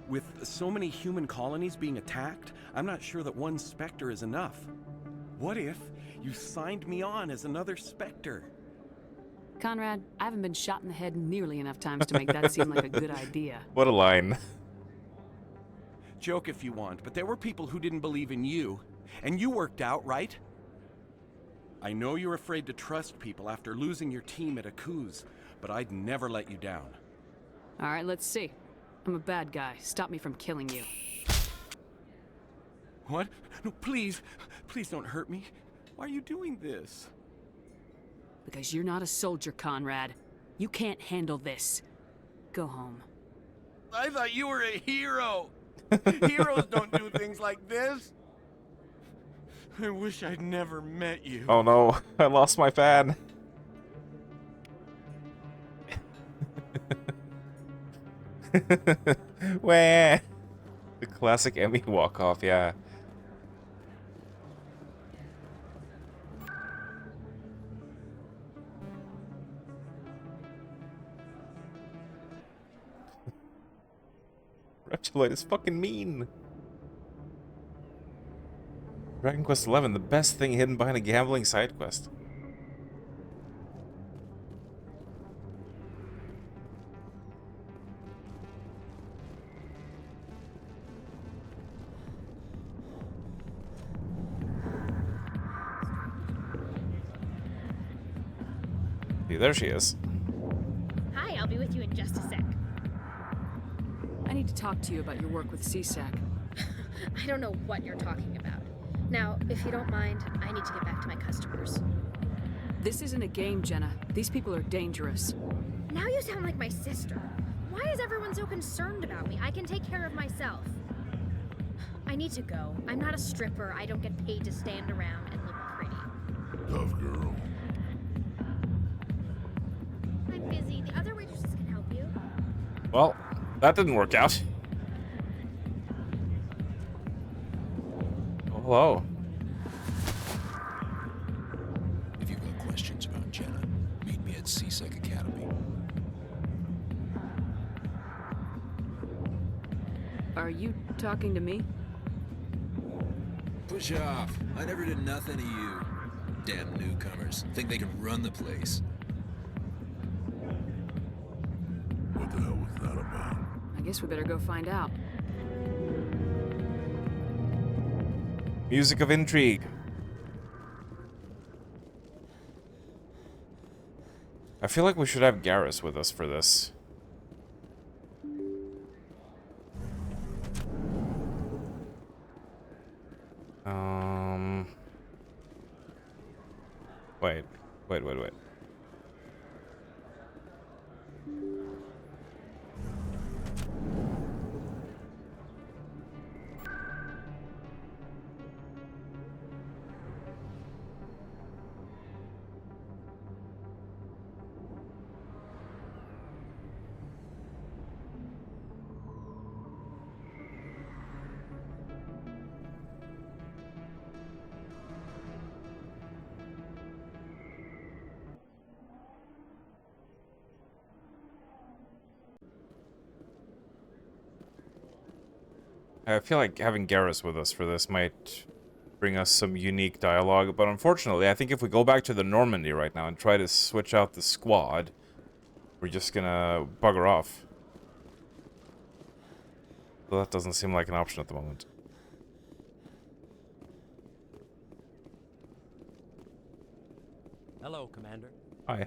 With so many human colonies being attacked, I'm not sure that one Spectre is enough. What if you signed me on as another Spectre? Conrad, I haven't been shot in the head nearly enough times to make that seem like a good idea. What a line. Joke if you want, but there were people who didn't believe in you, and you worked out, right? I know you're afraid to trust people after losing your team at Akuz, but I'd never let you down. All right, let's see. I'm a bad guy. Stop me from killing you. What? No, please. Please don't hurt me. Why are you doing this? Because you're not a soldier, Conrad. You can't handle this. Go home. I thought you were a hero. Heroes don't do things like this. I wish I'd never met you. Oh no, I lost my fan. Wah. The classic Emmy walk-off, yeah. Reptiloid is fucking mean. Dragon Quest XI, the best thing hidden behind a gambling side quest. See, there she is. Hi, I'll be with you in just a sec. I need to talk to you about your work with CSAC. I don't know what you're talking about. Now, if you don't mind, I need to get back to my customers. This isn't a game, Jenna. These people are dangerous. Now you sound like my sister. Why is everyone so concerned about me? I can take care of myself. I need to go. I'm not a stripper. I don't get paid to stand around and look pretty. Tough girl. I'm busy. The other waitresses can help you. Well, that didn't work out. Oh, hello. If you've got questions about Jenna, meet me at CSEC Academy. Are you talking to me? Push off. I never did nothing to you. Damn newcomers. Think they can run the place. What the hell was that about? I guess we better go find out. Music of intrigue. I feel like we should have Garrus with us for this. Wait. I feel like having Garrus with us for this might bring us some unique dialogue, but unfortunately, I think if we go back to the Normandy right now and try to switch out the squad, we're just gonna bugger off. Well, that doesn't seem like an option at the moment. Hello, Commander. Hi.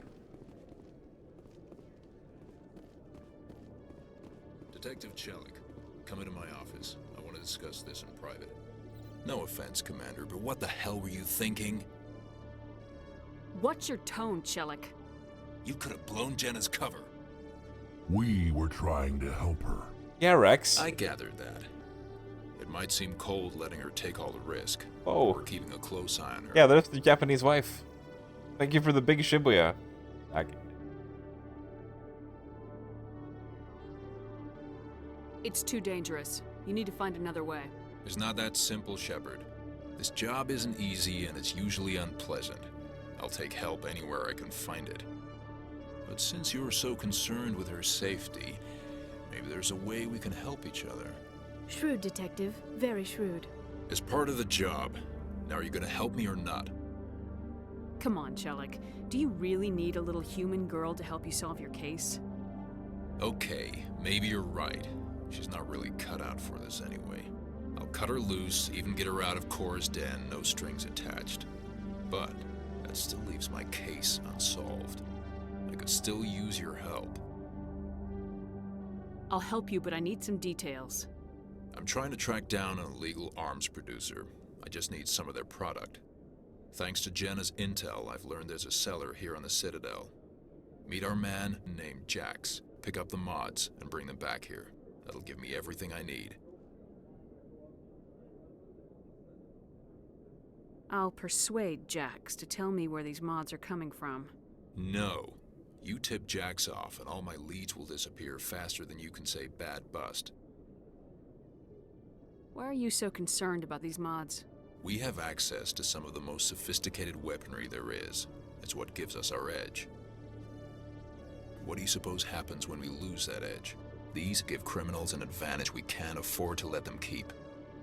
Detective Chelik, come into my office. I want to discuss this in private. No offense, Commander, but what the hell were you thinking? What's your tone, Chelik? You could have blown Jenna's cover. We were trying to help her. Yeah, Rex. I gathered that. It might seem cold letting her take all the risk. Oh. We're keeping a close eye on her. Yeah, there's the Japanese wife. Thank you for the big Shibuya. It's too dangerous. You need to find another way. It's not that simple, Shepard. This job isn't easy and it's usually unpleasant. I'll take help anywhere I can find it. But since you're so concerned with her safety, maybe there's a way we can help each other. Shrewd, Detective. Very shrewd. As part of the job. Now, are you gonna help me or not? Come on, Chelik. Do you really need a little human girl to help you solve your case? Okay, maybe you're right. She's not really cut out for this anyway. I'll cut her loose, even get her out of Cora's den, no strings attached. But that still leaves my case unsolved. I could still use your help. I'll help you, but I need some details. I'm trying to track down an illegal arms producer. I just need some of their product. Thanks to Jenna's intel, I've learned there's a seller here on the Citadel. Meet our man named Jax, pick up the mods, and bring them back here. That'll give me everything I need. I'll persuade Jax to tell me where these mods are coming from. No. You tip Jax off, and all my leads will disappear faster than you can say bad bust. Why are you so concerned about these mods? We have access to some of the most sophisticated weaponry there is. It's what gives us our edge. What do you suppose happens when we lose that edge? These give criminals an advantage we can't afford to let them keep.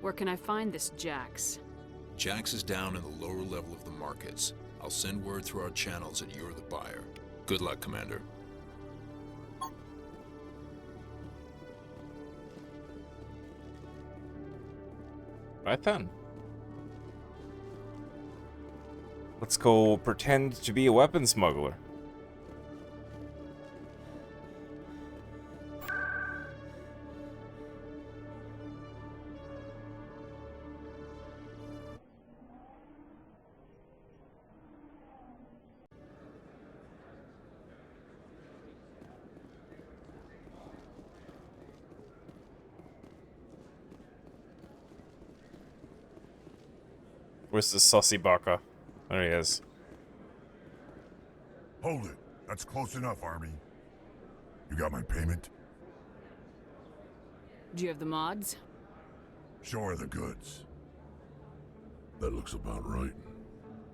Where can I find this Jax? Jax is down in the lower level of the markets. I'll send word through our channels that you're the buyer. Good luck, Commander. Right then. Let's go pretend to be a weapon smuggler. Where's the sussy baka? There he is. Hold it. That's close enough, Army. You got my payment? Do you have the mods? Show her the goods. That looks about right.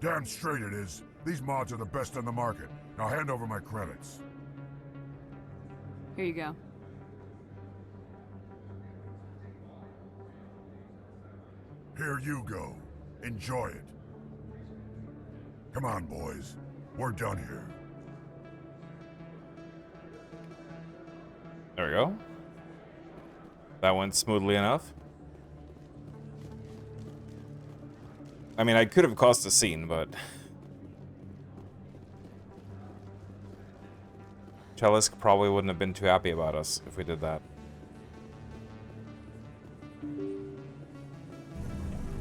Damn straight it is. These mods are the best on the market. Now hand over my credits. Here you go. Here you go. Enjoy it. Come on, boys. We're done here. There we go. That went smoothly enough. I mean, I could have caused a scene, but... Chalisk probably wouldn't have been too happy about us if we did that.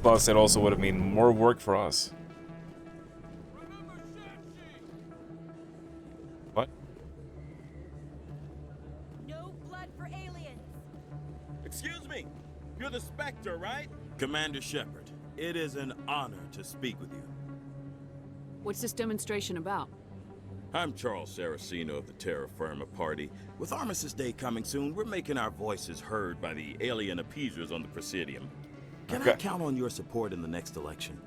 Plus, it also would have meant more work for us. What? No blood for aliens. Excuse me. You're the Spectre, right? Commander Shepard, it is an honor to speak with you. What's this demonstration about? I'm Charles Saraceno of the Terra Firma Party. With Armistice Day coming soon, we're making our voices heard by the alien appeasers on the Presidium. Can I count on your support in the next election?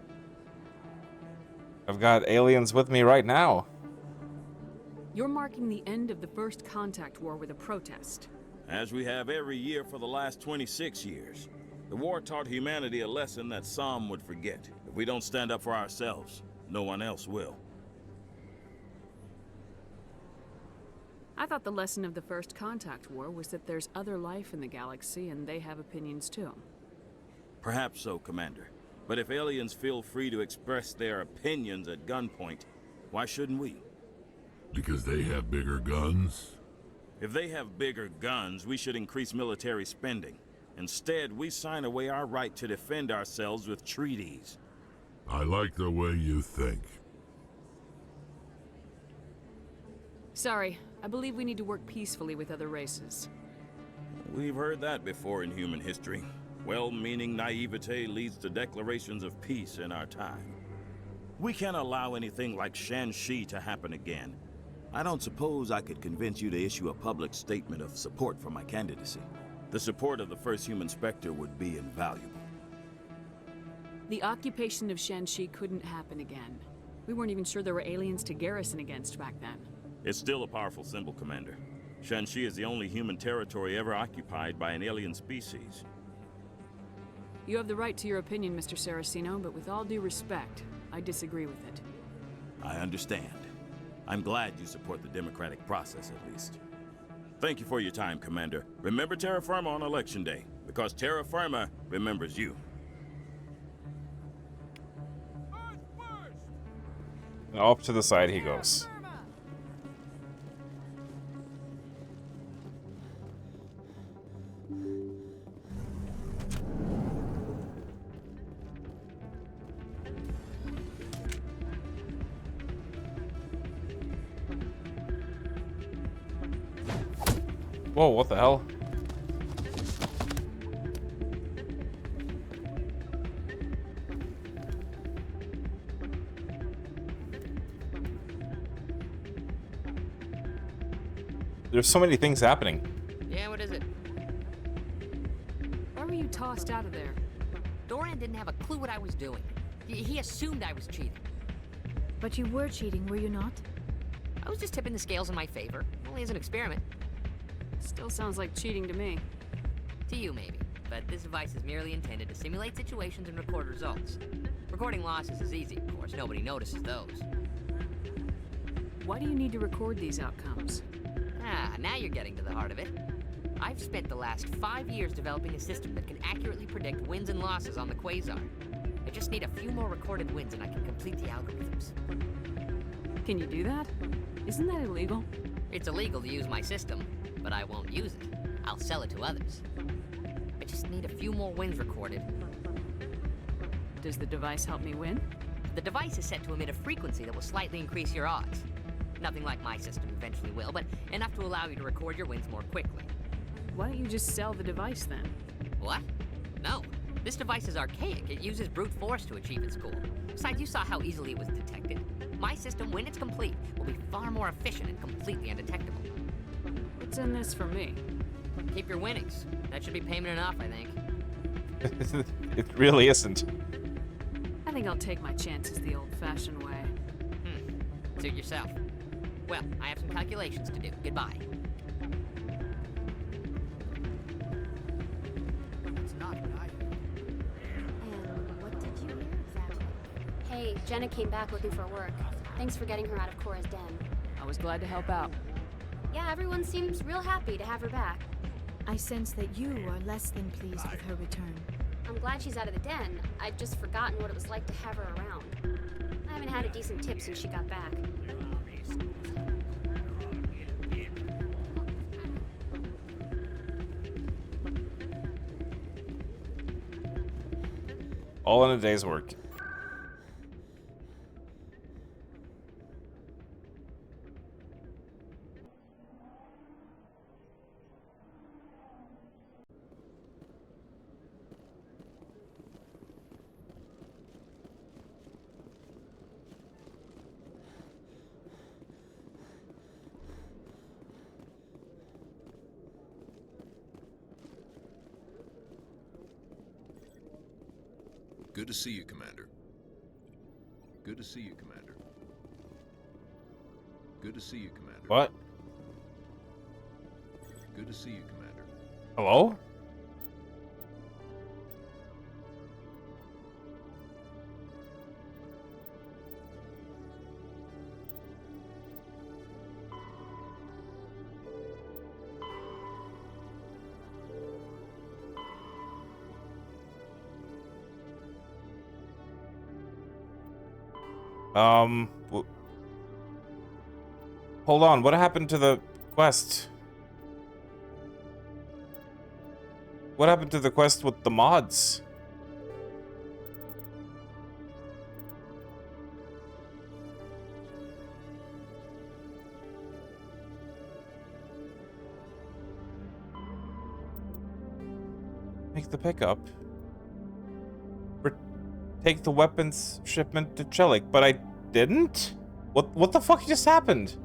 I've got aliens with me right now. You're marking the end of the first contact war with a protest. As we have every year for the last 26 years. The war taught humanity a lesson that some would forget. If we don't stand up for ourselves, no one else will. I thought the lesson of the first contact war was that there's other life in the galaxy and they have opinions too. Perhaps so, Commander. But if aliens feel free to express their opinions at gunpoint, why shouldn't we? Because they have bigger guns? If they have bigger guns, we should increase military spending. Instead, we sign away our right to defend ourselves with treaties. I like the way you think. Sorry, I believe we need to work peacefully with other races. We've heard that before in human history. Well-meaning naivete leads to declarations of peace in our time. We can't allow anything like Shanxi to happen again. I don't suppose I could convince you to issue a public statement of support for my candidacy. The support of the first human Spectre would be invaluable. The occupation of Shanxi couldn't happen again. We weren't even sure there were aliens to garrison against back then. It's still a powerful symbol, Commander. Shanxi is the only human territory ever occupied by an alien species. You have the right to your opinion, Mr. Saraceno, but with all due respect, I disagree with it. I understand. I'm glad you support the democratic process, at least. Thank you for your time, Commander. Remember Terra Firma on Election Day, because Terra Firma remembers you. And off to the side he goes. Whoa, what the hell? There's so many things happening. Yeah, what is it? Why were you tossed out of there? Dorian didn't have a clue what I was doing. He assumed I was cheating. But you were cheating, were you not? I was just tipping the scales in my favor. Only as an experiment. Still sounds like cheating to me. To you, maybe. But this device is merely intended to simulate situations and record results. Recording losses is easy, of course. Nobody notices those. Why do you need to record these outcomes? Ah, now you're getting to the heart of it. I've spent the last 5 years developing a system that can accurately predict wins and losses on the Quasar. I just need a few more recorded wins and I can complete the algorithms. Can you do that? Isn't that illegal? It's illegal to use my system, but I won't use it. I'll sell it to others. I just need a few more wins recorded. Does the device help me win? The device is set to emit a frequency that will slightly increase your odds. Nothing like my system eventually will, but enough to allow you to record your wins more quickly. Why don't you just sell the device then? What? No. This device is archaic. It uses brute force to achieve its goal. Besides, you saw how easily it was detected. My system, when it's complete, will be far more efficient and completely undetectable. What's in this for me? Keep your winnings. That should be payment enough, I think. It really isn't. I think I'll take my chances the old-fashioned way. Suit yourself. Well, I have some calculations to do. Goodbye. It's not what I heard. And what did you hear exactly? Hey, Jenna came back looking for work. Thanks for getting her out of Cora's den. I was glad to help out. Yeah, everyone seems real happy to have her back. I sense that you are less than pleased with her return. I'm glad she's out of the den. I'd just forgotten what it was like to have her around. I haven't had a decent tip since she got back. All in a day's work. Good to see you, Commander. Good to see you, Commander. Good to see you, Commander. What? Good to see you, Commander. Hello? Hold on, what happened to the quest? What happened to the quest with the mods? Make the pickup. Take the weapons shipment to Chelik, but I didn't? What the fuck just happened?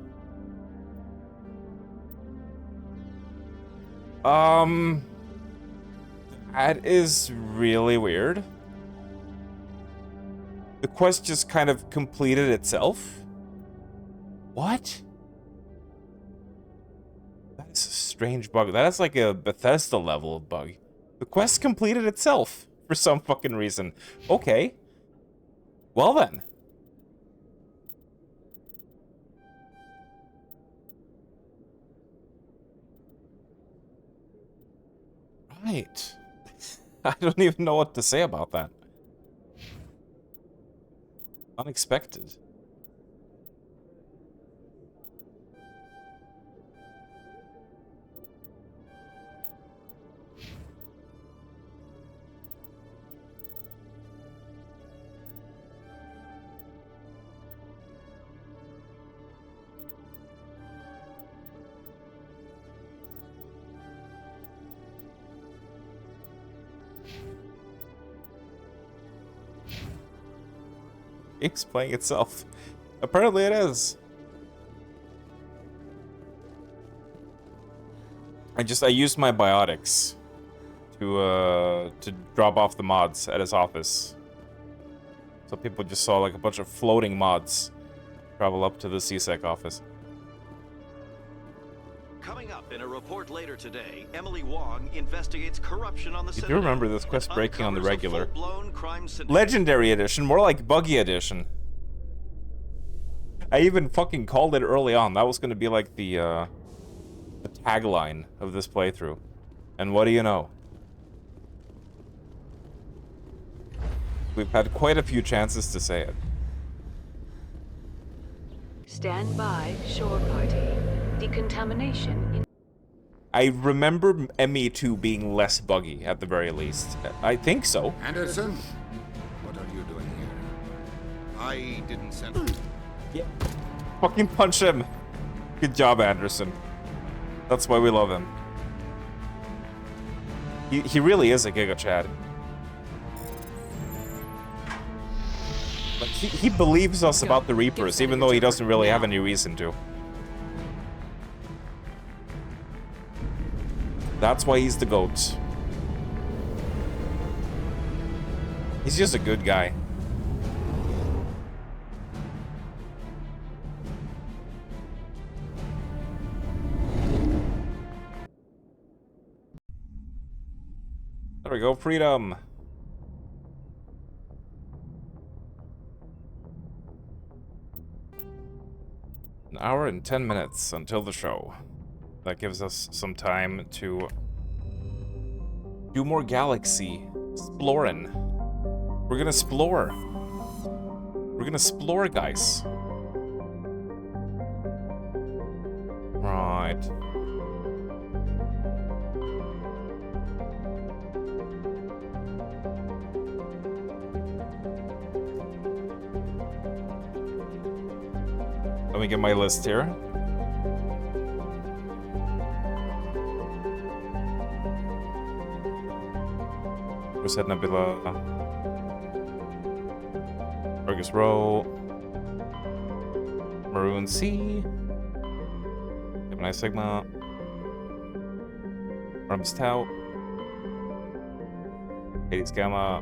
That is really weird. The quest just kind of completed itself? What? That is a strange bug. That is like a Bethesda level of bug. The quest completed itself for some fucking reason. Okay. Well then. Right. I don't even know what to say about that. Unexpected. It's playing itself. Apparently it is. I used my biotics to drop off the mods at his office. So people just saw like a bunch of floating mods travel up to the CSEC office. Coming up in a report later today, Emily Wong investigates corruption on the You do remember this quest breaking on the regular. crime syndicate. Legendary edition, more like buggy edition. I even fucking called it early on. That was going to be like the tagline of this playthrough. And what do you know? We've had quite a few chances to say it. Stand by, shore party. Decontamination in... I remember ME2 being less buggy, at the very least. I think so. Anderson, what are you doing here? I didn't send you. Yeah. Fucking punch him. Good job, Anderson. That's why we love him. He really is a Giga Chad. Like, he believes us about the Reapers, even though he doesn't really have any reason to. That's why he's the GOAT. He's just a good guy. There we go, freedom. An hour and 10 minutes until the show. That gives us some time to do more galaxy exploring. We're gonna explore. We're gonna explore, guys. Right. Let me get my list here. Reset Nebula. Argus Row. Maroon Sea. Gemini Sigma. Arms Tau. Hades Gamma.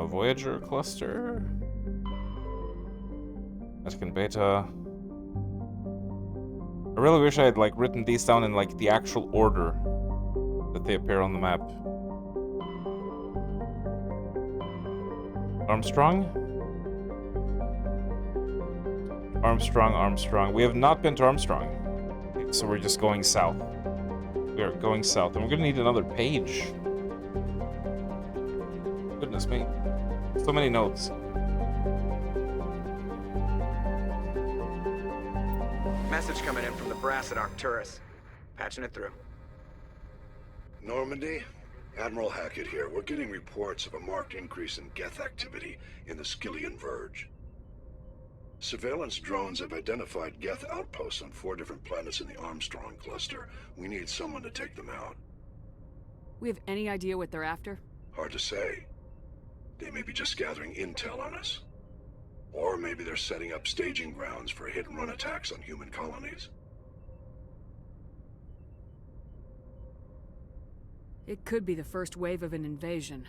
Voyager Cluster. Vatican Beta. I really wish I had like written these down in like the actual order that they appear on the map. Armstrong? Armstrong. We have not been to Armstrong. Okay, so we're just going south. We are going south, and we're gonna need another page. Goodness me. So many notes. Message coming in from the brass at Arcturus. Patching it through. Normandy? Admiral Hackett here. We're getting reports of a marked increase in Geth activity in the Skyllian Verge. Surveillance drones have identified Geth outposts on 4 different planets in the Armstrong cluster. We need someone to take them out. We have any idea what they're after? Hard to say. They may be just gathering intel on us. Or maybe they're setting up staging grounds for hit-and-run attacks on human colonies. It could be the first wave of an invasion.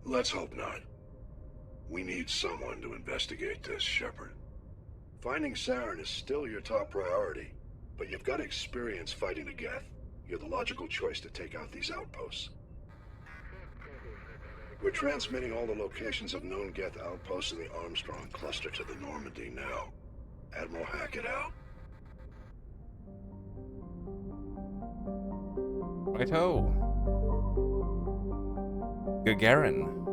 Let's hope not. We need someone to investigate this, Shepard. Finding Saren is still your top priority, but you've got experience fighting the Geth. You're the logical choice to take out these outposts. We're transmitting all the locations of known Geth outposts in the Armstrong cluster to the Normandy now. Admiral Hackett out. Righto. Gagarin.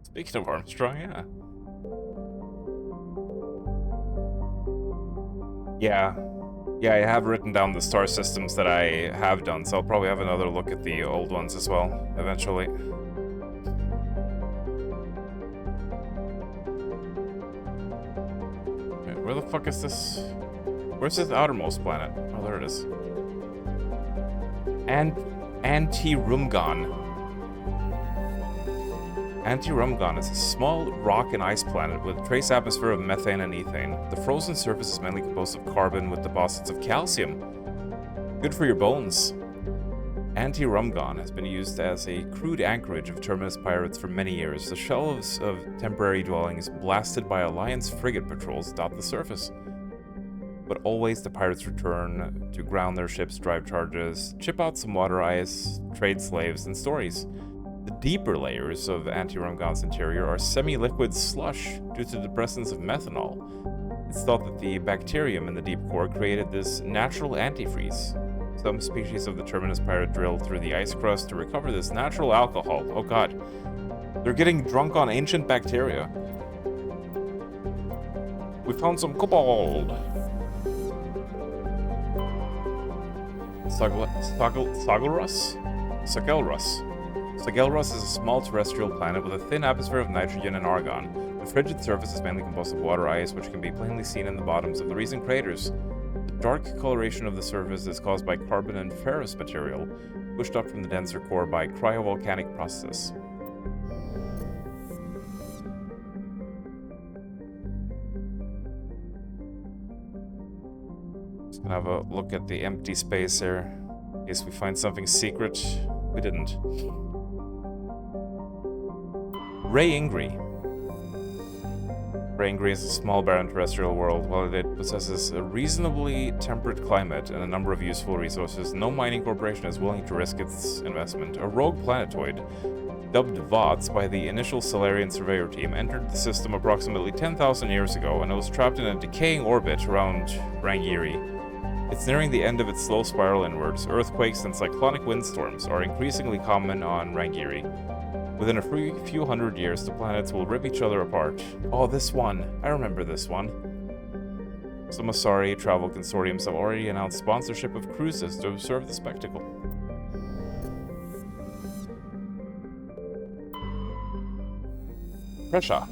Speaking of Armstrong, yeah. Yeah, I have written down the star systems that I have done, so I'll probably have another look at the old ones as well, eventually. Wait, where the fuck is this? Where's this outermost planet? Oh, there it is. Anti-Rumgon. Anti-Rumgon is a small rock and ice planet with a trace atmosphere of methane and ethane. The frozen surface is mainly composed of carbon with deposits of calcium. Good for your bones. Anti-Rumgon has been used as a crude anchorage of Terminus pirates for many years. The shelves of temporary dwellings blasted by Alliance frigate patrols dot the surface. But always the pirates return to ground their ships, drive charges, chip out some water ice, trade slaves, and stories. The deeper layers of Anti-Rumgon's interior are semi-liquid slush due to the presence of methanol. It's thought that the bacterium in the deep core created this natural antifreeze. Some species of the Terminus pirate drilled through the ice crust to recover this natural alcohol. Oh god. They're getting drunk on ancient bacteria. We found some cobalt. Sagelrus is a small terrestrial planet with a thin atmosphere of nitrogen and argon. The frigid surface is mainly composed of water ice, which can be plainly seen in the bottoms of the recent craters. The dark coloration of the surface is caused by carbon and ferrous material, pushed up from the denser core by cryovolcanic process. Just gonna have a look at the empty space here, in case we find something secret. We didn't. Ray Rangri is a small, barren terrestrial world. While it possesses a reasonably temperate climate and a number of useful resources, no mining corporation is willing to risk its investment. A rogue planetoid, dubbed VOTS by the initial Solarian surveyor team, entered the system approximately 10,000 years ago, and it was trapped in a decaying orbit around Rangiri. It's nearing the end of its slow spiral inwards. Earthquakes and cyclonic windstorms are increasingly common on Rangiri. Within a few hundred years, the planets will rip each other apart. Oh, this one. I remember this one. Some Asari travel consortiums have already announced sponsorship of cruises to observe the spectacle. Pressure.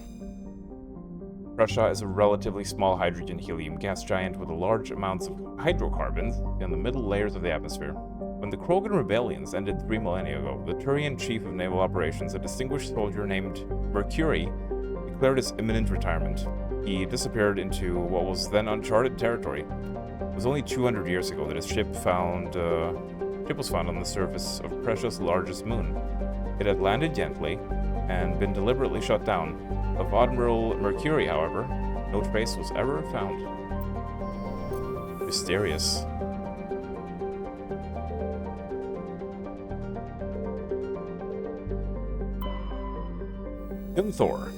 Pressure is a relatively small hydrogen-helium gas giant with large amounts of hydrocarbons in the middle layers of the atmosphere. When the Krogan rebellions ended 3 millennia ago, the Turian chief of naval operations, a distinguished soldier named Mercury, declared his imminent retirement. He disappeared into what was then uncharted territory. It was only 200 years ago that his ship was found on the surface of Pressure's largest moon. It had landed gently and been deliberately shut down. Of Admiral Mercury, however, no trace was ever found. Mysterious. Junthor.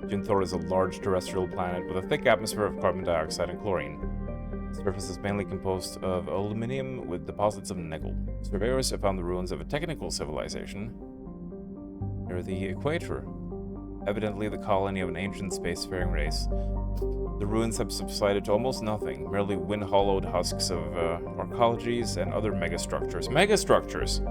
Junthor is a large terrestrial planet with a thick atmosphere of carbon dioxide and chlorine. Its surface is mainly composed of aluminium with deposits of nickel. Surveyors have found the ruins of a technical civilization near the equator, evidently the colony of an ancient spacefaring race. The ruins have subsided to almost nothing, merely wind-hollowed husks of arcologies and other megastructures. Megastructures!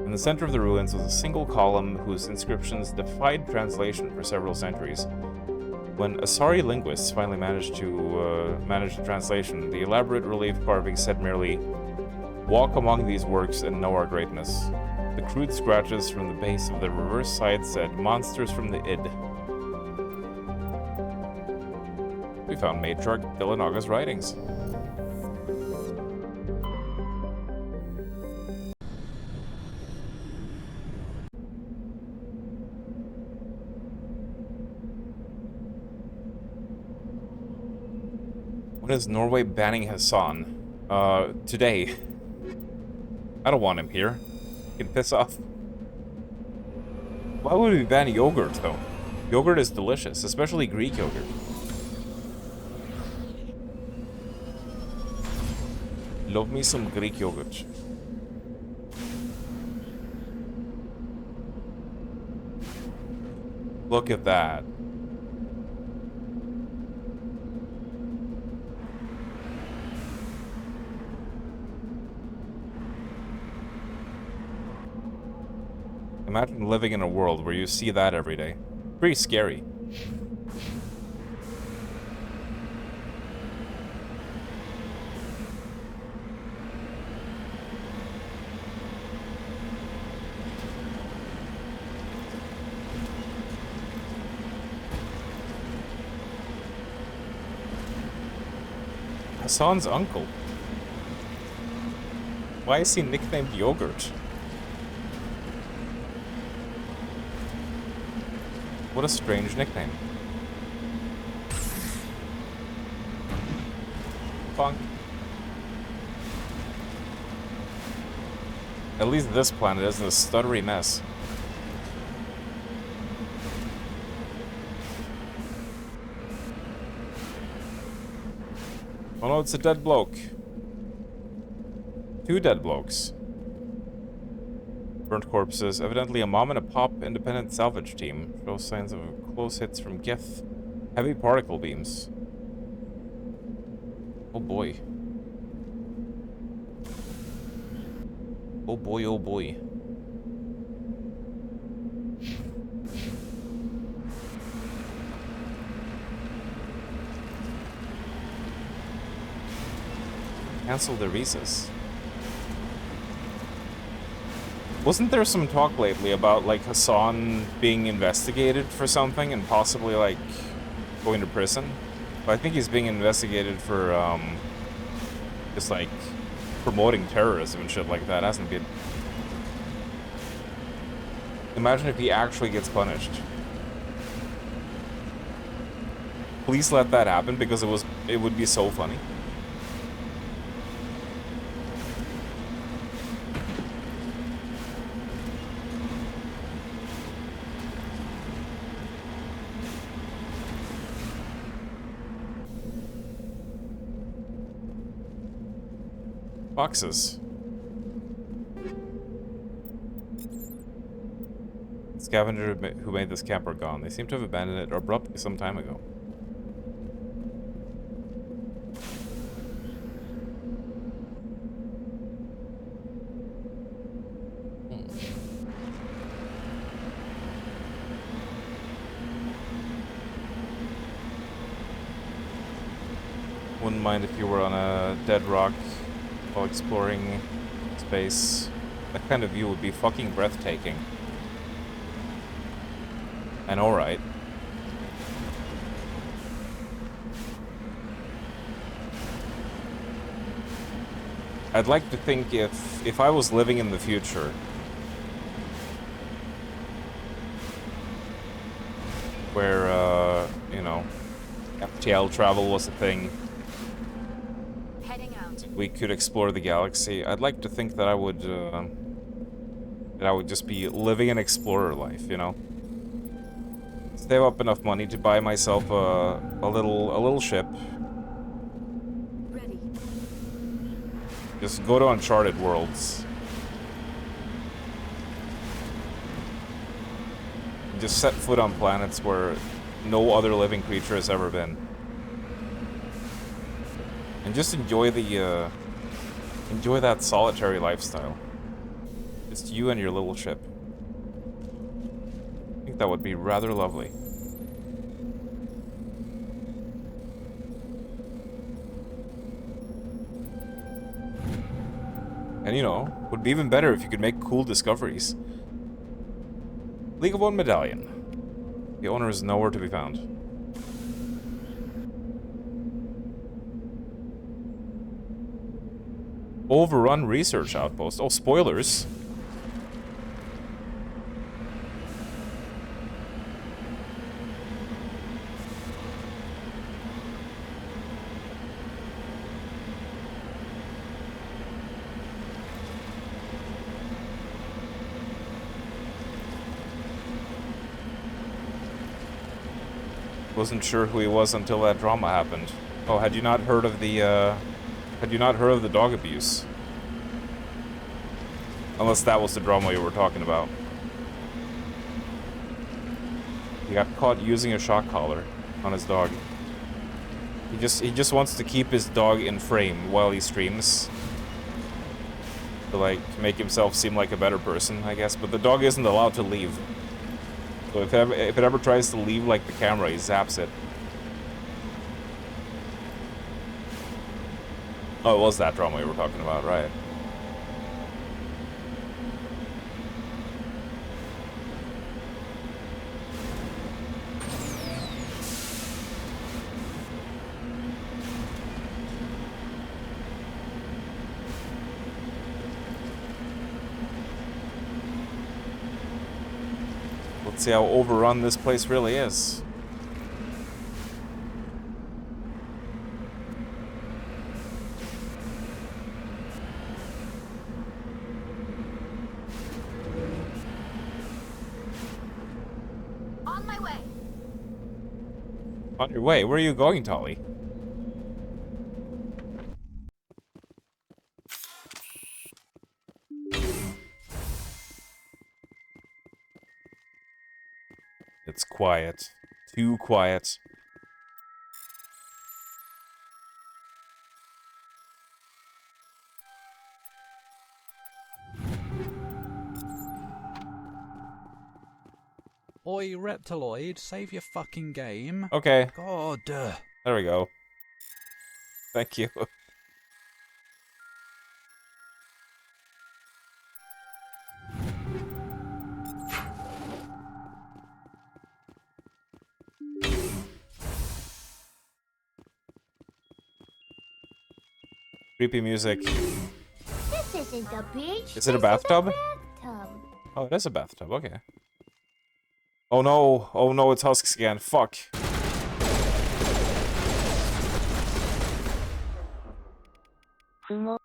In the center of the ruins was a single column whose inscriptions defied translation for several centuries. When Asari linguists finally managed the translation, the elaborate relief carving said merely, "Walk among these works and know our greatness." The crude scratches from the base of the reverse side said, "Monsters from the id." We found Matriarch Dillinaga's writings. When is Norway banning Hassan? Today. I don't want him here. He can piss off. Why would we ban yogurt, though? Yogurt is delicious, especially Greek yogurt. Love me some Greek yogurt. Look at that. Imagine living in a world where you see that every day. Pretty scary. Hassan's uncle. Why is he nicknamed Yogurt? What a strange nickname. Bonk. At least this planet isn't a stuttery mess. Oh no, it's a dead bloke. 2 dead blokes. Burnt corpses. Evidently a mom and a pop independent salvage team. Shows signs of close hits from Geth. Heavy particle beams. Oh boy. Oh boy, oh boy. Cancel their visas. Wasn't there some talk lately about, like, Hassan being investigated for something and possibly, like, going to prison? But I think he's being investigated for, just, like, promoting terrorism and shit like that. Hasn't been... Imagine if he actually gets punished. Please let that happen because it would be so funny. Boxes. Scavenger who made this camp are gone. They seem to have abandoned it abruptly some time ago. Wouldn't mind if you were on a dead rock while exploring space. That kind of view would be fucking breathtaking. And alright. I'd like to think if I was living in the future, where, you know, FTL travel was a thing, Heading out. we could explore the galaxy, I'd like to think that I would just be living an explorer life, you know? Save up enough money to buy myself a little ship. Ready. Just go to uncharted worlds. Just set foot on planets where no other living creature has ever been. And just enjoy the enjoy that solitary lifestyle. Just you and your little ship. I think that would be rather lovely. And you know, would be even better if you could make cool discoveries. League of One medallion. The owner is nowhere to be found. Overrun research outpost. Oh, spoilers. Wasn't sure who he was until that drama happened. Oh, had you not heard of the dog abuse? Unless that was the drama you were talking about. He got caught using a shock collar on his dog. He just wants to keep his dog in frame while he streams. To like make himself seem like a better person, I guess. But the dog isn't allowed to leave. So if it ever tries to leave like the camera, he zaps it. Oh, it was that drama we were talking about, right? Let's see how overrun this place really is. On my way. On your way? Where are you going, Tolly? It's quiet. Too quiet. Oi, Reptiloid, save your fucking game. Okay. God. There we go. Thank you. Creepy music. This isn't a beach. Is it a bathtub? Bathtub. Oh, it is a bathtub. Okay. Oh no. Oh no, it's husks again. Fuck. I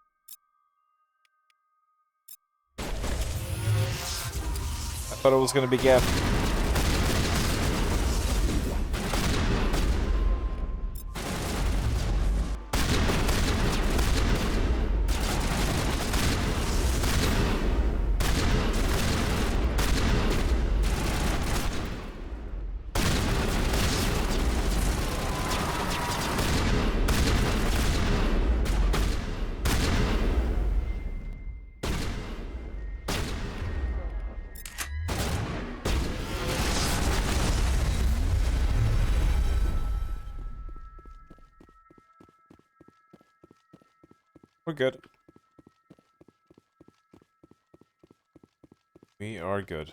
thought it was gonna be Geth. We're good. We are good.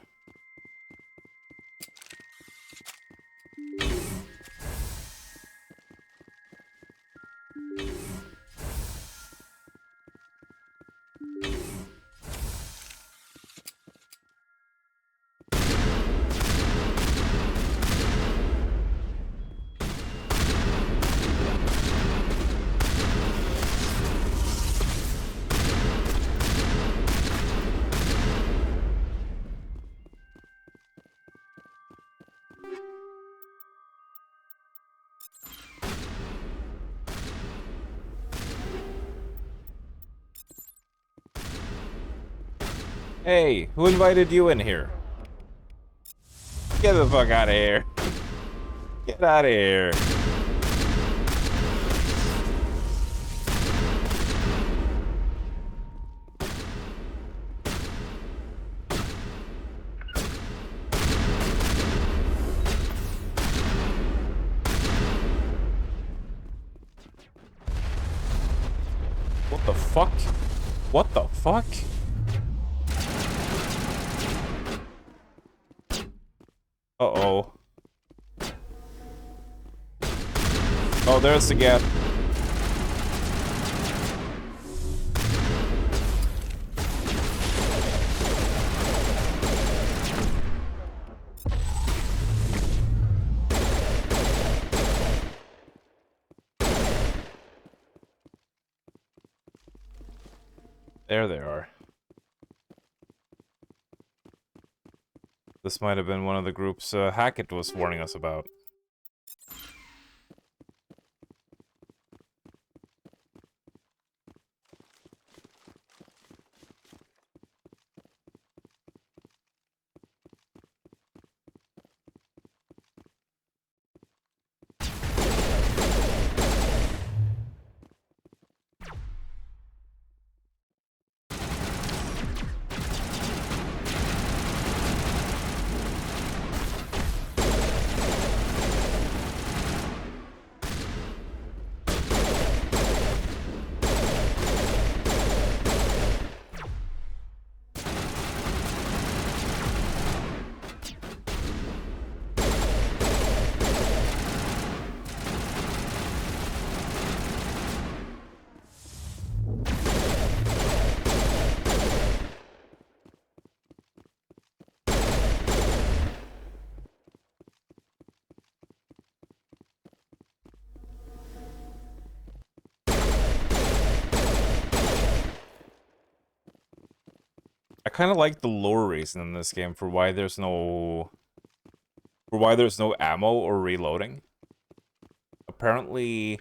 Hey, who invited you in here? Get the fuck out of here. Get out of here. What the fuck? What the fuck? Uh-oh. Oh, there's the gap. There they are. This might have been one of the groups Hackett was warning us about. I kind of like the lore reason in this game for why there's no ammo or reloading. Apparently,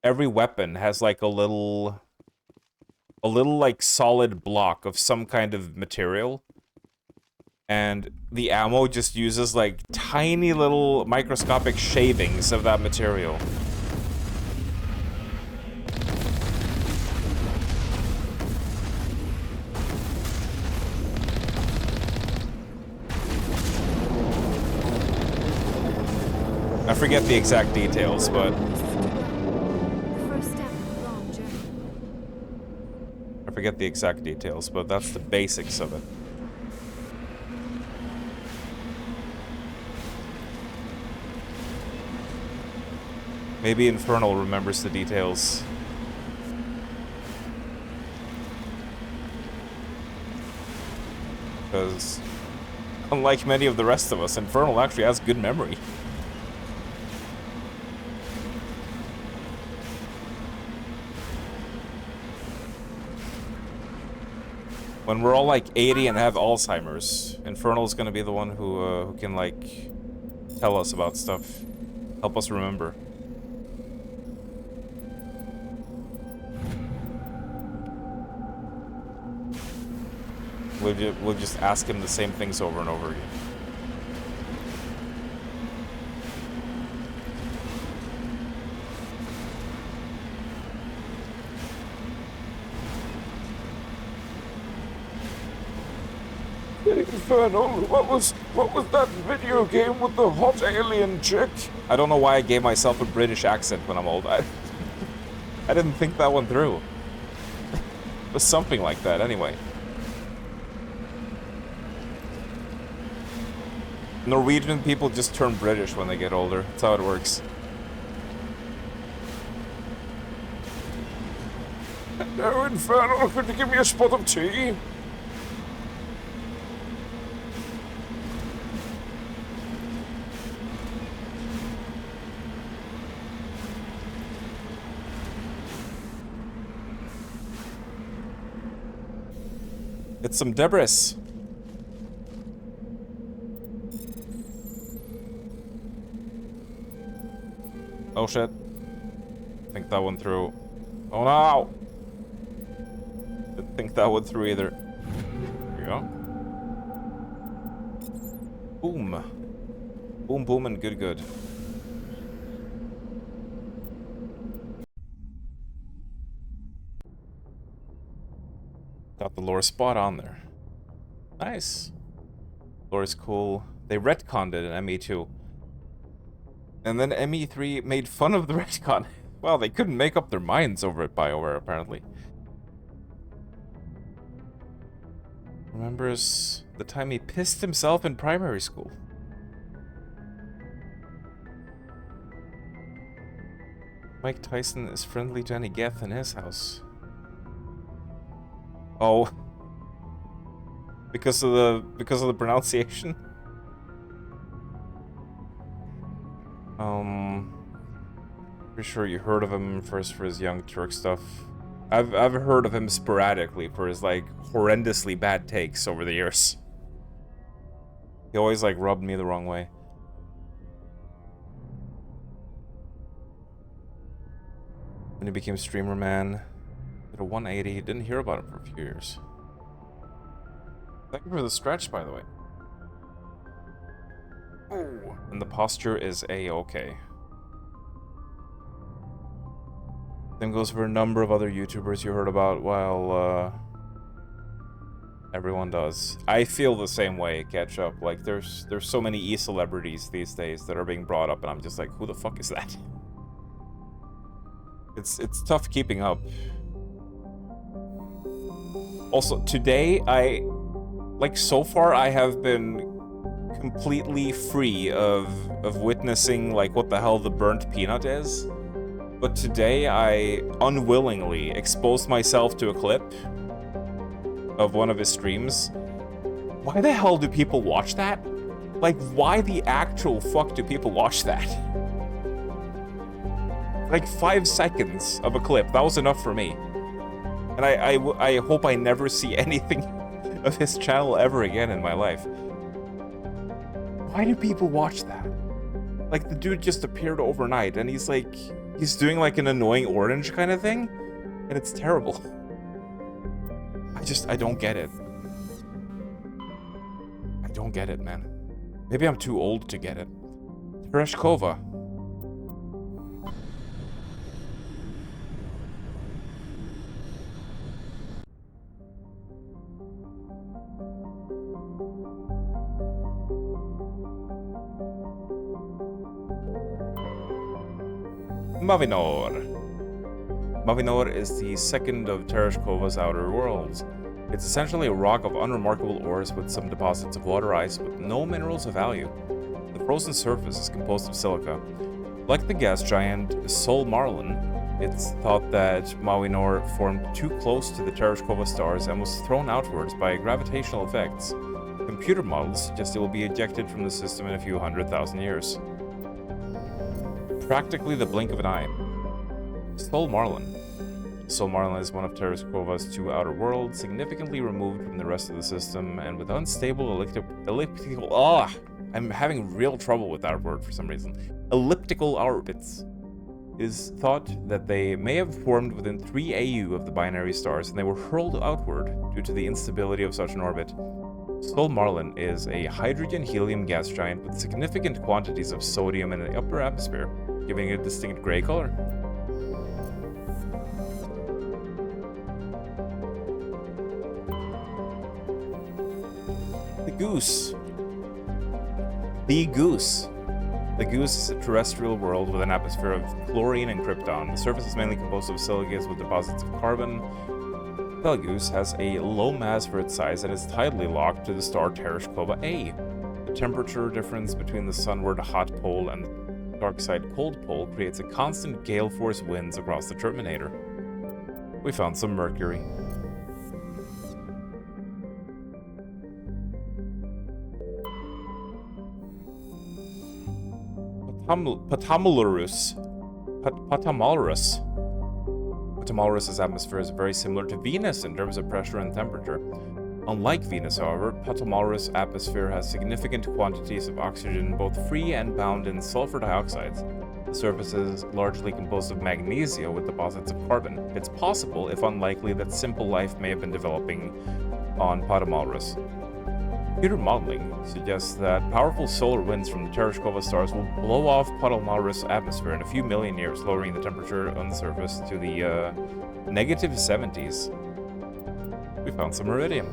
every weapon has like a little like solid block of some kind of material, and the ammo just uses like tiny little microscopic shavings of that material. I forget the exact details, but that's the basics of it. Maybe Infernal remembers the details. Because, unlike many of the rest of us, Infernal actually has good memory. When we're all like 80 and have Alzheimer's, Infernal's gonna be the one who can like tell us about stuff, help us remember. We'll just ask him the same things over and over again. Infernal, what was that video game with the hot alien chick? I don't know why I gave myself a British accent when I'm old. I didn't think that one through. It was something like that, anyway. Norwegian people just turn British when they get older. That's how it works. Oh, Infernal, could you give me a spot of tea? It's some debris. Oh shit. Think that one through. Oh no! Didn't think that one through either. There we go. Boom. Boom, boom, and good, good. Got the lore spot on there. Nice. Lore's cool. They retconned it in ME2. And then ME3 made fun of the retcon. Well, they couldn't make up their minds over at BioWare, apparently. Remembers the time he pissed himself in primary school. Mike Tyson is friendly Jenny Geth in his house. Oh. Because of the pronunciation? Pretty sure you heard of him first for his Young Turk stuff. I've heard of him sporadically for his like horrendously bad takes over the years. He always like rubbed me the wrong way. When he became streamer man, did a 180. Didn't hear about him for a few years. Thank you for the stretch, by the way. Oh, and the posture is A-okay. Same goes for a number of other YouTubers you heard about while, everyone does. I feel the same way, Ketchup. Like, there's so many e-celebrities these days that are being brought up, and I'm just like, who the fuck is that? It's tough keeping up. Also, today, like, so far, I have been completely free of witnessing, like, what the hell the burnt peanut is. But today, I unwillingly exposed myself to a clip of one of his streams. Why the hell do people watch that? Like, why the actual fuck do people watch that? Like, 5 seconds of a clip. That was enough for me. And I hope I never see anything of his channel ever again in my life. Why do people watch that? Like, the dude just appeared overnight, and he's like... He's doing like an annoying orange kind of thing, and it's terrible. I don't get it. I don't get it, man. Maybe I'm too old to get it. Tereshkova. Mavinor. Mavinor is the second of Tereshkova's outer worlds. It's essentially a rock of unremarkable ores with some deposits of water ice, but no minerals of value. The frozen surface is composed of silica. Like the gas giant Sol Marlin, it's thought that Mavinor formed too close to the Tereshkova stars and was thrown outwards by gravitational effects. Computer models suggest it will be ejected from the system in a few 100,000 years. Practically the blink of an eye. Sol Marlin. Sol Marlin is one of Terrascova's 2 outer worlds, significantly removed from the rest of the system, and with unstable elliptical... I'm having real trouble with that word for some reason. Elliptical orbits. It is thought that they may have formed within 3 AU of the binary stars, and they were hurled outward due to the instability of such an orbit. Sol Marlin is a hydrogen-helium gas giant with significant quantities of sodium in the upper atmosphere, giving it a distinct gray color. The Goose. The Goose. The Goose is a terrestrial world with an atmosphere of chlorine and krypton. The surface is mainly composed of silicates with deposits of carbon. Goose has a low mass for its size and is tidally locked to the star Tereshkova A. The temperature difference between the sunward hot pole and the dark side cold pole creates a constant gale force winds across the Terminator. We found some mercury. Patamalurus. Patamalurus' atmosphere is very similar to Venus in terms of pressure and temperature. Unlike Venus, however, Patamalurus' atmosphere has significant quantities of oxygen, both free and bound in sulfur dioxides. The surface is largely composed of magnesia with deposits of carbon. It's possible, if unlikely, that simple life may have been developing on Patamalurus. Computer modeling suggests that powerful solar winds from the Tereshkova stars will blow off Patamalurus' atmosphere in a few million years, lowering the temperature on the surface to the negative 70s. We found some iridium.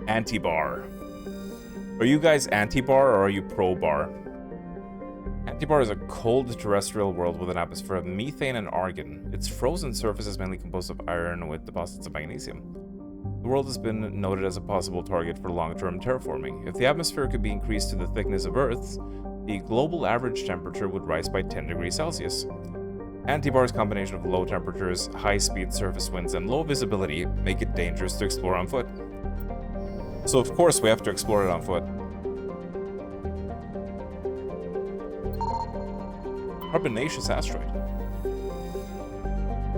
Anti-bar. Are you guys anti-bar or are you pro-bar? Anti-bar is a cold terrestrial world with an atmosphere of methane and argon. Its frozen surface is mainly composed of iron with deposits of magnesium. The world has been noted as a possible target for long-term terraforming. If the atmosphere could be increased to the thickness of Earth's, the global average temperature would rise by 10 degrees Celsius. Antibar's combination of low temperatures, high-speed surface winds, and low visibility make it dangerous to explore on foot. So of course we have to explore it on foot. Carbonaceous asteroid.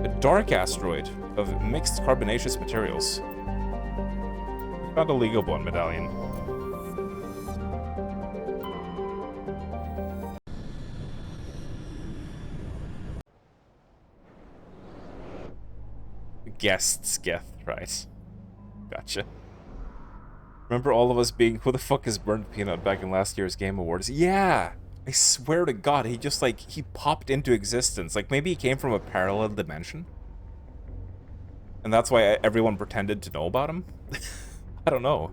A dark asteroid of mixed carbonaceous materials. Found a Legal Bond medallion. Guests, right. Gotcha. Remember all of us being, who the fuck is Burnt Peanut back in last year's Game Awards? Yeah! I swear to God, he just like, he popped into existence. Like maybe he came from a parallel dimension? And that's why everyone pretended to know about him? I don't know.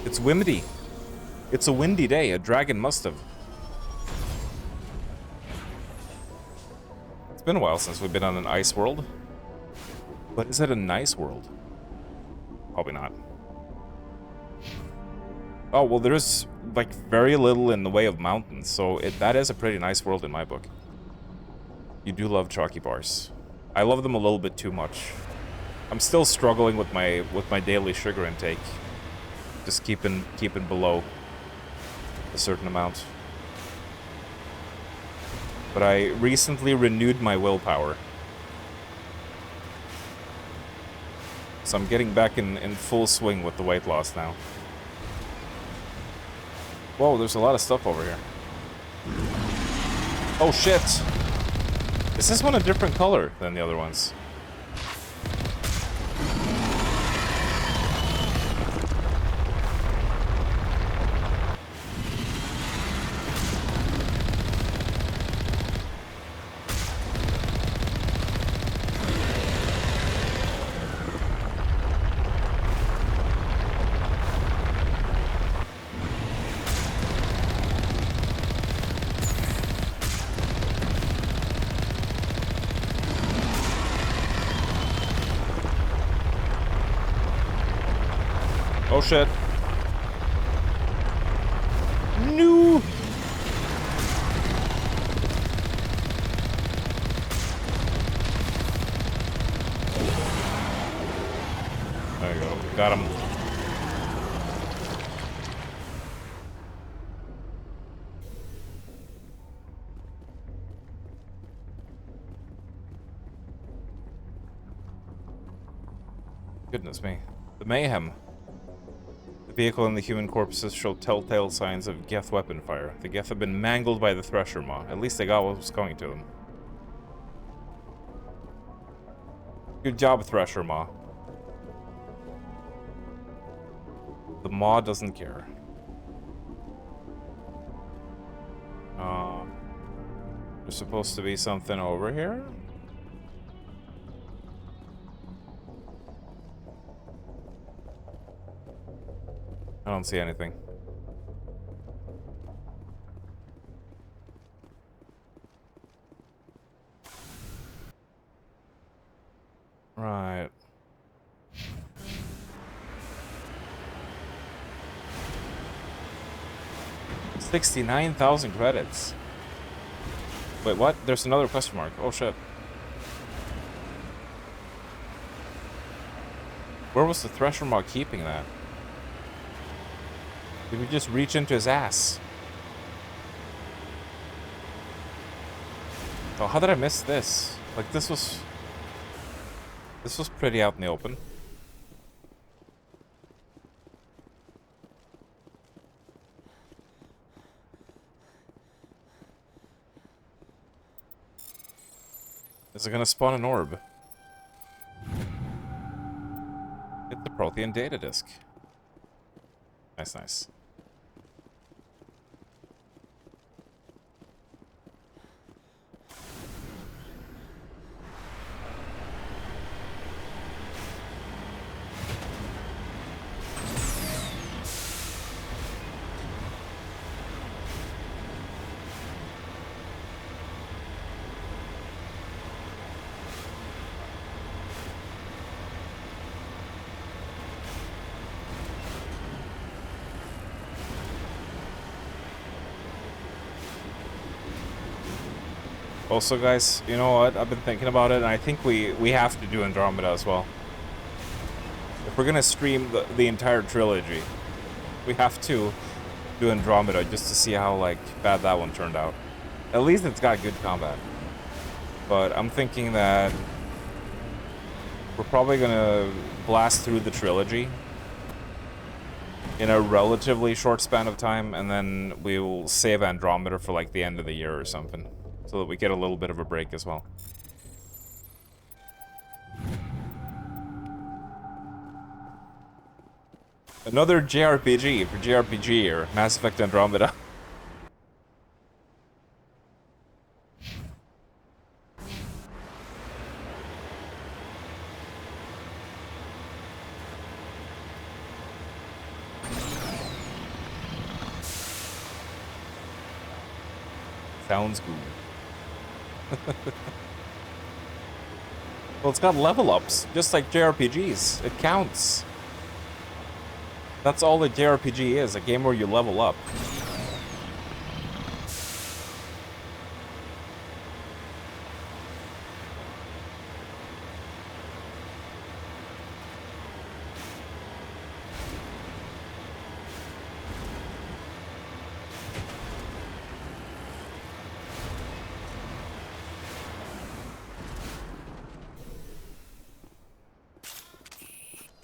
It's windy. It's a windy day. A dragon must have. It's been a while since we've been on an ice world. But is it a nice world? Probably not. Oh, well, there's, like, very little in the way of mountains, so that is a pretty nice world in my book. You do love chalky bars. I love them a little bit too much. I'm still struggling with my daily sugar intake. Just keeping below a certain amount. But I recently renewed my willpower. So I'm getting back in full swing with the weight loss now. Whoa, there's a lot of stuff over here. Oh shit! Is this one a different color than the other ones? Oh shit. No! There you go. Got him. Goodness me. The mayhem. The vehicle and the human corpses show telltale signs of Geth weapon fire. The Geth have been mangled by the Thresher Maw. At least they got what was coming to them. Good job, Thresher Maw. The Maw doesn't care. There's supposed to be something over here? I don't see anything. Right. $69,000 credits. Wait, what? There's another question mark. Oh shit. Where was the Thresher Maw keeping that? Did we just reach into his ass? Oh, how did I miss this? Like, this was pretty out in the open. Is it gonna spawn an orb? Get the Prothean data disk. Nice, nice. Also, guys, you know what? I've been thinking about it, and I think we have to do Andromeda as well. If we're gonna stream the entire trilogy, we have to do Andromeda just to see how, like, bad that one turned out. At least it's got good combat. But I'm thinking that we're probably gonna blast through the trilogy in a relatively short span of time, and then we will save Andromeda for, like, the end of the year or something. So that we get a little bit of a break as well. Another JRPG for JRPG or Mass Effect Andromeda. Sounds good. Well, it's got level ups, just like JRPGs. It counts. That's all a JRPG is, a game where you level up.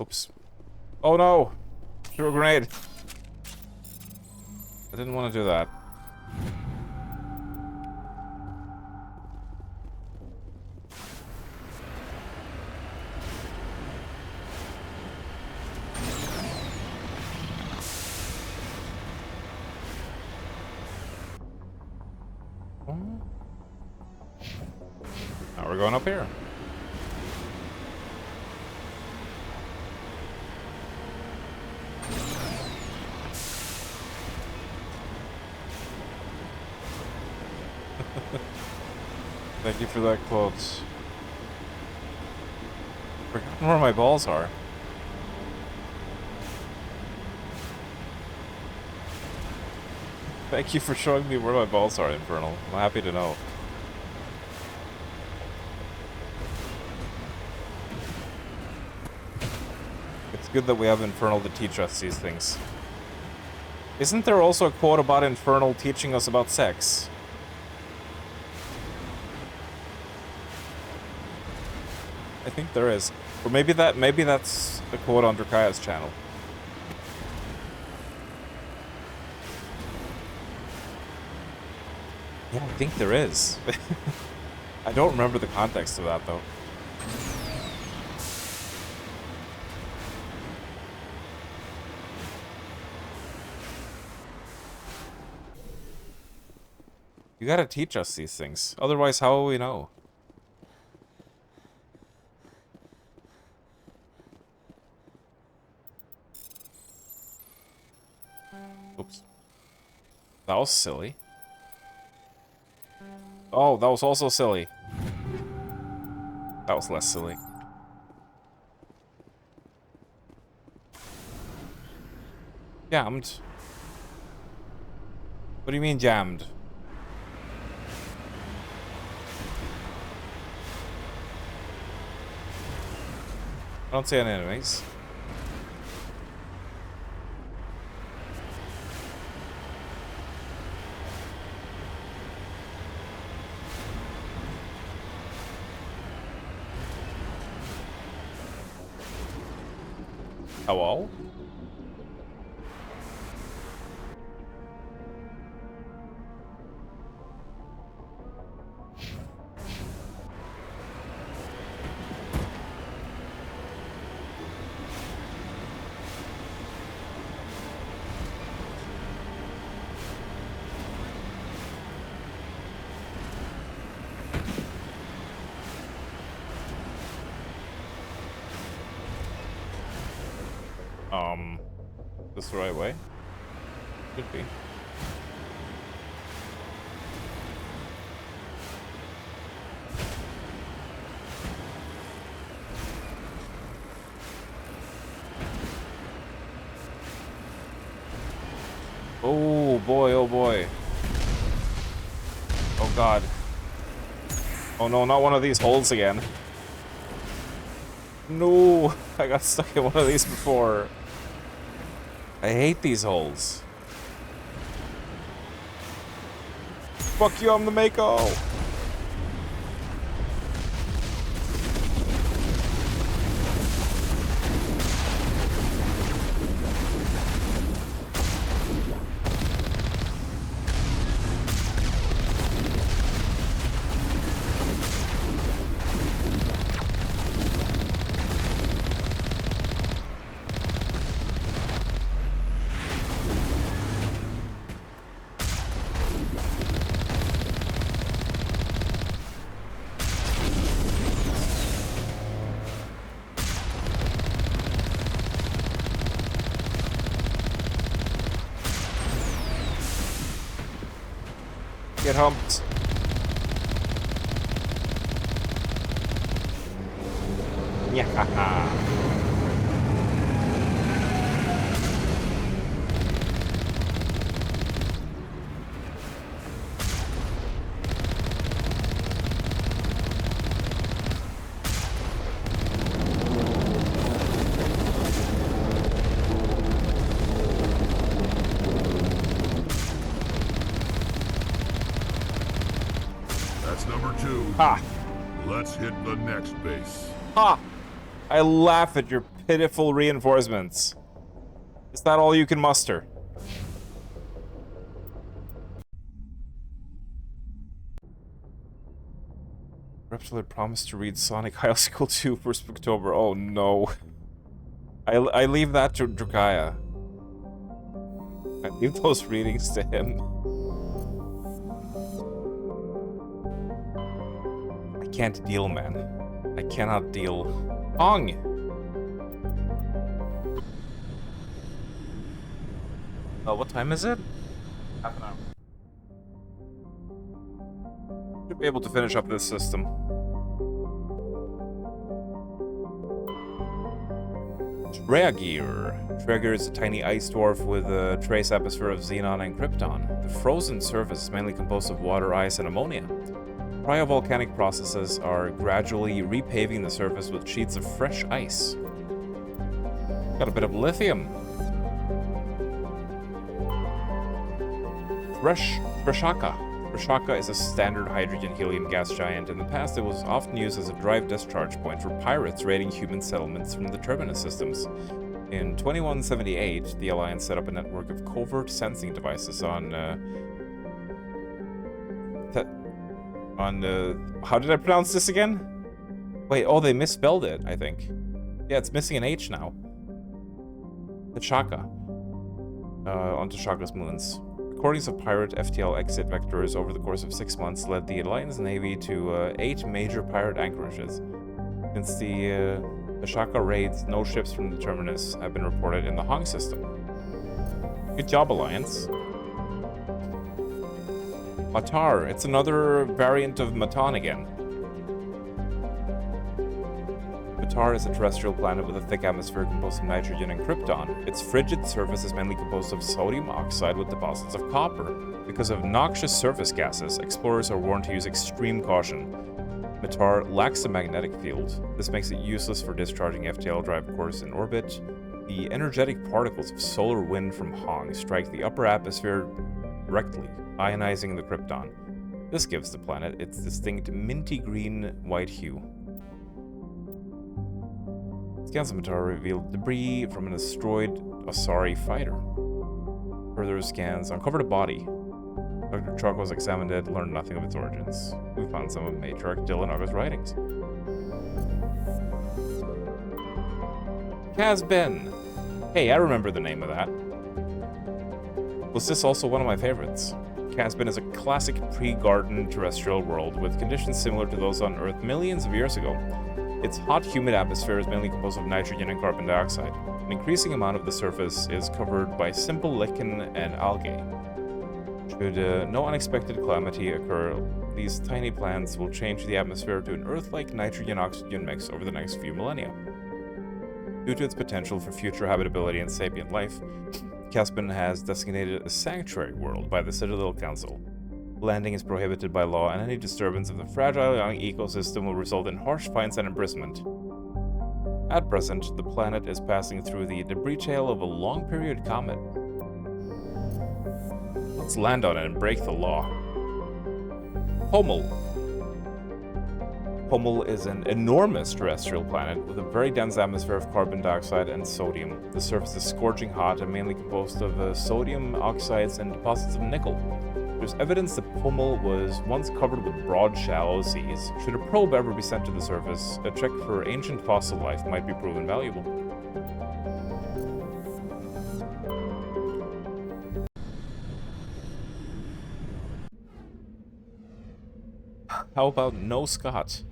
Oops. Oh no! Threw a grenade. I didn't want to do that. Now we're going up here. Thank you for that quote. Forgotten where my balls are. Thank you for showing me where my balls are, Infernal. I'm happy to know. It's good that we have Infernal to teach us these things. Isn't there also a quote about Infernal teaching us about sex? I think there is. Or maybe that's the quote on Drakaya's channel. Yeah, I think there is. I don't remember the context of that, though. You gotta teach us these things. Otherwise, how will we know? Oops. That was silly. Oh, that was also silly. That was less silly. Jammed. What do you mean jammed? I don't see any enemies. Hello? This the right way? Could be. Oh boy, oh boy. Oh god. Oh no, not one of these holes again. No, I got stuck in one of these before. I hate these holes. Fuck you, I'm the Mako. Get humped. Yeah. That's number 2. Ha! Let's hit the next base. Ha! I laugh at your pitiful reinforcements. Is that all you can muster? Reptiloid promised to read Sonic High School 2 1st of October. Oh no. I leave that to Drakaya. I leave those readings to him. I can't deal, man. I cannot deal. Ong! What time is it? Half an hour. Should be able to finish up this system. Tregear. Tregear is a tiny ice dwarf with a trace atmosphere of xenon and krypton. The frozen surface is mainly composed of water, ice, and ammonia. Cryovolcanic processes are gradually repaving the surface with sheets of fresh ice. Got a bit of lithium. Freshaka. Rashaka is a standard hydrogen-helium gas giant. In the past, it was often used as a drive-discharge point for pirates raiding human settlements from the Terminus systems. In 2178, the Alliance set up a network of covert sensing devices on how did I pronounce this again? Wait, oh, they misspelled it, I think. Yeah, it's missing an H now. T'Chaka. On T'Chaka's moons. Recordings of pirate FTL exit vectors over the course of 6 months led the Alliance Navy to 8 major pirate anchorages. Since the T'Chaka raids, no ships from the Terminus have been reported in the Hong system. Good job, Alliance. Matar. It's another variant of Matan again. Matar is a terrestrial planet with a thick atmosphere composed of nitrogen and krypton. Its frigid surface is mainly composed of sodium oxide with deposits of copper. Because of noxious surface gases, explorers are warned to use extreme caution. Matar lacks a magnetic field. This makes it useless for discharging FTL drive cores in orbit. The energetic particles of solar wind from Hong strike the upper atmosphere directly, ionizing the krypton. This gives the planet its distinct minty green-white hue. Scans of Matar revealed debris from an destroyed Asari fighter. Further scans uncovered a body. Dr. Chakos examined it, learned nothing of its origins. We found some of Matriarch Dylanaga's writings. Casben! Hey, I remember the name of that. Was this also one of my favorites? Casben is a classic pre-garden terrestrial world with conditions similar to those on Earth millions of years ago. Its hot, humid atmosphere is mainly composed of nitrogen and carbon dioxide. An increasing amount of the surface is covered by simple lichen and algae. Should no unexpected calamity occur, these tiny plants will change the atmosphere to an Earth-like nitrogen-oxygen mix over the next few millennia. Due to its potential for future habitability and sapient life, Casben has designated a sanctuary world by the Citadel Council. Landing is prohibited by law, and any disturbance of the fragile young ecosystem will result in harsh fines and imprisonment. At present, the planet is passing through the debris tail of a long-period comet. Let's land on it and break the law. Hummel. Hummel is an enormous terrestrial planet with a very dense atmosphere of carbon dioxide and sodium. The surface is scorching hot and mainly composed of sodium oxides and deposits of nickel. There's evidence that Hummel was once covered with broad, shallow seas. Should a probe ever be sent to the surface, a check for ancient fossil life might be proven valuable. How about No Scott?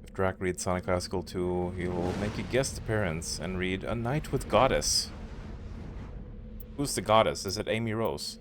If Drac reads Sonic Classical 2, he'll make a guest appearance and read A Night with Goddess. Who's the goddess? Is it Amy Rose?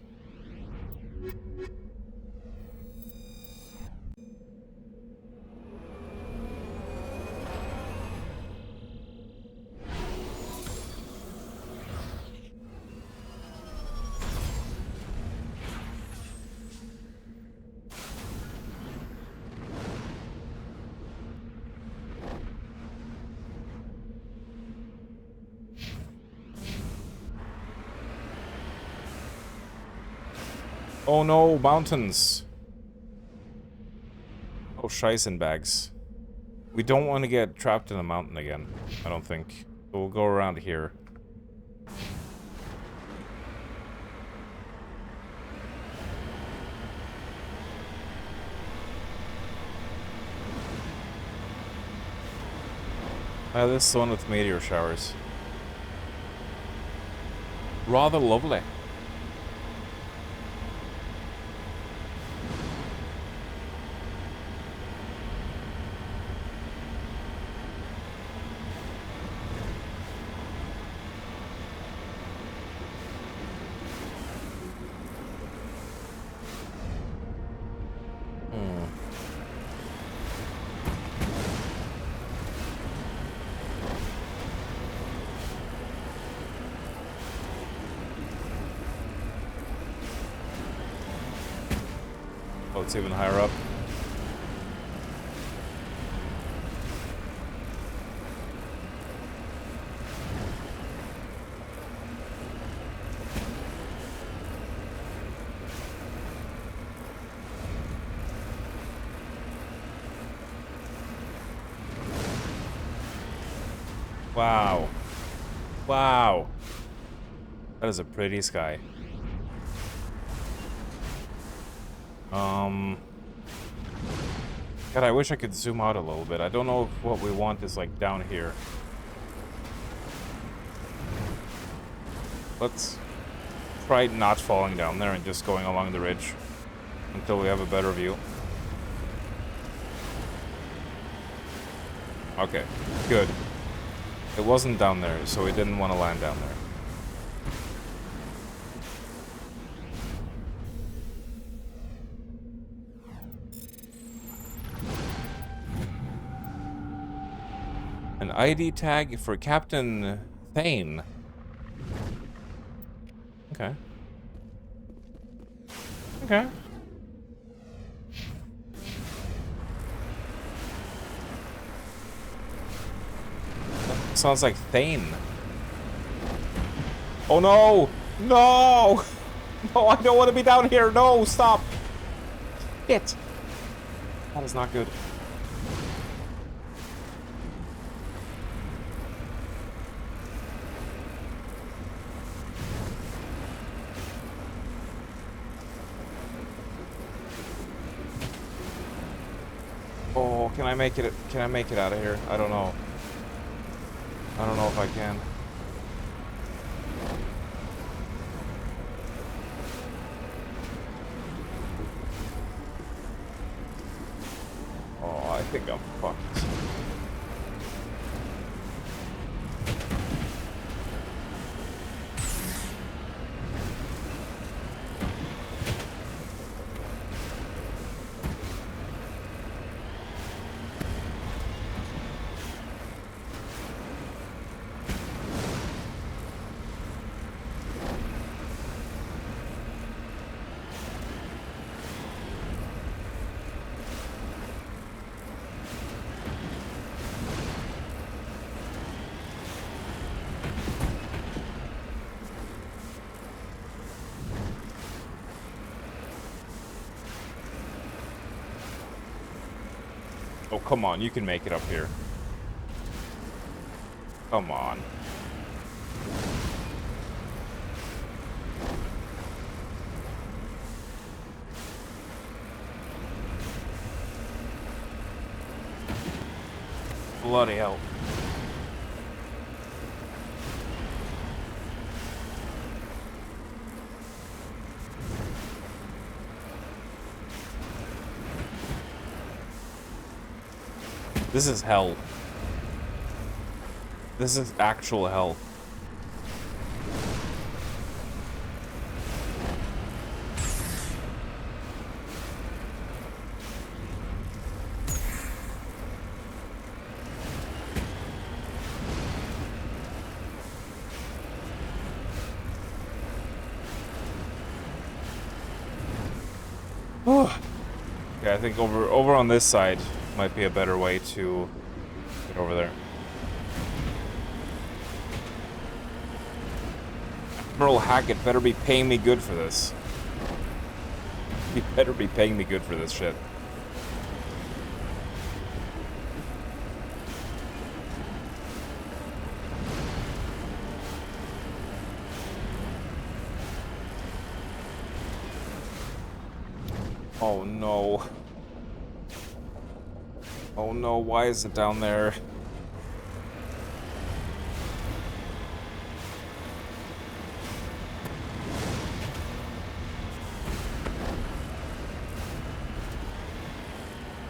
Oh no, mountains. Oh, Scheissenbags. We don't want to get trapped in a mountain again, I don't think. So we'll go around here. This is the one with meteor showers. Rather lovely. Oh, it's even higher up. Wow. Wow. That is a pretty sky. God, I wish I could zoom out a little bit. I don't know if what we want is like down here. Let's try not falling down there and just going along the ridge until we have a better view. Okay, good. It wasn't down there, so we didn't want to land down there. An ID tag for Captain Thane. Okay. Okay. That sounds like Thane. Oh no! No! No, I don't want to be down here! No, stop! Shit! That is not good. Oh, can I make it? Can I make it out of here? I don't know. I don't know if I can. Oh, I think I'm fucked. Oh, come on, you can make it up here. Come on. Bloody hell. This is hell. This is actual hell. Yeah, I think over on this side might be a better way to get over there. Admiral Hackett better be paying me good for this. He better be paying me good for this shit. Oh no. Oh no, why is it down there?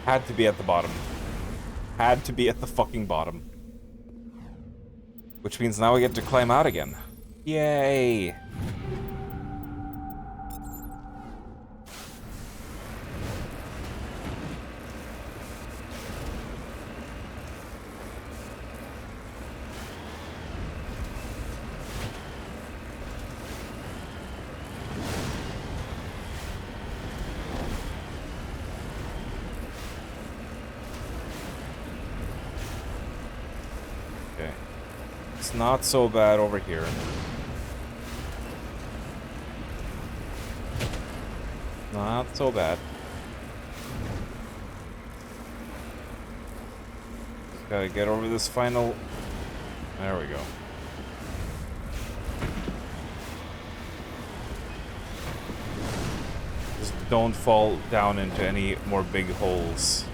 Had to be at the bottom. Had to be at the fucking bottom. Which means now we get to climb out again. Yay! Not so bad over here. Not so bad. Just gotta get over this final There we go. Just don't fall down into any more big holes.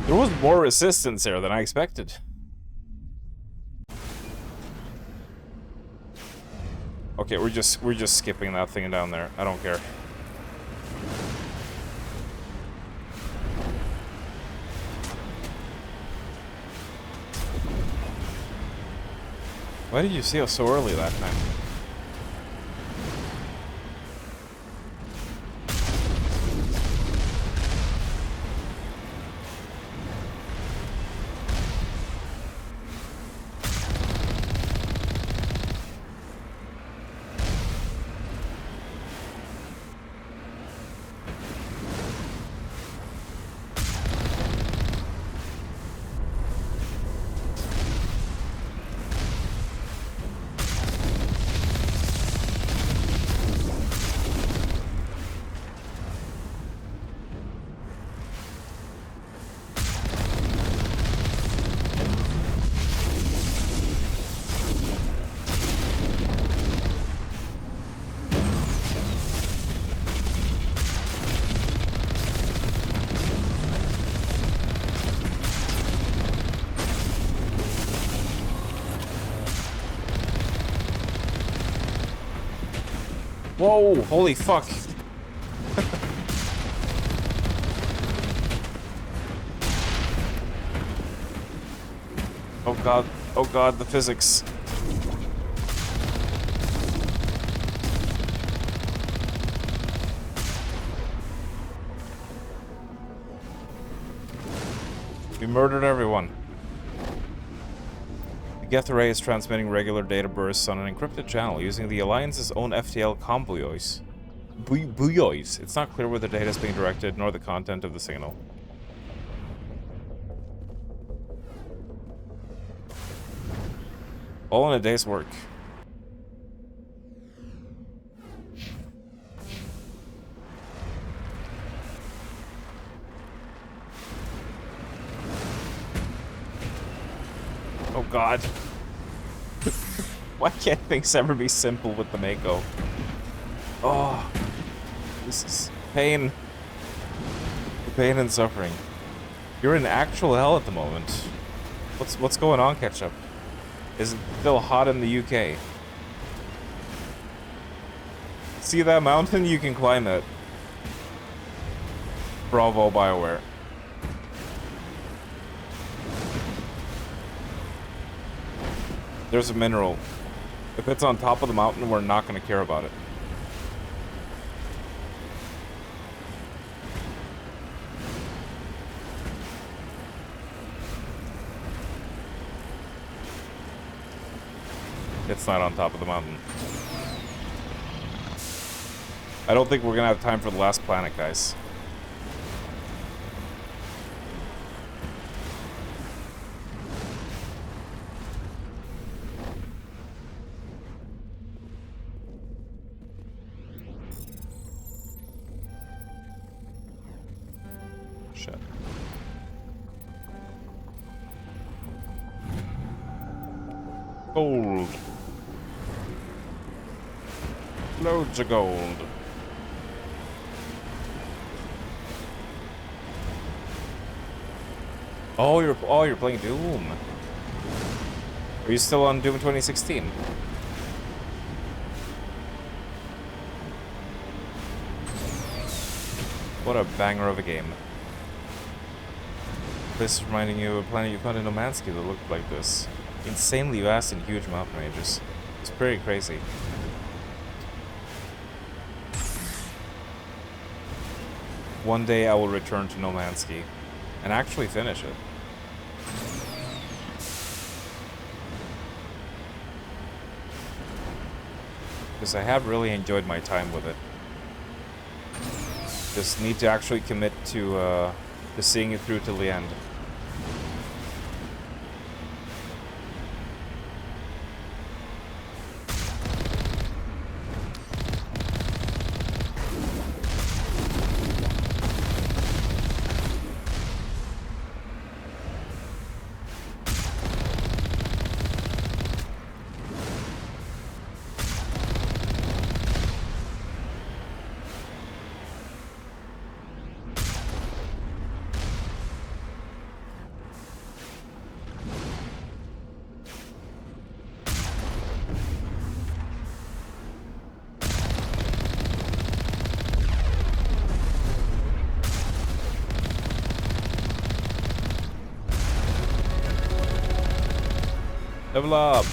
There was more resistance there than I expected. Okay, we're just skipping that thing down there. I don't care. Why did you see us so early that time? Whoa, holy fuck. Oh god, the physics. We murdered everyone. The Geth array is transmitting regular data bursts on an encrypted channel using the Alliance's own FTL convoys. Buoys. It's not clear where the data is being directed, nor the content of the signal. All in a day's work. Oh god. Why can't things ever be simple with the Mako? Oh. This is pain. Pain and suffering. You're in actual hell at the moment. What's going on, Ketchup? Is it still hot in the UK? See that mountain? You can climb it. Bravo, BioWare. There's a mineral. If it's on top of the mountain, we're not going to care about it. It's not on top of the mountain. I don't think we're going to have time for the last planet, guys. Gold. Loads of gold. Oh, you're playing Doom. Are you still on Doom 2016? What a banger of a game. This is reminding you of a planet you found in Nomansky that looked like this. Insanely vast and huge mountain ranges. It's pretty crazy. One day I will return to No Man's Sky and actually finish it. Because I have really enjoyed my time with it. Just need to actually commit to seeing it through till the end. Level up.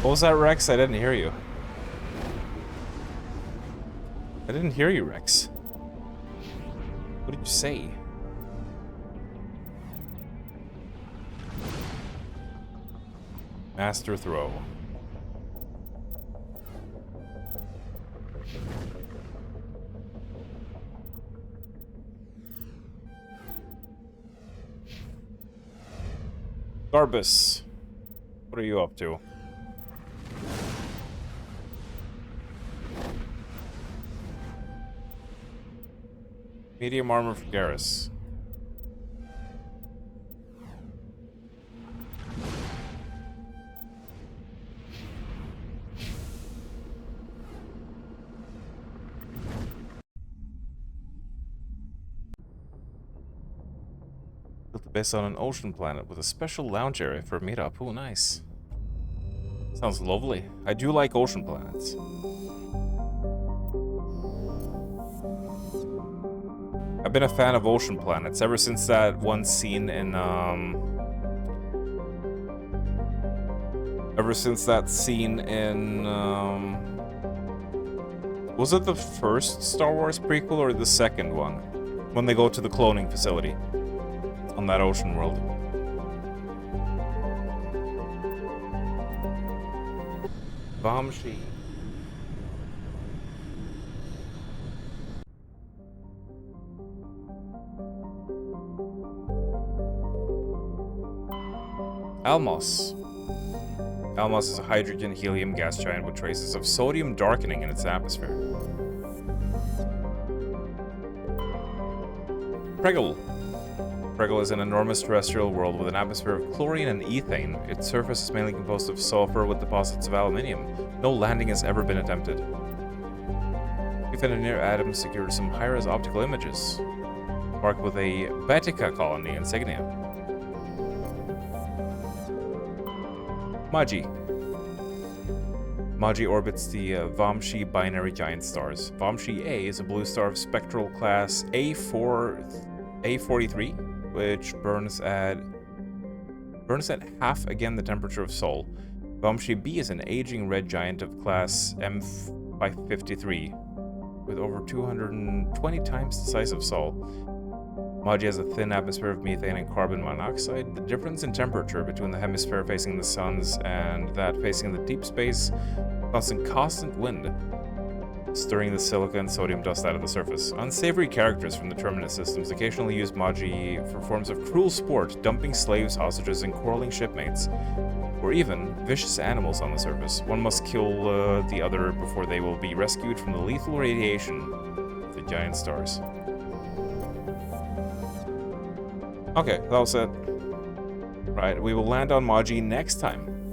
What was that, Rex? I didn't hear you. I didn't hear you, Rex. What did you say? Master throw. Garbus, what are you up to? Medium armor for Garrus. Built the base on an ocean planet with a special lounge area for a meetup. Oh, nice. Sounds lovely. I do like ocean planets. I've been a fan of ocean planets ever since that one scene in was it the first Star Wars prequel or the second one? When they go to the cloning facility on that ocean world. Vamshi. Almos. Almos is a hydrogen-helium gas giant with traces of sodium darkening in its atmosphere. Pregel. Pregel is an enormous terrestrial world with an atmosphere of chlorine and ethane. Its surface is mainly composed of sulfur with deposits of aluminium. No landing has ever been attempted. We've had a near Adam secured some high-res optical images, marked with a Batica colony insignia. Maji. Maji orbits the Vamshi binary giant stars. Vamshi A is a blue star of spectral class A43, which burns at half again the temperature of Sol. Vamshi B is an aging red giant of class M553, with over 220 times the size of Sol. Maji has a thin atmosphere of methane and carbon monoxide. The difference in temperature between the hemisphere facing the suns and that facing the deep space causes a constant wind, stirring the silica and sodium dust out of the surface. Unsavory characters from the Terminus systems occasionally use Maji for forms of cruel sport, dumping slaves, hostages, and quarreling shipmates, or even vicious animals on the surface. One must kill the other before they will be rescued from the lethal radiation of the giant stars. Okay, that was it. Right, we will land on Maji next time.